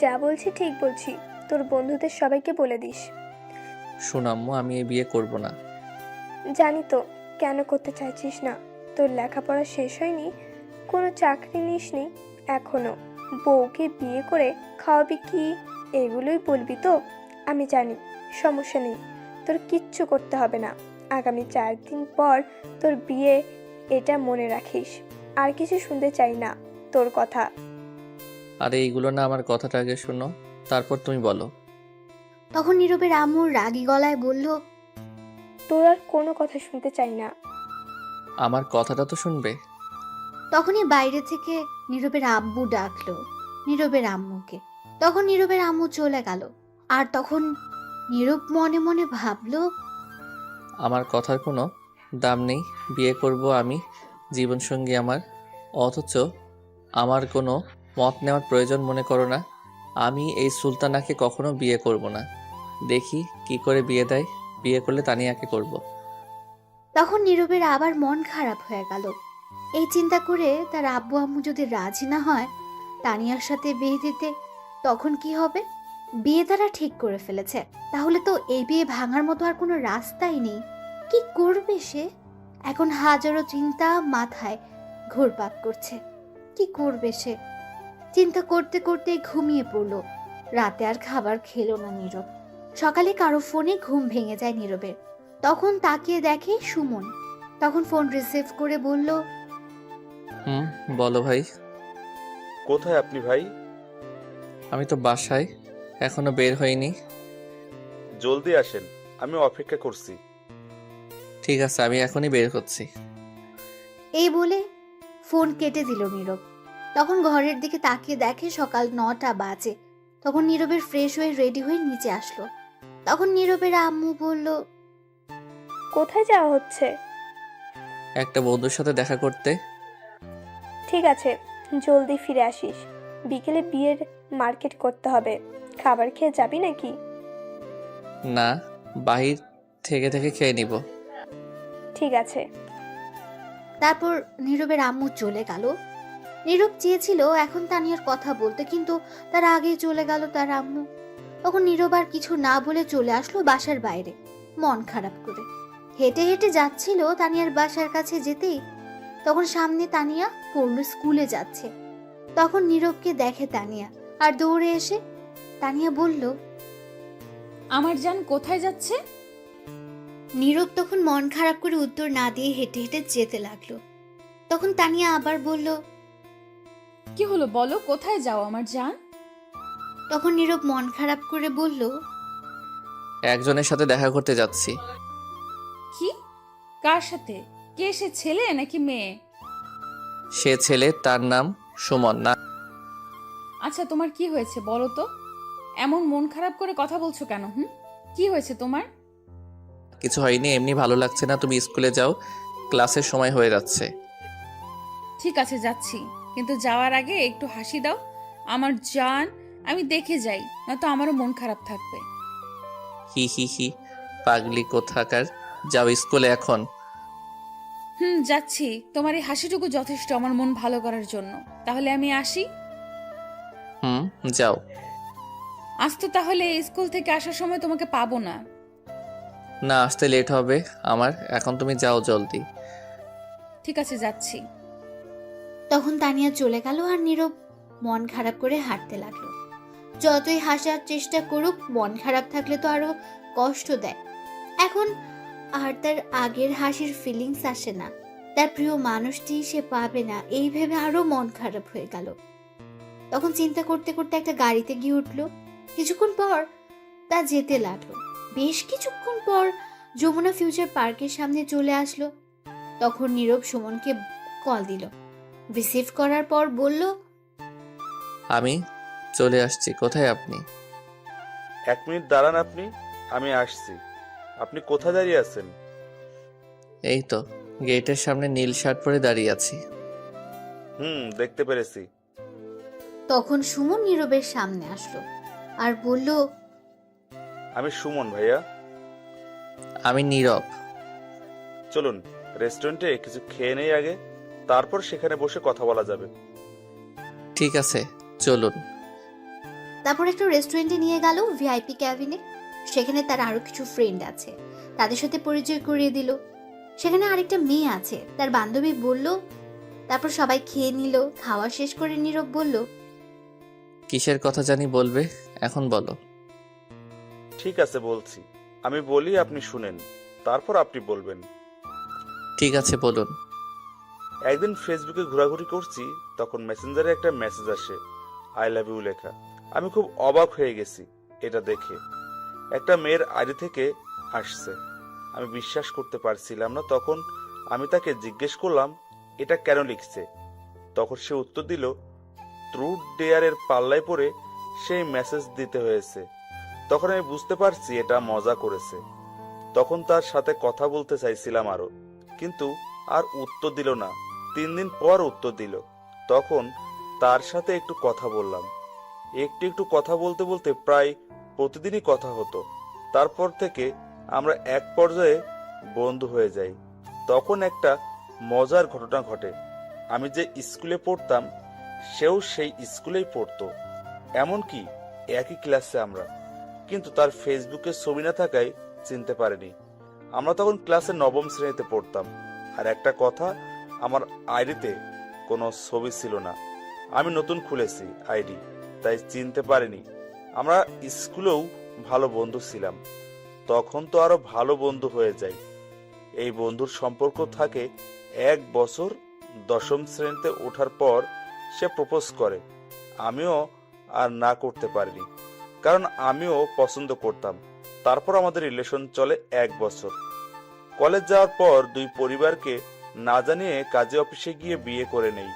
[SPEAKER 5] যা বলছি ঠিক বলছি, তোর বন্ধুদের সবাইকে বলে দিস।
[SPEAKER 3] শোন আম্মু, আমি এই বিয়ে করব না।
[SPEAKER 5] জানি তো কেন করতে চাইছিস না। তোর লেখাপড়া শেষ হয়নি, কোনো চাকরি নিসনি এখনো, বউকে বিয়ে করে খাওয়াবি কি, এগুলোই বলবি তো? আমি জানি, সমস্যা নেই, তোর কিচ্ছু করতে হবে না। আগামী 4 দিন পর তোর বিয়ে, এটা মনে রাখিস। আর কিছু শুনতে চাই না তোর কথা।
[SPEAKER 3] আরে এইগুলো না, আমার কথাটা আগে শোনো, তারপর তুমি বলো।
[SPEAKER 1] তখন নীরবের আম্মু রাগী গলায় বলল,
[SPEAKER 5] তোর আর কোনো কথা শুনতে চাই না।
[SPEAKER 3] আমার কথাটা তো শুনবে।
[SPEAKER 1] তখনই বাইরে থেকে নীরবের আব্বু ডাকলো নীরবের আম্মুকে। তখন নীরবের আম্মু চলে গেল। আর তখন নীরব মনে মনে ভাবলো,
[SPEAKER 3] আমার কথার কোনো দাম নেই। বিয়ে করব আমি, জীবনসঙ্গী আমার, অথচ আমার কোনো মত নেওয়ার প্রয়োজন মনে করো না। আমি এই সুলতানাকে কখনো বিয়ে করব না। দেখি কি করে বিয়ে দেয়। বিয়ে করলে তানিয়াকে করব।
[SPEAKER 1] তখন নীরবের আবার মন খারাপ হয়ে গেল। এই চিন্তা করে তার আব্বু আম্মু যদি রাজি না হয় তানিয়ার সাথে বিয়ে দিতে, তখন কি হবে? বিয়ে তারা ঠিক করে ফেলেছে, তাহলে তো এই বিয়ে ভাঙার মতো আর কোনো রাস্তাই নেই। কি করবে সে? এখন হাজারো চিন্তা মাথায় ঘুরপাক করছে। কি করবে সে? চিন্তা করতে করতে ঘুমিয়ে পড়ল। রাতে আর খাবার খেলো না নীরব। সকালে কারো ফোনে ঘুম ভেঙে যায় নীরবের। তখন তাকিয়ে দেখে সুমন। তখন ফোন রিসিভ করে বলল,
[SPEAKER 3] বলো ভাই।
[SPEAKER 10] কোথায় আপনি ভাই?
[SPEAKER 3] আমি তো বাসায়, এখনো বের হইনি।
[SPEAKER 10] জলদি আসেন, আমি অপেক্ষা করছি।
[SPEAKER 3] ঠিক আছে, আমি এখনই বের হচ্ছি।
[SPEAKER 1] এই বলে ফোন কেটে দিল নীরব। তখন ঘরের দিকে তাকিয়ে দেখে সকাল 9টা বাজে। তখন নীরবের ফ্রেশ হয়ে রেডি হয়ে নিচে আসলো। তখন নীরবের আম্মু বলল,
[SPEAKER 5] কোথায় যাওয়া হচ্ছে?
[SPEAKER 3] একটা বন্ধুর সাথে দেখা করতে।
[SPEAKER 5] ঠিক আছে, জলদি ফিরে আসিস। বিকেলে বিয়ের মার্কেট করতে হবে। খাবার খেয়ে যাবি নাকি?
[SPEAKER 3] না, বাহির থেকে থেকে খেয়ে নিব।
[SPEAKER 5] ঠিক আছে।
[SPEAKER 1] তারপর নীরবের আম্মু চলে গেল। নীরব চেয়েছিল এখন তানিয়ার কথা বলতে, কিন্তু তার আগেই চলে গেল তার আম্মু। তখন নীরব আর কিছু না বলে চলে আসলো বাসার বাইরে, মন খারাপ করে। হেঁটে হেঁটে যাচ্ছিল তানিয়ার বাসার কাছে যেতেই তখন সামনে তানিয়া পড়ল স্কুলে যাচ্ছে। তখন নীরবকে দেখে তানিয়া আর দৌড়ে এসে তানিয়া বলল,
[SPEAKER 4] আমার জান কোথায় যাচ্ছে?
[SPEAKER 1] নীরব তখন মন খারাপ করে উত্তর না দিয়ে হেঁটে হেঁটে যেতে লাগলো। তখন তানিয়া আবার বলল,
[SPEAKER 4] কি হলো বলো, কোথায় যাও আমার জান?
[SPEAKER 1] তখন নীরব মন খারাপ করে বলল,
[SPEAKER 3] একজনের সাথে দেখা করতে যাচ্ছি।
[SPEAKER 4] কি? কার সাথে? কে সে, ছেলে নাকি মেয়ে?
[SPEAKER 3] সে ছেলে, তার নাম সুমন। না,
[SPEAKER 4] আচ্ছা তোমার কি হয়েছে বলো তো? এমন মন খারাপ করে কথা বলছো কেন? কি হয়েছে তোমার?
[SPEAKER 3] কিছু হয়নি, এমনি ভালো লাগছে না। তুমি স্কুলে যাও, ক্লাসের সময় হয়ে যাচ্ছে।
[SPEAKER 4] ঠিক আছে যাচ্ছি, কিন্তু যাওয়ার আগে একটু হাসি দাও আমার জান। আমি দেখে যাই, নয়তো আমারও মন খারাপ থাকবে।
[SPEAKER 3] হি হি হি, পাগলি কোথাকার। যাও স্কুলে এখন।
[SPEAKER 4] যাচ্ছি। তোমার এই হাসিটুকু যথেষ্ট আমার মন ভালো করার জন্য। তাহলে আমি আসি।
[SPEAKER 3] যাও।
[SPEAKER 4] আজ তো তাহলে স্কুল থেকে আসার সময় তোমাকে পাবো না।
[SPEAKER 3] না, আসতে লেট হবে আমার। এখন তুমি যাও জলদি।
[SPEAKER 4] ঠিক আছে যাচ্ছি।
[SPEAKER 1] তখন তানিয়া চলে গেল আর নীরব মন খারাপ করে হাঁটতে লাগলো। যতই হাসার চেষ্টা করুক, মন খারাপ থাকলে তো আরো কষ্ট দেয়। এখন আর তার আগের হাসির ফিলিংস আসে না। তার প্রিয় মানুষটি সে পাবে না, এই ভেবে আরো মন খারাপ হয়ে গেল। তখন চিন্তা করতে করতে একটা গাড়িতে গিয়ে উঠলো। কিছুক্ষণ পর তা যেতে লাগলো। বেশ কিছুক্ষণ পর যমুনা ফিউচার পার্কের সামনে চলে আসলো। তখন নীরব সুমনকে কল দিল। রিসিভ করার পর বলল,
[SPEAKER 3] আমি চলে আসছি। কোথায় আপনি?
[SPEAKER 10] 1 মিনিট দাঁড়ান আপনি, আমি আসছি। আপনি কোথায় দাঁড়িয়ে আছেন?
[SPEAKER 3] এই তো গেটের সামনে নীল শার্ট পরে দাঁড়িয়ে আছি।
[SPEAKER 10] দেখতে পেরেছি।
[SPEAKER 1] তখন সুমন নীরবের সামনে আসলো আর বলল,
[SPEAKER 10] আমি সুমন ভাইয়া।
[SPEAKER 3] আমি নীরব।
[SPEAKER 10] চলুন রেস্টুরেন্টে কিছু খেয়ে নেই আগে, তারপর সেখানে বসে কথা বলা যাবে।
[SPEAKER 3] ঠিক আছে, চলুন।
[SPEAKER 1] তারপর একটা রেস্টুরেন্টে নিয়ে গেল, ভিআইপি ক্যাবিনে। সেখানে তার আরো কিছু ফ্রেন্ড আছে, তাদের সাথে পরিচয় করিয়ে দিল। সেখানে আরেকটা মেয়ে আছে, তার বান্ধবী বলল। তারপর সবাই খেয়ে নিল। খাওয়া শেষ করে নীরব বলল,
[SPEAKER 3] কিসের কথা জানি বলবে, এখন বলো।
[SPEAKER 10] ঠিক আছে বলছি, আমি বলি আপনি শুনেন, তারপর আপনি বলবেন।
[SPEAKER 3] ঠিক আছে, বলুন।
[SPEAKER 10] একদিন ফেসবুকে ঘোরাঘুরি করছি, তখন মেসেঞ্জারে একটা মেসেজ আসে। আই লাভ ইউ লেখা। আমি খুব অবাক হয়ে গেছি এটা দেখে। একটা মেয়ের আইডি থেকে আসছে। আমি বিশ্বাস করতে পারছিলাম না। তখন আমি তাকে জিজ্ঞেস করলাম এটা কেন লিখছে। তখন সে উত্তর দিল ট্রুথ ডেয়ারের পাল্লায় পড়ে সেই মেসেজ দিতে হয়েছে। তখন আমি বুঝতে পারছি এটা মজা করেছে। তখন তার সাথে কথা বলতে চাইছিলাম আরো, কিন্তু আর উত্তর দিল না। 3 দিন পর উত্তর দিল। তখন তার সাথে একটু কথা বললাম। একটু একটু কথা বলতে বলতে প্রায় প্রতিদিনই কথা হতো। তারপর থেকে আমরা এক পর্যায়ে বন্ধু হয়ে যাই। তখন একটা মজার ঘটনা ঘটে। আমি যে স্কুলে পড়তাম সেও সেই স্কুলেই পড়তো, এমনকি একই ক্লাসে আমরা। কিন্তু তার ফেসবুকে ছবি না থাকায় চিনতে পারিনি। আমরা তখন ক্লাসে 9ম শ্রেণীতে পড়তাম। আর একটা কথা, আমার আইডিতে কোনো ছবি ছিল না। আমি নতুন খুলেছি আইডি, তাই চিনতে পারিনি। আমরা স্কুলেও ভালো বন্ধু ছিলাম। তখন তো আরো ভালো বন্ধু হয়ে যায়। এই বন্ধুর সম্পর্ক থাকে 1 বছর। 10ম শ্রেণীতে ওঠার পর সে প্রপোজ করে। আমিও আর না করতে পারিনি, কারণ আমিও পছন্দ করতাম। তারপর আমাদের রিলেশন চলে 1 বছর। কলেজ যাওয়ার পর 2 পরিবারকে না জানিয়ে কাজী অফিসে গিয়ে বিয়ে করে নেই।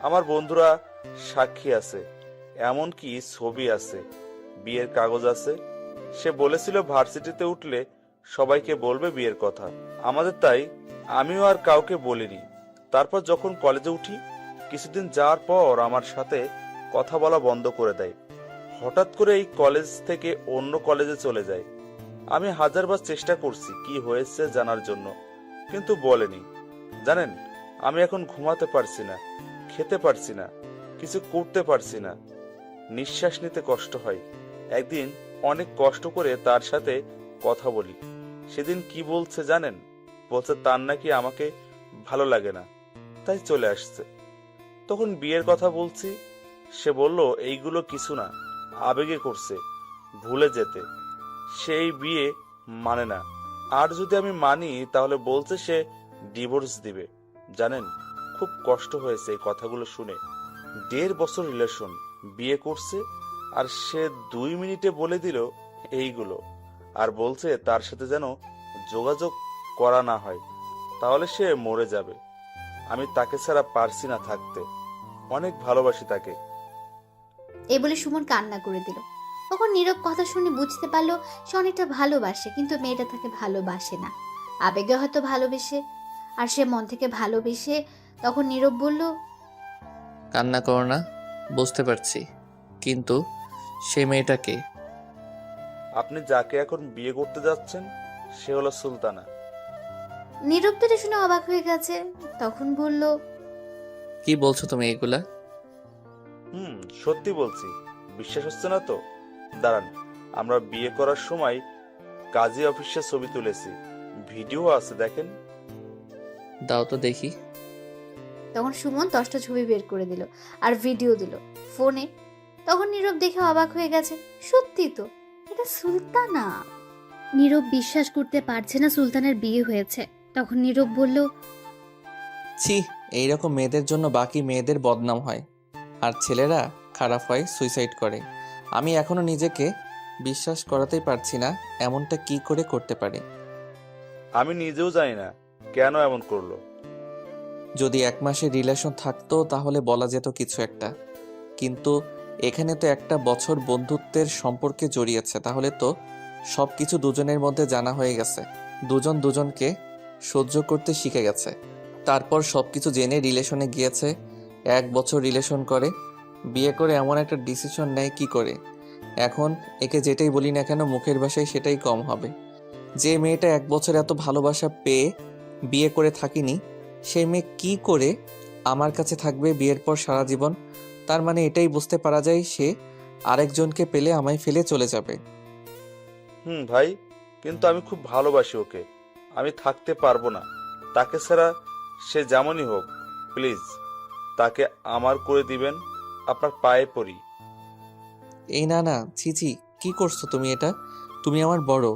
[SPEAKER 10] আমার বন্ধুরা সাক্ষী আছে, এমনকি ছবি আছে, বিয়ের কাগজ আছে। সে বলেছিল ভার্সিটিতে উঠলে সবাইকে বলবে বিয়ের কথা আমাদের, তাই আমিও আর কাউকে বলিনি। তারপর যখন কলেজে উঠি, কিছুদিন যাওয়ার পর আমার সাথে কথা বলা বন্ধ করে দেয়। হঠাৎ করে এই কলেজ থেকে অন্য কলেজে চলে যায়। আমি হাজারবার চেষ্টা করছি কি হয়েছে জানার জন্য, কিন্তু বলেনি। জানেন, আমি এখন ঘুমাতে পারছি না, খেতে পারছি না, কিছু করতে পারছি না, নিঃশ্বাস নিতে কষ্ট হয়। একদিন অনেক কষ্ট করে তার সাথে কথা বলি। সেদিন কি বলছে জানেন? বলছে তার নাকি আমাকে ভালো লাগে না, তাই চলে আসছে। তখন বিয়ের কথা বলছি। সে বলল এইগুলো কিছু না, আবেগে করছে, ভুলে যেতে। সেই বিয়ে মানে না। আর যদি আমি মানি তাহলে বলছে সে ডিভোর্স দিবে। জানেন, খুব কষ্ট হয়েছে এই কথাগুলো শুনে। 1.5 বছর রিলেশন, বিয়ে করছে, আর সে 2 মিনিটে বলে দিল এইগুলো। আর বলছে তার সাথে যেন যোগাযোগ করা না হয়, তাহলে সে মরে যাবে। আমি তাকে ছাড়া পারছি না থাকতে, অনেক ভালোবাসি তাকে।
[SPEAKER 1] এই বলে সুমন কান্না করে দিল। তখন নীরব কথা শুনে বুঝতে পারলো সে অনেকটা ভালোবাসে, কিন্তু মেয়েটা তাকে ভালোবাসে না, আবেগে হয়তো ভালোবেসে। আর সে মন থেকে ভালোবেসে। তখন নীরব বলল,
[SPEAKER 3] কান্না করো না, বুঝতে পারছি, কিন্তু সেই মেয়েটাকে
[SPEAKER 10] আপনি যাকে এখন বিয়ে করতে যাচ্ছেন সে হলো সুলতানা।
[SPEAKER 1] নীরব তো এটা শুনে অবাক হয়ে গেছে। তখন বলল,
[SPEAKER 3] কি বলছো তুমি এগুলা?
[SPEAKER 10] সত্যি বলছি, বিশ্বাস হচ্ছে না তো? দাঁড়ান, আমরা বিয়ে করার সময় কাজী অফিসে ছবি তুলেছি, ভিডিও আছে, দেখেন।
[SPEAKER 3] দাও তো দেখি।
[SPEAKER 1] তখন সুমন 10টা ছবি বের করে দিল আর ভিডিও দিল ফোনে। তখন নীরব দেখে অবাক হয়ে গেছে। সত্যি তো, এটা সুলতানা। নীরব বিশ্বাস করতে পারছে না সুলতানের বিয়ে হয়েছে। তখন নীরব বলল,
[SPEAKER 3] ছি, এইরকম মেয়েদের জন্য বাকি মেয়েদের বদনাম হয়, আর ছেলেরা খারাপ হয়, সুইসাইড করে। আমি এখনো নিজেকে বিশ্বাস করাতেই পারছি না এমনটা কি করে করতে পারে।
[SPEAKER 10] আমি নিজেও জানি না কেন এমন করলো।
[SPEAKER 3] যদি 1 মাসের রিলেশন থাকতো তাহলে বলা যেত কিছু একটা, কিন্তু এখানে তো 1টা বছর বন্ধুত্বের সম্পর্কে জড়িয়েছে। তাহলে তো সবকিছু দুজনের মধ্যে জানা হয়ে গেছে, দুজন দুজনকে সহ্য করতে শিখে গেছে। তারপর সবকিছু জেনে রিলেশনে গিয়েছে, 1 বছর রিলেশন করে, বিয়ে করে এমন একটা ডিসিশন নেয় কি করে? এখন একে যেটাই বলি না কেন মুখের ভাষায় সেটাই কম হবে। যে মেয়েটা 1 বছর এত ভালোবাসা পেয়ে বিয়ে করে থাকিনি, সেই মেয়ে কি করে আমার কাছে থাকবে বিয়ের পর সারা জীবন? তার মানে এটাই বুঝতে পারা যায় সে আরেকজনকে পেলে আমায় ফেলে চলে যাবে।
[SPEAKER 10] ভাই, কিন্তু আমি খুব ভালোবাসি ওকে, আমি থাকতে পারবো না তাকে ছাড়া। সে যেমনই হোক, প্লিজ তাকে আমার করে দিবেন, আপনার পায়ে পড়ি।
[SPEAKER 3] এই না না, ছি ছি, কি করছো তুমি এটা? তুমি আমার বড়,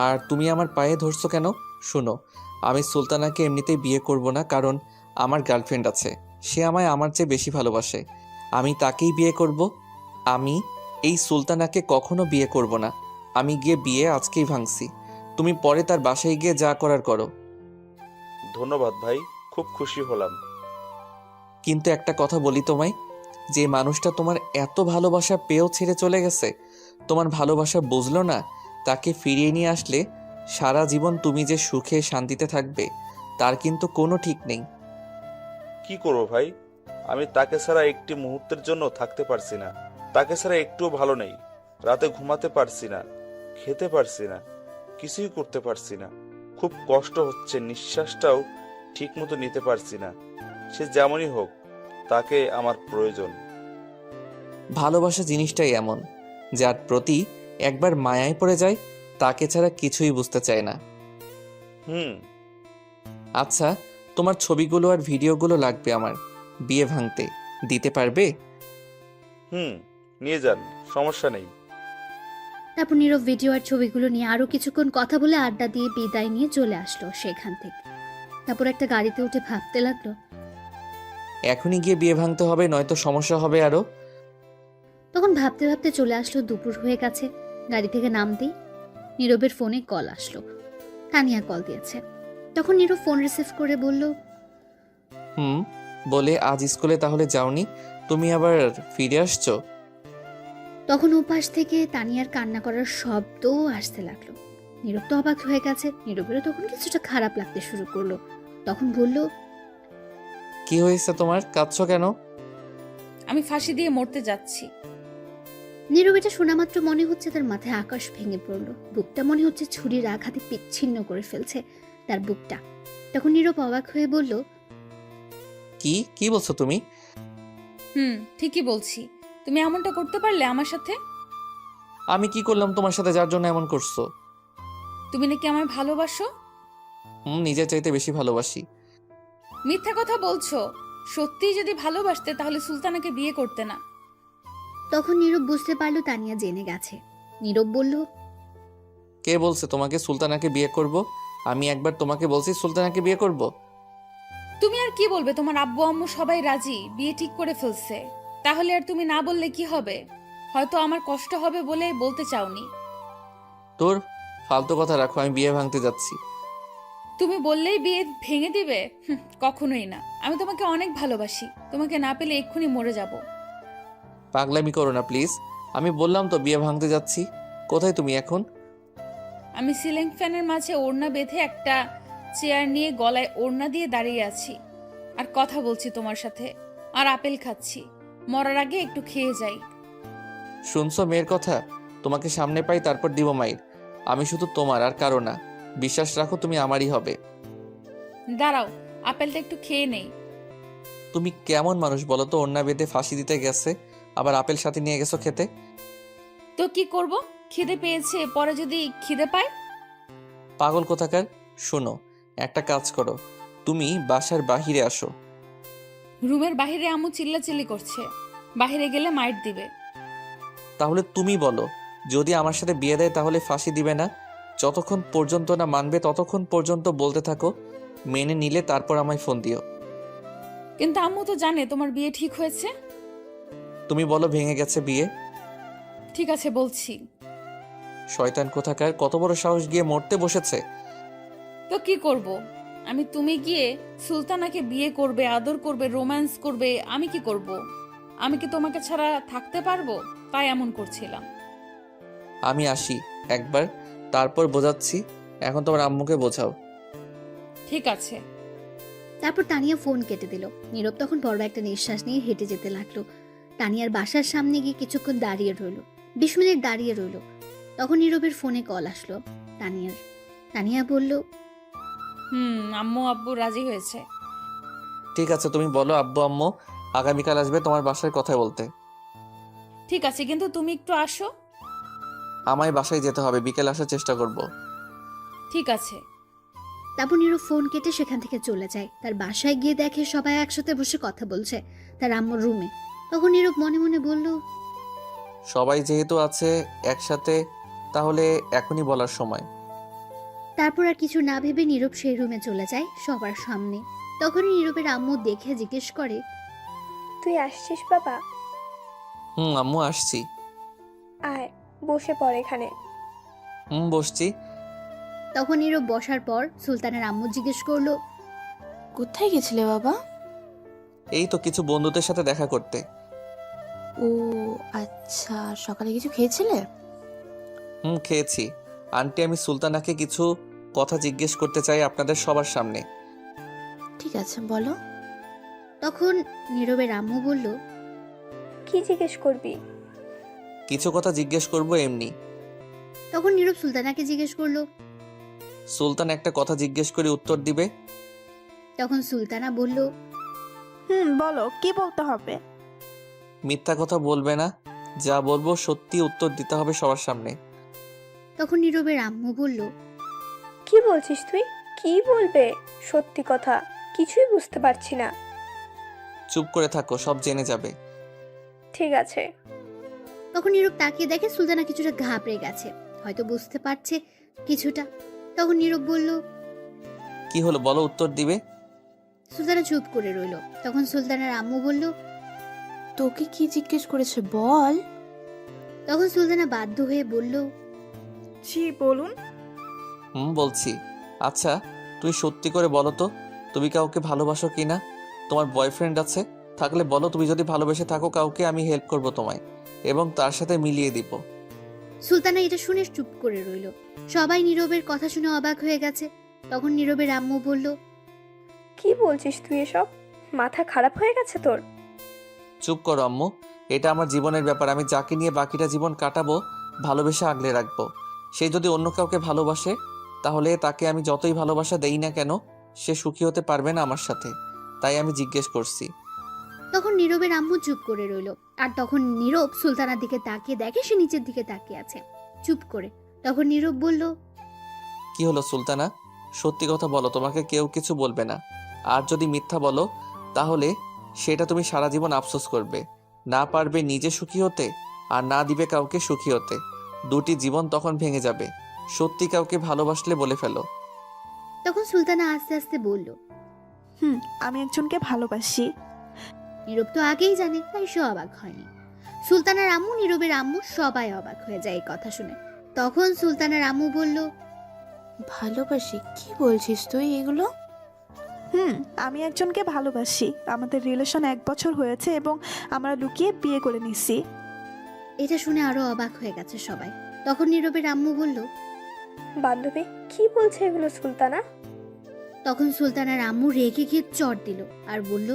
[SPEAKER 3] আর তুমি আমার পায়ে ধরছো কেন? শুনো, আমি সুলতানাকে এমনিতেই বিয়ে করব না, কারণ আমার গার্লফ্রেন্ড আছে। সে আমায় আমার চেয়ে বেশি ভালোবাসে। আমি তাকেই বিয়ে করব, আমি এই সুলতানাকে কখনো বিয়ে করব না। আমি গিয়ে বিয়ে আজকেই ভাঙছি। তুমি পরে তার বাসায় গিয়ে যা করার করো।
[SPEAKER 10] ধন্যবাদ ভাই, খুব খুশি হলাম।
[SPEAKER 3] কিন্তু একটা কথা বলি তোমায়, যে মানুষটা তোমার এত ভালোবাসা পেয়েও ছেড়ে চলে গেছে, তোমার ভালোবাসা বুঝলো না, তাকে ফিরিয়ে নিয়ে আসলে সারা জীবন তুমি যে সুখে শান্তিতে থাকবে তার কিন্তু কোনো ঠিক নেই।
[SPEAKER 10] কি করবো ভাই, আমি তাকে ছাড়া একটি মুহূর্তের জন্য থাকতে পারছি না। তাকে ছাড়া একটুও ভালো নেই। রাতে ঘুমাতে পারছি না, খেতে পারছি না, কিছুই করতে পারছি না। খুব কষ্ট হচ্ছে, নিঃশ্বাসটাও ঠিক মতো নিতে পারছি না। সে যেমনই হোক, তাকে আমার প্রয়োজন।
[SPEAKER 3] ভালোবাসা জিনিসটাই এমন, যার প্রতি একবার মায়ায় পড়ে যায় তাকে ছাড়া কিছুই বুঝতে চায় না।
[SPEAKER 10] হুম।
[SPEAKER 3] আচ্ছা, তোমার ছবিগুলো আর ভিডিওগুলো লাগবে আমার বিয়ে ভাঙতে, দিতে পারবে?
[SPEAKER 10] হুম, নিয়ে যান, সমস্যা নেই।
[SPEAKER 1] তারপর নীরব ভিডিও আর ছবিগুলো নিয়ে আরো কিছুক্ষণ কথা বলে আড্ডা দিয়ে বিদায় নিয়ে চলে আসলো সেখান থেকে। তারপর একটা গাড়িতে উঠে ভাবতে লাগলো,
[SPEAKER 3] এখনই গিয়ে বিয়ে ভাঙতে হবে, নয়তো সমস্যা হবে আরো।
[SPEAKER 1] তখন ভাবতে ভাবতে চলে আসলো দুপুর হয়ে গেছে। গাড়ি থেকে নামতেই নীরবের ফোনে কল আসলো। তানিয়া কল দিয়েছে। তখন নীরব ফোন রিসিভ করে বলল,
[SPEAKER 3] বলে আজ স্কুলে তাহলে যাওনি, তুমি আবার ফিরে আসছো?
[SPEAKER 1] তখন ওপাশ থেকে তানিয়ার কান্না করার শব্দও আসতে লাগলো। নীরব তো অবাক হয়ে গেছে। নীরবেরও তখন কিছুটা খারাপ লাগতে শুরু করলো। তখন বলল,
[SPEAKER 3] কি হয়েছে তোমার, কাঁদছো কেন?
[SPEAKER 4] আমি ফাঁসি দিয়ে মরতে যাচ্ছি।
[SPEAKER 1] নীরব এটা শোনা মাত্র মনে হচ্ছে তার মাথায় আকাশ ভেঙে পড়লো। বুকটা মনে হচ্ছে ছুরির আঘাতে বিচ্ছিন্ন করে ফেলছে তার বুকটা। তখন নীরব অবাক হয়ে বলল,
[SPEAKER 3] কি কি বলছো তুমি?
[SPEAKER 4] ঠিকই বলছি। তুমি এমনটা করতে পারলে আমার সাথে?
[SPEAKER 3] আমি কি করলাম তোমার সাথে যার জন্য এমন করছো?
[SPEAKER 4] তুমি নাকি আমায় ভালোবাসো?
[SPEAKER 3] নিজের চাইতে বেশি ভালোবাসি।
[SPEAKER 4] মিথ্যা কথা বলছো। সত্যিই যদি ভালোবাসতে তাহলে সুলতানাকে বিয়ে করতে না।
[SPEAKER 1] তখন নীরব বুঝতে পারলো তানিয়া জেনে গেছে। নীরব বলল,
[SPEAKER 3] কে বলছে তোমাকে সুলতানাকে বিয়ে করব? আমি একবার তোমাকে বলছি সুলতানাকে বিয়ে করব?
[SPEAKER 4] তুমি আর কি বলবে? তোমার আব্বু আম্মু সবাই রাজি, বিয়ে ঠিক করে ফেলছে। তাহলে আর তুমি না বললে কি হবে? হয়তো আমার কষ্ট হবে বলে বলতে চাওনি।
[SPEAKER 3] তোর ফালতু কথা রাখো, আমি বিয়ে ভাঙতে যাচ্ছি।
[SPEAKER 4] তুমি বললেই বিয়ে ভেঙে দিবে? কখনোই না। আমি তোমাকে অনেক ভালোবাসি। তোমাকে না পেলে এক্ষুনি মরে যাব।
[SPEAKER 3] পাগলামি করো না প্লিজ। আমি বললাম তো বিয়ে ভাঙতে যাচ্ছি। কোথায় তুমি এখন?
[SPEAKER 4] আমি সিলিং ফ্যানের মাঝে ওড়না বেঁধে একটা চেয়ার নিয়ে গলায় ওড়না দিয়ে দাঁড়িয়ে আছি আর কথা বলছি তোমার সাথে, আর আপেল খাচ্ছি। মরার আগে একটু খেয়ে যাই।
[SPEAKER 3] শুনছো মেয়ের কথা? তোমাকে সামনে পাই তারপর দিব মাইর। আমি শুধু তোমার আর কারো না। বিশ্বাস রাখো তুমি আমারই হবে।
[SPEAKER 4] দাঁড়াও, আপেলটা একটু খেয়ে নেই।
[SPEAKER 3] তুমি কেমন মানুষ বলো তো? ওড়না বেঁধে ফাঁসি দিতে গেছে, আবার আপেল সাথে নিয়ে গেছো খেতে।
[SPEAKER 4] তো কি করব? খিদে পেয়েছে, পরে যদি খিদে পায়?
[SPEAKER 3] পাগল কোথাকার। শোনো, একটা কাজ করো, তুমি বাসার বাহিরে আসো।
[SPEAKER 4] রুমের বাইরে আম্মু চিল্লাচিল্লি করছে। বাইরে গেলে মাইর দিবে।
[SPEAKER 3] তাহলে তুমি বলো, যদি আমার সাথে বিয়ে দেয় তাহলে ফাঁসি দিবে না? যতক্ষণ পর্যন্ত না মানবে ততক্ষণ পর্যন্ত বলতে থাকো, মেনে নিলে তারপর আমায় ফোন দিও।
[SPEAKER 4] কিন্তু আম্মু তো জানে তোমার বিয়ে ঠিক হয়েছে।
[SPEAKER 3] তুমি বলো ভেঙে গেছে বিয়ে।
[SPEAKER 4] ঠিক আছে বলছি।
[SPEAKER 3] শয়তান কোথাকার, কত বড় সাহস, গিয়ে মরতে বসেছে।
[SPEAKER 4] তো কি করব? তুমি গিয়ে সুলতানাকে বিয়ে করবে, আদর করবে, রোম্যান্স করবে। আমি কি করব? আমি কি তোমাকে ছাড়া থাকতে পারবো? তাই এমন করছিলাম।
[SPEAKER 3] আমি আসি একবার, তারপর বোঝাচ্ছি। এখন তোমার আম্মুকে বোঝাও।
[SPEAKER 4] ঠিক আছে।
[SPEAKER 1] তারপর তানিয়া ফোন কেটে দিল। নীরব তখন বড় একটা নিঃশ্বাস নিয়ে হেঁটে যেতে লাগলো। তানিয়ার বাসার সামনে গিয়ে কিছুক্ষণ দাঁড়িয়ে রইল। 20 মিনিট দাঁড়িয়ে রইল। তখন নীরবের ফোনে কল আসলো তানিয়ার। তানিয়া বলল,
[SPEAKER 4] আম্মু আব্বু রাজি হয়েছে।
[SPEAKER 3] ঠিক আছে, তুমি বলো আব্বু আম্মু আগামীকাল আসবে তোমার বাসায় কথা বলতে।
[SPEAKER 4] ঠিক আছে, কিন্তু তুমি একটু আসো।
[SPEAKER 3] আমায় বাসায় যেতে হবে, বিকেল আসার চেষ্টা করব।
[SPEAKER 4] ঠিক আছে।
[SPEAKER 1] তারপর নীরব ফোন কেটে সেখান থেকে চলে যায়। তার বাসায় গিয়ে দেখে সবাই একসাথে বসে কথা বলছে তার আম্মুর রুমে। তখন নীরব মনে মনে বলল,
[SPEAKER 3] সবাই যেহেতু আছে একসাথে, তাহলে এখনই বলার সময়।
[SPEAKER 1] তারপর আর কিছু না ভেবে নীরব সেই রুমে চলে যায় সবার সামনে। তখন নীরবের আম্মু দেখে জিজ্ঞেস করে,
[SPEAKER 5] তুই আসছিস বাবা?
[SPEAKER 3] আম্মু আসছি।
[SPEAKER 5] আয়, বসে পড় এখানে।
[SPEAKER 3] বসছি।
[SPEAKER 1] তখন নীরব বসার পর সুলতানের আম্মু জিজ্ঞেস করলো,
[SPEAKER 6] কোথায় গেছিলে বাবা?
[SPEAKER 3] এই তো কিছু বন্ধুদের সাথে দেখা করতে।
[SPEAKER 6] ও আচ্ছা, সকালে কিছু খেয়েছিলে?
[SPEAKER 3] খেয়েছি। আন্টি, আমি সুলতানাকে কিছু কথা জিজ্ঞেস করতে চাই আপনাদের সবার সামনে।
[SPEAKER 6] ঠিক আছে, বলো।
[SPEAKER 1] তখন নীরবের আম্মু বলল,
[SPEAKER 5] কি জিজ্ঞেস করবি?
[SPEAKER 3] কিছু কথা জিজ্ঞেস করব এমনি।
[SPEAKER 1] তখন নীরব সুলতানাকে জিজ্ঞেস করলো।
[SPEAKER 3] সুলতান একটা কথা জিজ্ঞেস করে উত্তর দিবে।
[SPEAKER 1] তখন সুলতানা বলল,
[SPEAKER 7] বলো, কি বলতে হবে?
[SPEAKER 3] মিথ্যা কথা বলবে না, যা বলবো সত্যি উত্তর দিতে হবে সবার সামনে।
[SPEAKER 1] তখন নীরবের আম্মু বলল,
[SPEAKER 5] কি বলছিস তুই? কি বলবে? সত্যি কথা কিছুই বুঝতে পারছি না।
[SPEAKER 3] চুপ করে থাকো, সব জেনে যাবে।
[SPEAKER 5] ঠিক আছে।
[SPEAKER 1] তখন নীরব তাকিয়ে দেখে সুলতানা কিছুটা ঘাবড়ে গেছে, হয়তো বুঝতে পারছে কিছুটা। তখন নীরব বলল,
[SPEAKER 3] কি হলো বলো, উত্তর দিবে।
[SPEAKER 1] সুলতানা চুপ করে রইল। তখন সুলতানার আম্মু বলল,
[SPEAKER 6] তোকে কি জিজ্ঞেস করেছে বল।
[SPEAKER 1] তখন সুলতানা বাধ্য হয়ে বলল,
[SPEAKER 7] জি বলুন।
[SPEAKER 3] বলছি। আচ্ছা, তুই সত্যি করে বলো তো, তুমি কাউকে ভালোবাসো কিনা? তোমার বয়ফ্রেন্ড আছে? থাকলে বলো, তুমি যদি ভালোবেসে থাকো কাউকে, আমি হেল্প করব তোমায় এবং তার সাথে মিলিয়ে দিব।
[SPEAKER 1] সুলতানা এটা শুনে চুপ করে রইল। সবাই নীরবের কথা শুনে অবাক হয়ে গেছে। তখন নীরবের আম্মু বলল,
[SPEAKER 5] কি বলছিস তুই এসব? মাথা খারাপ হয়ে গেছে তোর?
[SPEAKER 3] চুপ করো আম্মু, এটা আমার জীবনের ব্যাপার। আমি যাকে নিয়ে বাকিটা জীবন কাটাবো ভালোবেসে আগলে রাখবো। সে যদি অন্য কাউকে ভালোবাসে, তাহলে তাকে আমি যতই ভালোবাসা দেই না কেন, সে সুখী হতে পারবে না আমার সাথে। তাই আমি জিজ্ঞেস করছি।
[SPEAKER 1] তখন নীরবের আম্মু চুপ করে রইল। আর তখন নীরব সুলতানার দিকে তাকিয়ে দেখে সে নিচের দিকে তাকিয়ে আছে চুপ করে। তখন নীরব বলল,
[SPEAKER 3] কি হলো সুলতানা, সত্যি কথা বলো, তোমাকে কেউ কিছু বলবে না। আর যদি মিথ্যা বলো, তাহলে সেটা তুমি সারা জীবন আফসোস করবে। না পারবে নিজে সুখী হতে, আর না দিবে কাউকে সুখী হতে। দুটি জীবন তখন ভেঙে যাবে। সত্যি কাউকে ভালোবাসলে বলে ফেলো।
[SPEAKER 1] তখন সুলতানা আস্তে আস্তে বলল,
[SPEAKER 7] আমি একজনকে ভালোবাসি।
[SPEAKER 1] নীরব তো আগেই জানে, তাই সে অবাক হয়নি। সুলতানার আম্মু, নীরবের আম্মু সবাই অবাক হয়ে যায় এই কথা শুনে। তখন সুলতানার আম্মু বলল,
[SPEAKER 6] ভালোবাসি? কি বলছিস তুই এগুলো?
[SPEAKER 7] আমি একজনকে ভালোবাসি। আমাদের রিলেশন 1 বছর হয়েছে এবং আমরা লুকিয়ে বিয়ে করে নিছি।
[SPEAKER 1] এটা শুনে আরো অবাক হয়ে গেছে সবাই। তখন নীরবের আম্মু বলল,
[SPEAKER 5] বান্ধবী কি বলছে এগুলো সুলতানা?
[SPEAKER 1] তখন সুলতানার আম্মু রেগে গিয়ে চট দিল আর বলল,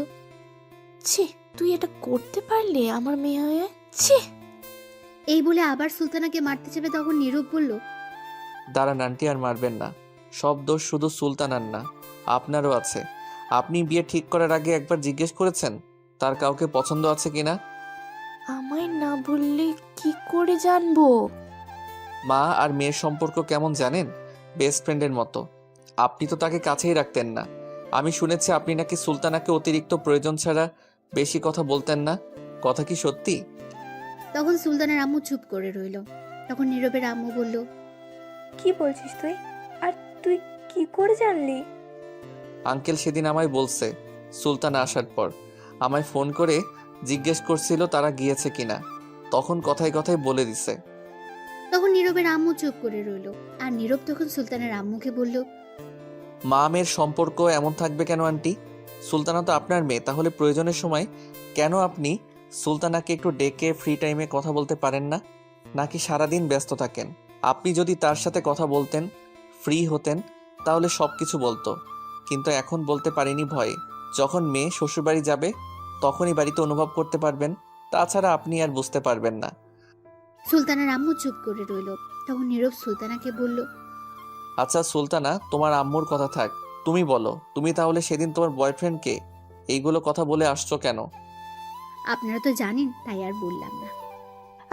[SPEAKER 6] ছি, তুই এটা করতে পারলি আমার মেয়ে হয়ে? ছি।
[SPEAKER 1] এই বলে আবার সুলতানাকে মারতে যাবে। তখন নীরব বলল,
[SPEAKER 3] দাঁড়ান আন্টি, আর মারবেন না। সব দোষ শুধু সুলতানার না, আপনারও আছে। আপনি বিয়ে ঠিক করার আগে একবার জিজ্ঞেস করেছেন তার কাউকে পছন্দ আছে কিনা?
[SPEAKER 6] আমায় না বললে কি করে জানবো?
[SPEAKER 3] মা আর মেয়ের সম্পর্ক কেমন জানেন? বেস্ট ফ্রেন্ডের মতো। আপনি তো তাকে কাছেই রাখতেন না। আমি শুনেছি আপনি নাকি সুলতানাকে অতিরিক্ত প্রয়োজন ছাড়া বেশি কথা বলতেন না। কথা কি সত্যি?
[SPEAKER 1] তখন সুলতানার আম্মু চুপ করে রইল। তখন নীরবের আম্মু বলল,
[SPEAKER 5] কি বলছিস তুই? আর তুই কি করে জানলি?
[SPEAKER 3] আঙ্কেল সেদিন আমায় বলছে, সুলতানা আসার পর আমায় ফোন করে জিজ্ঞেস করছিল তারা গিয়েছে কিনা। তখন কথায় কথায় বলে দিছে।
[SPEAKER 1] তখন নীরবের আম্মু চুপ করে রইল। আর নীরব তখন সুলতানের আম্মুকে বলল,
[SPEAKER 3] মা মেয়ের সম্পর্ক এমন থাকবে কেন আন্টি? সুলতানা তো আপনার মেয়ে, তাহলে প্রয়োজনের সময় কেন আপনি সুলতানাকে একটু ডেকে ফ্রি টাইমে কথা বলতে পারেন না? নাকি সারাদিন ব্যস্ত থাকেন? আপনি যদি তার সাথে কথা বলতেন, ফ্রি হতেন, তাহলে সব কিছু বলতো। কিন্তু এখন বলতে পারিনি ভয়ে। যখন মেয়ে শ্বশুরবাড়ি যাবে তখনই বাড়িতে অনুভব করতে পারবেন, তাছাড়া আপনি আর বুঝতে পারবেন না।
[SPEAKER 1] সুলতানের আম্মু চুপ করে রইল। তখন নীরব সুলতানাকে বলল,
[SPEAKER 3] আচ্ছা সুলতানা, তোমার আম্মুর কথা থাক, তুমি বলো, তুমি তাহলে সেদিন তোমার বয়ফ্রেন্ডকে এইগুলো কথা বলে আসছো কেন?
[SPEAKER 1] আপনারা তো জানেন, তাই আর বললাম না।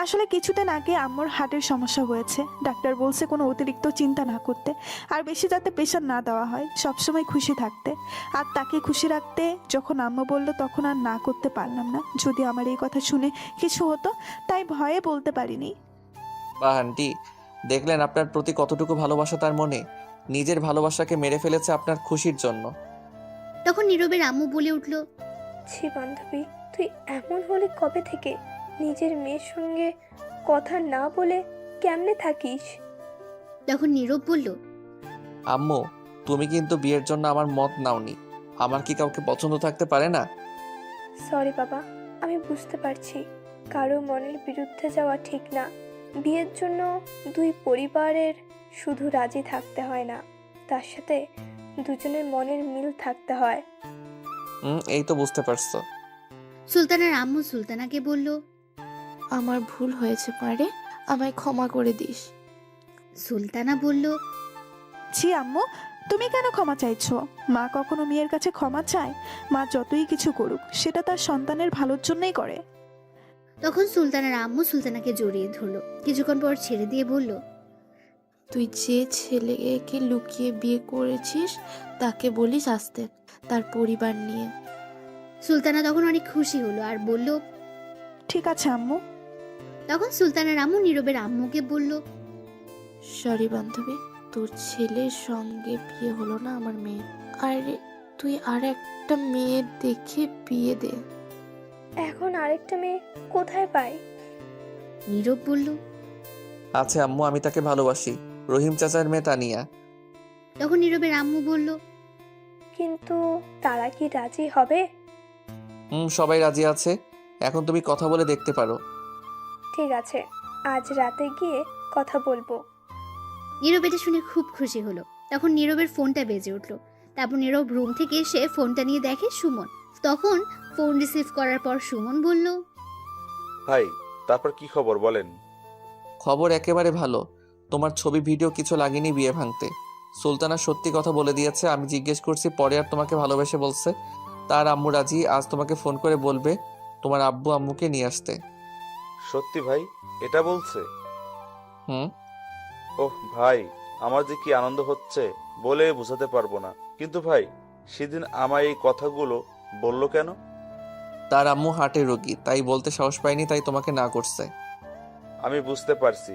[SPEAKER 7] আসলে কিছুদিন আগে আম্মুর হার্টের সমস্যা হয়েছে। ডাক্তার বলছে কোনো অতিরিক্ত চিন্তা না করতে, আর বেশি যাতে প্রেশার না দেওয়া হয়, সবসময় খুশি থাকতে। আর তাকে খুশি রাখতে যখন আম্মু বলল তখন আর না করতে পারলাম না। যদি আমার এই কথা শুনে কিছু হতো, তাই ভয়ে বলতে পারিনি।
[SPEAKER 3] বাহ আন্টি, দেখলেন আপনার প্রতি কতটুকু ভালোবাসা তার মনে। নিজের ভালোবাসাকে মেরে ফেলেছে আপনার খুশির জন্য।
[SPEAKER 1] তখন নীরবের আম্মু বলে উঠল,
[SPEAKER 5] ছি বান্ধবী, তুই এমন হলি কবে থেকে? নিজের মেয়ের সঙ্গে কথা না বলে কেমনে থাকিস?
[SPEAKER 1] তখন নীরব বলল,
[SPEAKER 3] আম্মু, তুমি কিন্তু বিয়ের জন্য আমার মত নাওনি। আমার কি কাউকে পছন্দ থাকতে পারে না?
[SPEAKER 5] সরি বাবা, আমি বুঝতে পারছি কারো মনের বিরুদ্ধে যাওয়া ঠিক না। বিয়ের জন্য দুই পরিবারের শুধু রাজি থাকতে হয় না, তার সাথে দুজনের মনের মিল থাকতে হয়।
[SPEAKER 3] এই তো বুঝতে পারছো।
[SPEAKER 1] সুলতানার আম্মু সুলতানাকে বলল,
[SPEAKER 6] আমার ভুল হয়েছে মারে, আমায় ক্ষমা করে দিস।
[SPEAKER 1] সুলতানা বলল,
[SPEAKER 7] ছি আম্মু, তুমি কেন ক্ষমা চাইছো? মা কখনো মেয়ের কাছে ক্ষমা চায়? মা যতই কিছু করুক সেটা তার সন্তানের ভালোর জন্যই করে।
[SPEAKER 1] তখন সুলতানার আম্মু সুলতানাকে জড়িয়ে ধরলো, কিছুক্ষণ পর ছেড়ে দিয়ে বলল,
[SPEAKER 6] তুই যে ছেলেকে লুকিয়ে বিয়ে করেছিস তাকে বলিস আসতে, তার পরিবার নিয়ে।
[SPEAKER 1] সুলতানা তখন অনেক খুশি হলো আর বলল,
[SPEAKER 7] ঠিক আছে আম্মু।
[SPEAKER 1] তখন সুলতানার আম্মু নীরবের আম্মুকে বলল,
[SPEAKER 6] সরি বান্ধবী, তোর ছেলের সঙ্গে বিয়ে হলো না আমার মেয়ে, আর তুই আর একটা মেয়ে দেখে বিয়ে দে।
[SPEAKER 5] এখন আরেকটা মেয়ে কোথায় পাই?
[SPEAKER 1] নীরব বলল।
[SPEAKER 3] আচ্ছা আম্মু, আমি তাকে ভালোবাসি, রহিম চাচার মেয়ে তানিয়া।
[SPEAKER 1] তখন নীরবের আম্মু বলল,
[SPEAKER 5] কিন্তু তারা কি রাজি হবে?
[SPEAKER 3] সবাই রাজি আছে, এখন তুমি কথা বলে দেখতে পারো।
[SPEAKER 5] ঠিক আছে, আজ রাতে গিয়ে কথা বলবো।
[SPEAKER 1] নীরব এটা শুনে খুব খুশি হলো। তখন নীরবের ফোনটা বেজে উঠলো। তারপর নীরব রুম থেকে এসে ফোনটা নিয়ে দেখে সুমন। তখন ফোন রিসিভ করার পর সুমন বলল,
[SPEAKER 10] ভাই, তারপর কি খবর বলেন?
[SPEAKER 3] খবর একেবারে ভালো। তোমার ছবি ভিডিও কিছু লাগেনি বিয়ে ভাঙতে। সুলতানা সত্যি কথা বলে দিয়েছে। আমি জিজ্ঞেস করছি পরে আর তোমাকে ভালোবেসে বলছে। তার আম্মু রাজি, আজ তোমাকে ফোন করে বলবে তোমার আব্বু আম্মুকে নিয়ে আসতে।
[SPEAKER 10] সত্যি ভাই এটা বলছে?
[SPEAKER 3] হুম।
[SPEAKER 10] ওহ ভাই, আমার যে কি আনন্দ হচ্ছে বলে বোঝাতে পারবো না। কিন্তু ভাই, সেদিন আমায় এই কথাগুলো বললো কেন?
[SPEAKER 3] তার আম্মু হার্টের রোগী, তাই বলতে সাহস পায়নি, তাই তোমাকে না করছে।
[SPEAKER 10] আমি বুঝতে পারছি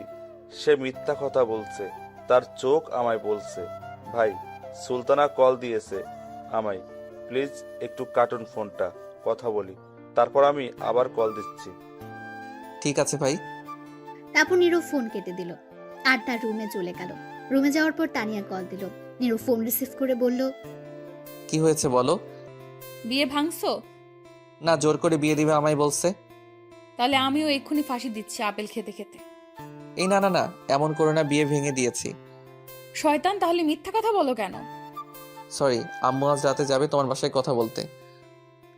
[SPEAKER 10] সে মিথ্যা কথা বলছে, তার চোখ আমায় বলছে। ভাই, সুলতানা কল দিয়েছে আমায়, প্লিজ একটু কাটুন ফোনটা, কথা বলি, তারপর আমি আবার কল দিচ্ছি।
[SPEAKER 3] ঠিক আছে ভাই।
[SPEAKER 1] তারপর নীরব ফোন কেটে দিল আর তার রুমে চলে গেল। রুমে যাওয়ার পর তানিয়া কল দিল। নীরব ফোন রিসিভ করে বলল,
[SPEAKER 3] কি হয়েছে বলো।
[SPEAKER 4] বিয়ে ভাঙছো?
[SPEAKER 3] না, জোর করে বিয়ে দিবে আমায় বলছে।
[SPEAKER 4] তাহলে আমিও এক্ষুনি ফাঁসি দিচ্ছি আপেল খেতে খেতে।
[SPEAKER 3] এই না না না, এমন করো না, বিয়ে ভেঙে দিয়েছি।
[SPEAKER 4] শয়তান, তাহলে মিথ্যা কথা বলো কেন?
[SPEAKER 3] সরি, আম্মু আজ রাতে যাবে তোমার বাসায় কথা বলতে।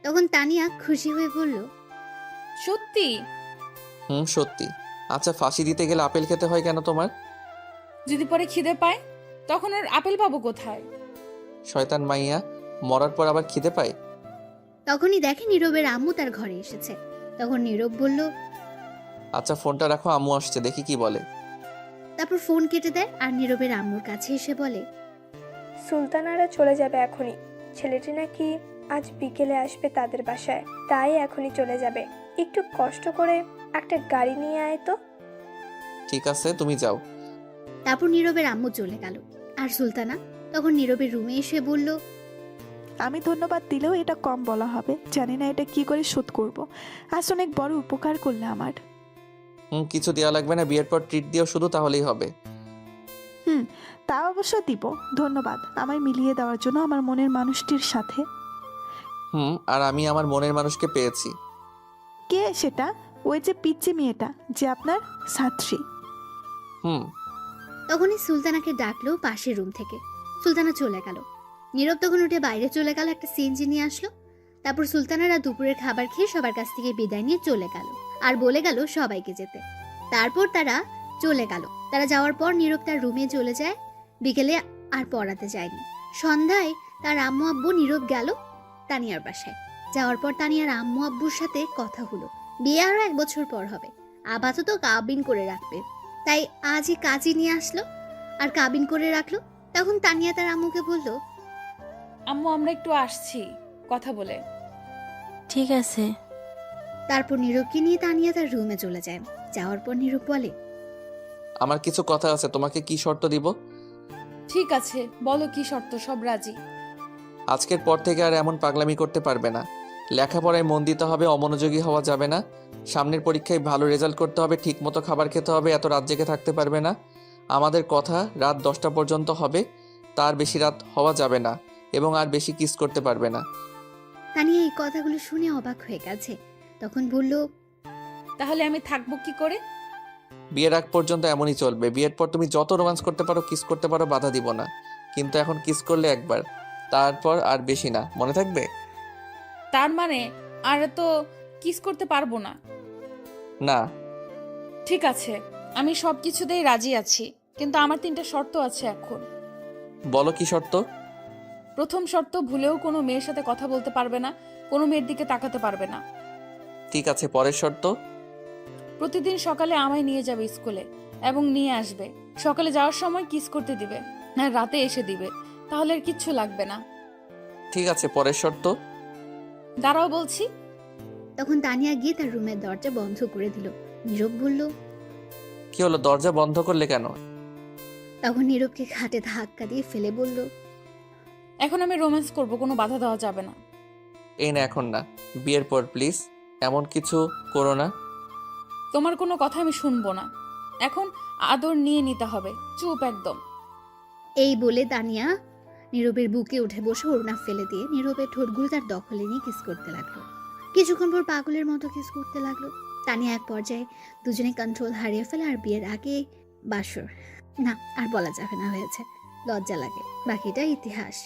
[SPEAKER 1] তখন তানিয়া খুশি হয়ে বলল,
[SPEAKER 4] সত্যি?
[SPEAKER 3] সত্যি। আচ্ছা, ফাঁসি দিতে গেলে আপেল খেতে হয় কেন তোমার?
[SPEAKER 4] যদি পরে খিদে পায় তখন ওর আপেল পাবো কোথায়?
[SPEAKER 3] শয়তান মাইয়া, মরার পর আবার খিদে পায়।
[SPEAKER 1] তখনই দেখে নীরবের আম্মু তার ঘরে এসেছে। তখন নীরব বলল,
[SPEAKER 3] আচ্ছা ফোনটা রাখো, আম্মু আসছে, দেখি কি বলে।
[SPEAKER 1] তারপর ফোন কেটে দেয় আর নীরবের আম্মুর কাছে এসে বলে,
[SPEAKER 5] সুলতানারা চলে যাবে এখনই। ছেলেটি নাকি আজ বিকেলে আসবে তাদের বাসায়, তাই এখনই চলে যাবে। একটু কষ্ট করে একটা গাড়ি নিয়ে আয় তো।
[SPEAKER 3] ঠিক আছে, তুমি যাও।
[SPEAKER 1] তারপর নীরবের আম্মু চলে গেল। আর সুলতানা তখন নীরবের রুমে এসে বলল,
[SPEAKER 7] আমি ধন্যবাদ দিলেও এটা কম বলা হবে। জানি না এটা কি করে শোধ করব। আজ অনেক বড় উপকার করলে আমার।
[SPEAKER 3] কিছু দেওয়া লাগবে না, বিয়ের পর ট্রিট দিও শুধু, তাহলেই হবে।
[SPEAKER 7] তা অবশ্য দিব। ধন্যবাদ আমায় মিলিয়ে দেওয়ার জন্য আমার মনের মানুষটির সাথে।
[SPEAKER 3] আর আমি আমার মনের মানুষকে পেয়েছি।
[SPEAKER 7] কে সেটা? ওই যে পিচ্চি মেয়েটা, যে আপনার ছাত্রী।
[SPEAKER 1] তখনই সুলতানাকে ডাকলো পাশের রুম থেকে। সুলতানা চলে গেল। নীরব তখন উঠে বাইরে চলে গেল, একটা সিএনজি নিয়ে আসলো। তারপর সুলতানারা দুপুরের খাবার খেয়ে সবার কাছ থেকে বিদায় নিয়ে চলে গেল আর বলে গেল সবাইকে যেতে। তারপর তারা চলে গেল। তারা যাওয়ার পর নীরব তার রুমে চলে যায়। বিকেলে আর পড়াতে যায়নি। সন্ধ্যায় তার আম্মু আব্বু নীরব গেল তানিয়ার বাসায়। যাওয়ার পর তানিয়ার আম্মু আব্বুর সাথে কথা হলো। বিয়ে আরো 1 বছর পর হবে, আপাতত কাবিন করে রাখবে, তাই আজই কাজী নিয়ে আসলো আর কাবিন করে রাখলো। তখন তানিয়া তার আম্মুকে বলল,
[SPEAKER 4] আম্মু আমরা একটু আসছি কথা বলে।
[SPEAKER 6] ঠিক আছে।
[SPEAKER 1] তারপর নীরবকে নিয়ে তানিয়া তার রুমে চলে যায়। যাওয়ার পর নীরব বলে,
[SPEAKER 3] আমার কিছু কথা আছে, তোমাকে কি শর্ত দিব?
[SPEAKER 4] ঠিক আছে, বলো কি শর্ত, সব রাজি।
[SPEAKER 3] আজকের পর থেকে আর এমন পাগলামি করতে পারবে না। লেখাপড়ায় মন দিতে হবে, অমনোযোগী হওয়া যাবে না। সামনের পরীক্ষায় ভালো রেজাল্ট করতে হবে, ঠিকমতো খাবার খেতে হবে, এত রাত জেগে থাকতে পারবে না। আমাদের কথা রাত 10টা পর্যন্ত হবে, তার বেশি রাত হওয়া যাবে না, এবং আর বেশি কিস করতে পারবে না।
[SPEAKER 1] তানিয়া এই কথাগুলো শুনে অবাক হয়ে গেছে। তখন বলল,
[SPEAKER 4] তাহলে আমি থাকবো কি করে?
[SPEAKER 3] বিয়ের আগ পর্যন্ত এমনই চলবে। বিয়ের পর তুমি যত রোম্যান্স করতে পারো, কিস করতে পারো, বাধা দিব না। কিন্তু এখন কিস করলে একবার, তারপর আর বেশি না, মনে থাকবে?
[SPEAKER 4] তার মানে আর তো কিস করতে পারবো না?
[SPEAKER 3] না।
[SPEAKER 4] ঠিক আছে, আমি সব কিছুতেই রাজি আছি, কিন্তু আমার 3টা শর্ত আছে এখন।
[SPEAKER 3] বলো কি শর্ত?
[SPEAKER 4] প্রথম শর্ত, ভুলেও কোনো মেয়ের সাথে কথা বলতে পারবে না, কোনো মেয়ের দিকে তাকাতে পারবে না।
[SPEAKER 3] ঠিক আছে, পরের শর্ত?
[SPEAKER 4] প্রতিদিন সকালে আমায় নিয়ে যাবে স্কুলে এবং নিয়ে আসবে। সকালে যাওয়ার সময় কিস করতে দিবে, আর রাতে এসে দিবে, তাহলে আর কিচ্ছু লাগবে না।
[SPEAKER 3] ঠিক আছে, পরের শর্ত?
[SPEAKER 4] দাঁড়াও বলছি।
[SPEAKER 1] তখন তানিয়া গিয়ে তার রুমের দরজা বন্ধ করে দিল। নীরব বলল,
[SPEAKER 3] কি হলো, দরজা বন্ধ করলে কেন?
[SPEAKER 1] তখন নীরবকে খাটে ধাক্কা দিয়ে ফেলে বলল,
[SPEAKER 4] এখন আমি রোম্যান্স করব, কোনো বাধা দেওয়া যাবে না।
[SPEAKER 3] এই না, এখন না, বিয়ের পর প্লিজ, এমন কিছু করো না।
[SPEAKER 4] তোমার কোনো কথা আমি শুনবো না। এখন আদর নিয়ে নিতে হবে, চুপ একদম।
[SPEAKER 1] এই বলে তানিয়া নীরবের বুকে উঠে বসে ওড়না ফেলে দিয়ে নীরবের ঠোঁটগুলো তার দখলে নিয়ে কিস করতে লাগলো। কিছুক্ষণ পর পাগলের মতো কিস করতে লাগলো। তানিয়া এক পর্যায়ে দুজনে কন্ট্রোল হারিয়ে ফেলে। আর বিয়ের আগে বাসর না, আর বলা যাবে না, হয়েছে, লজ্জা লাগে, বাকিটা ইতিহাস।